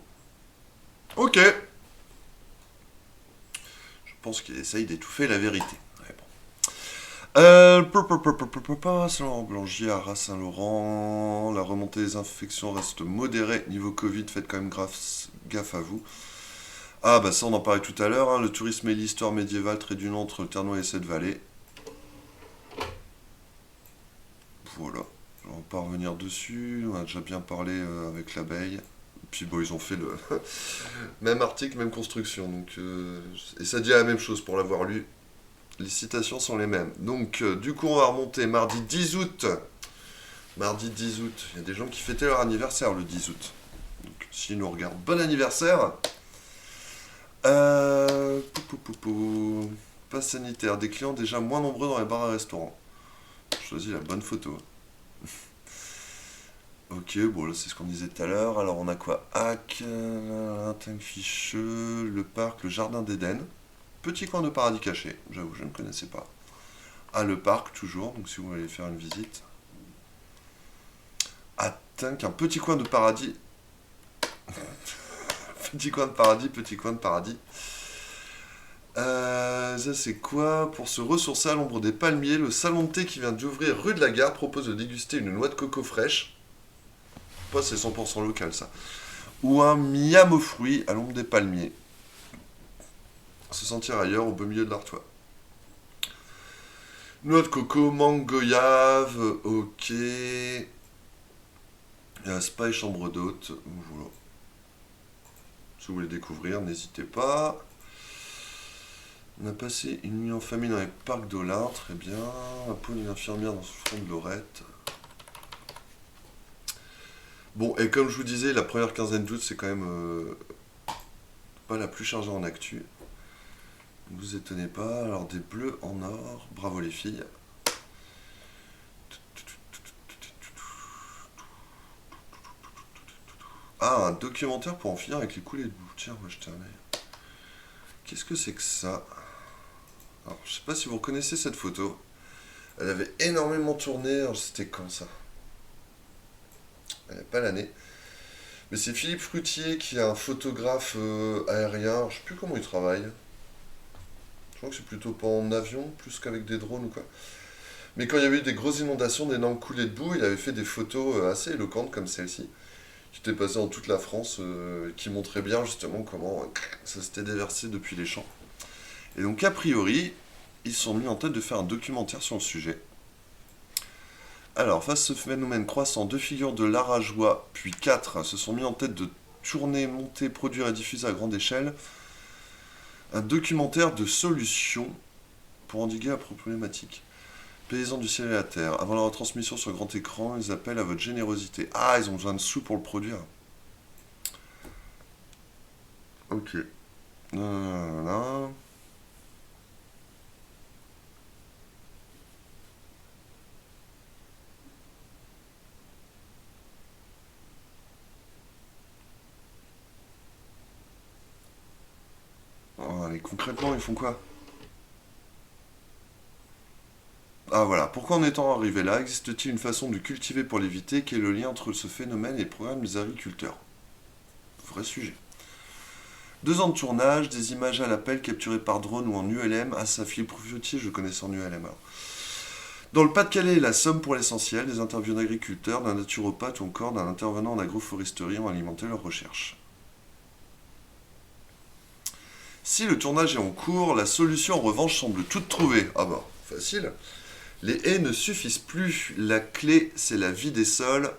Ok. Je pense qu'il essaye d'étouffer la vérité. Ouais, bon. Selon Blangier, Arras, Saint-Laurent, la remontée des infections reste modérée. Niveau Covid, faites quand même gaffe à vous. Ah, bah ça, on en parlait tout à l'heure. Le tourisme et l'histoire médiévale, trait d'union entre le Ternois et cette vallée. Voilà. On va pas revenir dessus, on a déjà bien parlé avec l'abeille. Puis bon, ils ont fait le même article, même construction. Donc, et ça dit la même chose pour l'avoir lu. Les citations sont les mêmes. Donc, du coup, on va remonter mardi 10 août. Mardi 10 août. Il y a des gens qui fêtaient leur anniversaire le 10 août. Donc, s'ils nous regardent, bon anniversaire. Passe sanitaire. Des clients déjà moins nombreux dans les bars et restaurants. Choisis la bonne photo. Ok, bon là c'est ce qu'on disait tout à l'heure. Alors on a quoi? Hack, Tankficheux, le parc, le jardin d'Éden. Petit coin de paradis caché, j'avoue, je ne connaissais pas. Ah, le parc toujours, donc si vous voulez faire une visite. Ah, Tank, un petit coin de paradis. Petit coin de paradis, petit coin de paradis. Ça c'est quoi? Pour se ressourcer à l'ombre des palmiers, le salon de thé qui vient d'ouvrir rue de la Gare propose de déguster une noix de coco fraîche. Pas c'est 100% local ça. Ou un miam aux fruits à l'ombre des palmiers. Se sentir ailleurs au beau milieu de l'Artois. Noix de coco, mangue, goyave, ok. Spa et chambre d'hôte. Voilà. Si vous voulez découvrir, n'hésitez pas. On a passé une nuit en famille dans les parcs d'Ollin, très bien. La peau d'une infirmière dans ce front de Lorette. Bon, et comme je vous disais, la première quinzaine d'août, c'est quand même pas la plus chargée en actu. Ne vous étonnez pas. Alors, des bleus en or. Bravo les filles. Ah, un documentaire pour en finir avec les coulées de boue. Tiens, moi je t'en ai. Qu'est-ce que c'est que ça? Alors, je sais pas si vous reconnaissez cette photo. Elle avait énormément tourné. Alors, c'était quand ça? Elle n'a pas l'année. Mais c'est Philippe Fruitier qui est un photographe aérien. Alors, je sais plus comment il travaille. Je crois que c'est plutôt pas en avion, plus qu'avec des drones ou quoi. Mais quand il y avait eu des grosses inondations, d'énormes coulées de boue, il avait fait des photos assez éloquentes comme celle-ci, qui étaient passées dans toute la France, qui montraient bien justement comment ça s'était déversé depuis les champs. Et donc a priori, ils se sont mis en tête de faire un documentaire sur le sujet. Alors, face à ce phénomène croissant, 2 figures de l'Arajois, puis 4, se sont mis en tête de tourner, monter, produire et diffuser à grande échelle un documentaire de solutions pour endiguer la problématique. Paysans du ciel et la terre. Avant la retransmission sur grand écran, ils appellent à votre générosité. Ah, ils ont besoin de sous pour le produire. Ok. Voilà. Oh, et concrètement, ils font quoi? Ah voilà, pourquoi en étant arrivé là, existe-t-il une façon de cultiver pour l'éviter? Quel est le lien entre ce phénomène et les programmes des agriculteurs? Vrai sujet. 2 ans de tournage, des images à l'appel capturées par drone ou en ULM. Ah ça, Philippe Fruitier, je connaissais en ULM alors. Dans le Pas-de-Calais et la Somme pour l'essentiel, des interviews d'agriculteurs, d'un naturopathe ou encore d'un intervenant en agroforesterie ont alimenté leurs recherches. Si le tournage est en cours, la solution en revanche semble toute trouvée. Ah bah, facile. Les haies ne suffisent plus. La clé, c'est la vie des sols.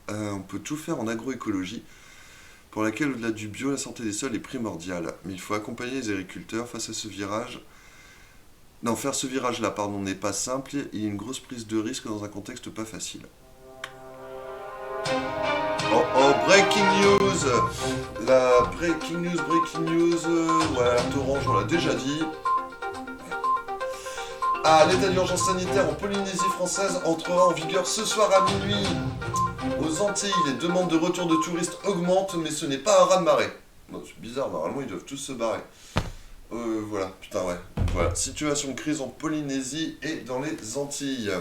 On peut tout faire en agroécologie, pour laquelle, au-delà du bio, la santé des sols est primordiale. Mais il faut accompagner les agriculteurs face à ce virage. Non, faire ce virage-là, pardon, n'est pas simple. Il y a une grosse prise de risque dans un contexte pas facile. Oh oh, breaking news! La breaking news, ouais, alerte orange, on l'a déjà dit. Ah, l'état d'urgence sanitaire en Polynésie française entrera en vigueur ce soir à minuit. Aux Antilles, les demandes de retour de touristes augmentent, mais ce n'est pas un raz-de-marée. Non, c'est bizarre, normalement ils doivent tous se barrer. Voilà, putain ouais. Voilà, situation de crise en Polynésie et dans les Antilles.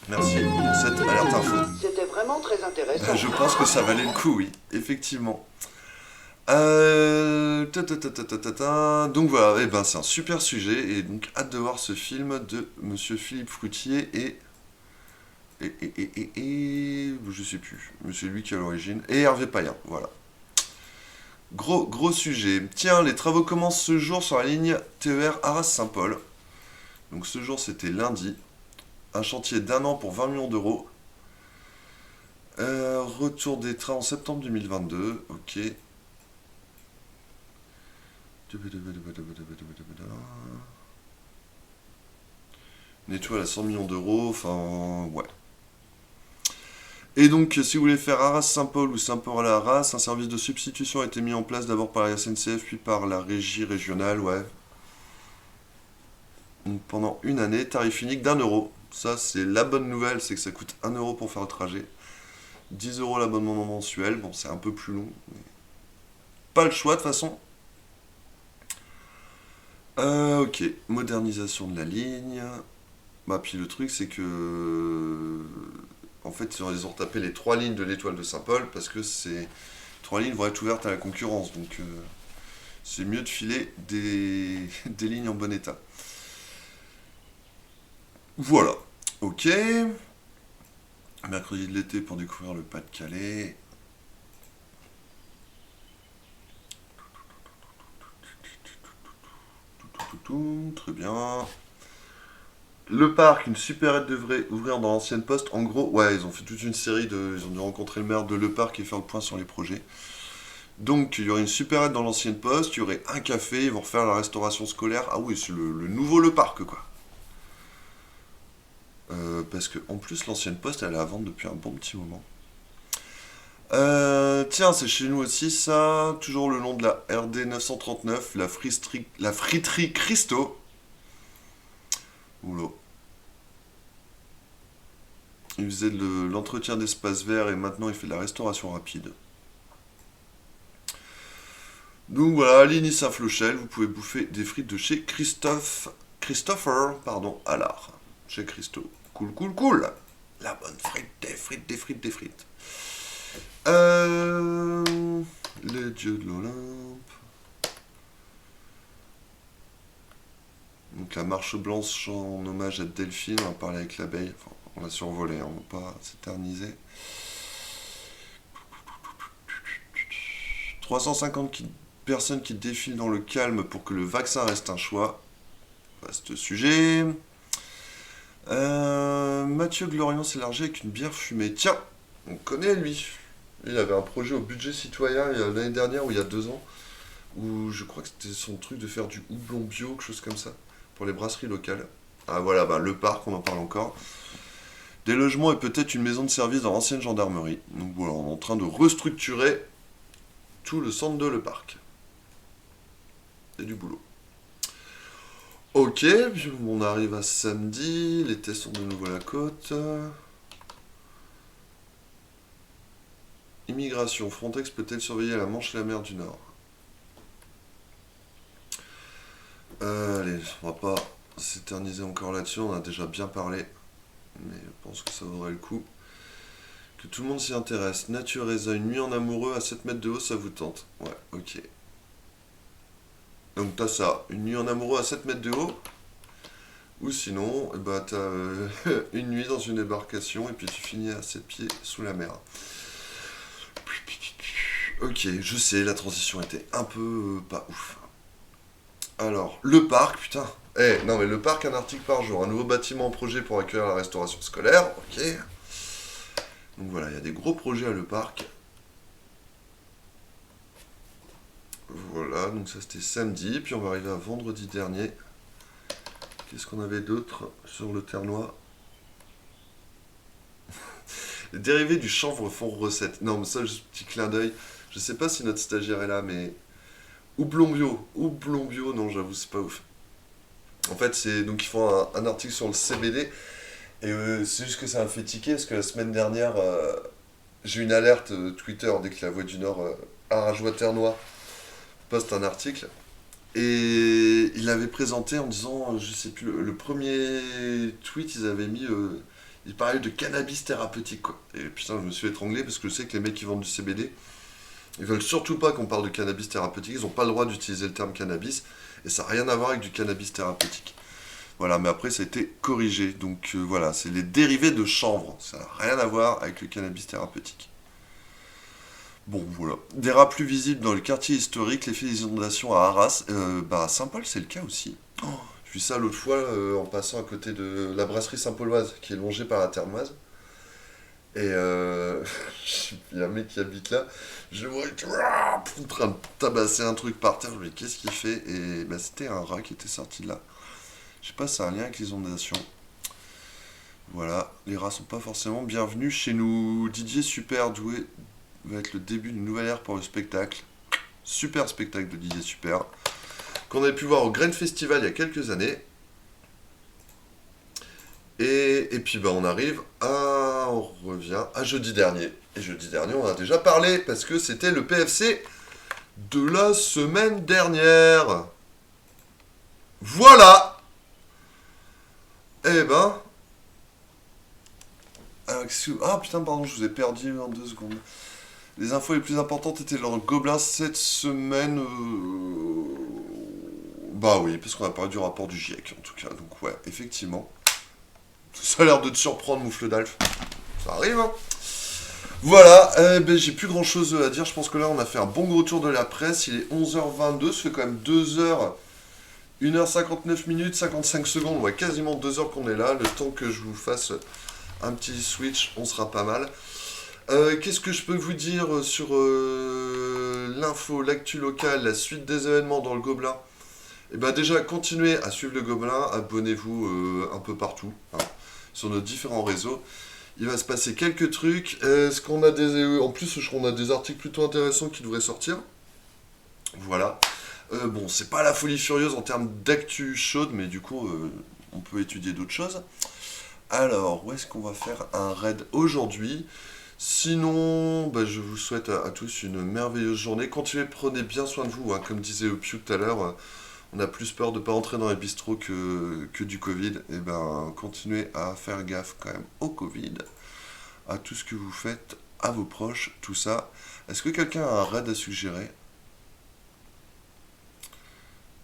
Merci pour cette alerte info. C'était vraiment très intéressant. Je pense que ça valait le coup, oui, effectivement. Donc voilà, et ben c'est un super sujet, et donc hâte de voir ce film de Monsieur Philippe Fruitier et je sais plus, mais c'est lui qui est à l'origine, et Hervé Payen, voilà. Gros sujet. Tiens, les travaux commencent ce jour sur la ligne TER Arras-Saint-Paul. Donc ce jour c'était lundi. Un chantier d'1 an pour 20 millions d'euros. Retour des trains en septembre 2022. Ok. Une étoile à 100 millions d'euros. Enfin, ouais. Et donc, si vous voulez faire Arras-Saint-Paul ou Saint-Paul à Arras, un service de substitution a été mis en place d'abord par la SNCF, puis par la régie régionale, ouais. Donc, pendant une année, tarif unique d'1 euro. Ça, c'est la bonne nouvelle, c'est que ça coûte 1 euro pour faire le trajet. 10 € l'abonnement mensuel. Bon, c'est un peu plus long. Mais pas le choix de toute façon. Ok, modernisation de la ligne. Bah, puis le truc, c'est que. En fait, ils ont retapé les 3 lignes de l'étoile de Saint-Paul parce que ces 3 lignes vont être ouvertes à la concurrence. Donc, c'est mieux de filer des lignes en bon état. Voilà. Ok. Mercredi de l'été pour découvrir le Pas-de-Calais. Très bien. Le parc, une supérette devrait ouvrir dans l'ancienne poste. En gros, ouais, ils ont fait toute une série de. Ils ont dû rencontrer le maire de Le Parc et faire le point sur les projets. Donc, il y aurait une supérette dans l'ancienne poste, il y aurait un café, ils vont refaire la restauration scolaire. Ah oui, c'est le nouveau Le Parc, quoi. Parce que en plus, l'ancienne poste, elle est à vendre depuis un bon petit moment. Tiens, c'est chez nous aussi, ça. Toujours le long de la RD 939, la friterie Christo. Oula. Il faisait de l'entretien d'espace vert et maintenant il fait de la restauration rapide. Donc voilà, Ligny Saint-Flochel, vous pouvez bouffer des frites de chez Christopher, Allard. Chez Christo. Cool, cool, cool. La bonne frite, des frites, des frites, des frites. Les dieux de l'Olympe. Donc la marche blanche en hommage à Delphine, on va parler avec l'abeille. Enfin, on l'a survolé, on va pas s'éterniser. 350 personnes qui défilent dans le calme pour que le vaccin reste un choix. Vaste sujet. Mathieu Glorion s'élargit avec une bière fumée. Tiens, on connaît lui. Il avait un projet au budget citoyen l'année dernière ou il y a 2 ans. Où je crois que c'était son truc de faire du houblon bio, quelque chose comme ça. Pour les brasseries locales. Ah voilà, bah, le parc, on en parle encore. Des logements et peut-être une maison de service dans l'ancienne gendarmerie. Donc voilà, on est en train de restructurer tout le centre de Le Parc. C'est du boulot. Ok, puis on arrive à samedi, les tests sont de nouveau à la côte. Immigration, Frontex peut-elle surveiller la Manche et la mer du Nord? Allez, on va pas s'éterniser encore là-dessus, on a déjà bien parlé. Mais je pense que ça vaudrait le coup. Que tout le monde s'y intéresse. Nature Reza, une nuit en amoureux à 7 mètres de haut, ça vous tente? Ouais, ok. Donc t'as ça, une nuit en amoureux à 7 mètres de haut. Ou sinon, bah, t'as une nuit dans une débarcation et puis tu finis à 7 pieds sous la mer. Ok, je sais, la transition était un peu pas ouf. Alors, le parc, putain. Non mais le parc, un article par jour. Un nouveau bâtiment en projet pour accueillir la restauration scolaire. Ok. Donc voilà, il y a des gros projets à Le Parc. Voilà, donc ça c'était samedi. Puis on va arriver à vendredi dernier. Qu'est-ce qu'on avait d'autre sur le Ternois? Les dérivés du chanvre font recette. Non, mais ça, juste petit clin d'œil. Je sais pas si notre stagiaire est là, mais... Houblon bio, non, j'avoue, c'est pas ouf. En fait, c'est donc ils font un article sur le CBD. Et c'est juste que ça m'a fait tiquer, parce que la semaine dernière, j'ai eu une alerte Twitter dès que la Voix du Nord, Arajois Ternois, poste un article. Et il l'avait présenté en disant, je sais plus, le premier tweet, ils avaient mis... ils parlaient de cannabis thérapeutique, quoi. Et putain, je me suis étranglé, parce que je sais que les mecs qui vendent du CBD, ils veulent surtout pas qu'on parle de cannabis thérapeutique, ils ont pas le droit d'utiliser le terme cannabis, et ça n'a rien à voir avec du cannabis thérapeutique. Voilà, mais après ça a été corrigé, donc voilà, c'est les dérivés de chanvre, ça n'a rien à voir avec le cannabis thérapeutique. Bon, voilà. Des rats plus visibles dans le quartier historique, l'effet des inondations à Arras, à Saint-Paul c'est le cas aussi. Oh, j'ai vu ça l'autre fois en passant à côté de la brasserie Saint-Pauloise, qui est longée par la Termoise. Et il y a un mec qui habite là, je le vois en train de tabasser un truc par terre, je me dis qu'est-ce qu'il fait? Et bah, c'était un rat qui était sorti de là. Je sais pas si ça a un lien avec les inondations. Voilà, les rats sont pas forcément bienvenus chez nous. Didier Super Doué va être le début d'une nouvelle ère pour le spectacle. Super spectacle de Didier Super, qu'on avait pu voir au Grain Festival il y a quelques années. Et puis bah, on arrive à on revient à jeudi dernier. Et jeudi dernier, on a déjà parlé, parce que c'était le PFC de la semaine dernière. Voilà. Eh ben... Ah putain, pardon, je vous ai perdu en 2 secondes. Les infos les plus importantes étaient dans le Gobelin cette semaine. Bah oui, parce qu'on a parlé du rapport du GIEC, en tout cas. Donc ouais, effectivement. Ça a l'air de te surprendre, Moufle d'Alf. Ça arrive, hein. Voilà, j'ai plus grand chose à dire. Je pense que là, on a fait un bon gros tour de la presse. Il est 11h22, ça fait quand même 2h, 1h59 minutes, 55 secondes. Ouais, quasiment 2 heures qu'on est là. Le temps que je vous fasse un petit switch, on sera pas mal. Qu'est-ce que je peux vous dire sur l'info, l'actu locale, la suite des événements dans le Gobelin? Et ben déjà, continuez à suivre le Gobelin, abonnez-vous un peu partout, hein, sur nos différents réseaux. Il va se passer quelques trucs. Est-ce qu'on a en plus, on a des articles plutôt intéressants qui devraient sortir. Voilà. Bon, c'est pas la folie furieuse en termes d'actu chaude, mais du coup, on peut étudier d'autres choses. Alors, où est-ce qu'on va faire un raid aujourd'hui? Sinon, je vous souhaite à tous une merveilleuse journée. Continuez, prenez bien soin de vous, hein. Comme disait Opiu tout à l'heure, on a plus peur de ne pas rentrer dans les bistrots que du Covid. Et ben, continuez à faire gaffe quand même au Covid, à tout ce que vous faites, à vos proches, tout ça. Est-ce que quelqu'un a un raid à suggérer?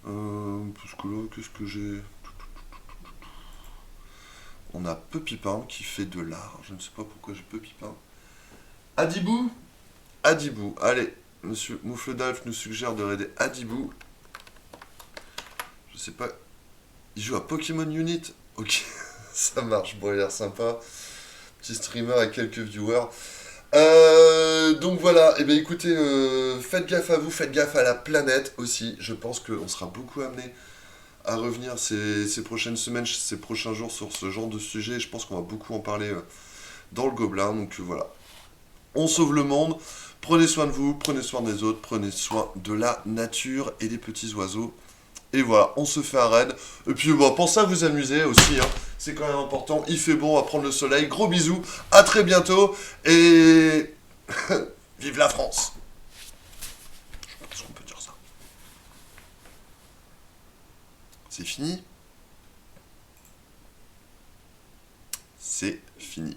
Parce que là, qu'est-ce que j'ai? On a Pepipin qui fait de l'art. Je ne sais pas pourquoi j'ai Pepipin. Adibou. Adibou. Allez, monsieur Moufle d'Alf nous suggère de raider Adibou. Je sais pas. Il joue à Pokémon Unit. Ok, ça marche. Bon, il a l'air sympa. Petit streamer avec quelques viewers. Donc voilà. Et bien écoutez, faites gaffe à vous, faites gaffe à la planète aussi. Je pense qu'on sera beaucoup amené à revenir ces prochaines semaines, ces prochains jours sur ce genre de sujet. Je pense qu'on va beaucoup en parler dans le Gobelin. Donc voilà. On sauve le monde. Prenez soin de vous, prenez soin des autres, prenez soin de la nature et des petits oiseaux. Et voilà, on se fait un raid. Et puis pensez à vous amuser aussi, hein. C'est quand même important. Il fait bon, on va prendre le soleil. Gros bisous, à très bientôt. Et vive la France. Je pense qu'on peut dire ça. C'est fini. C'est fini.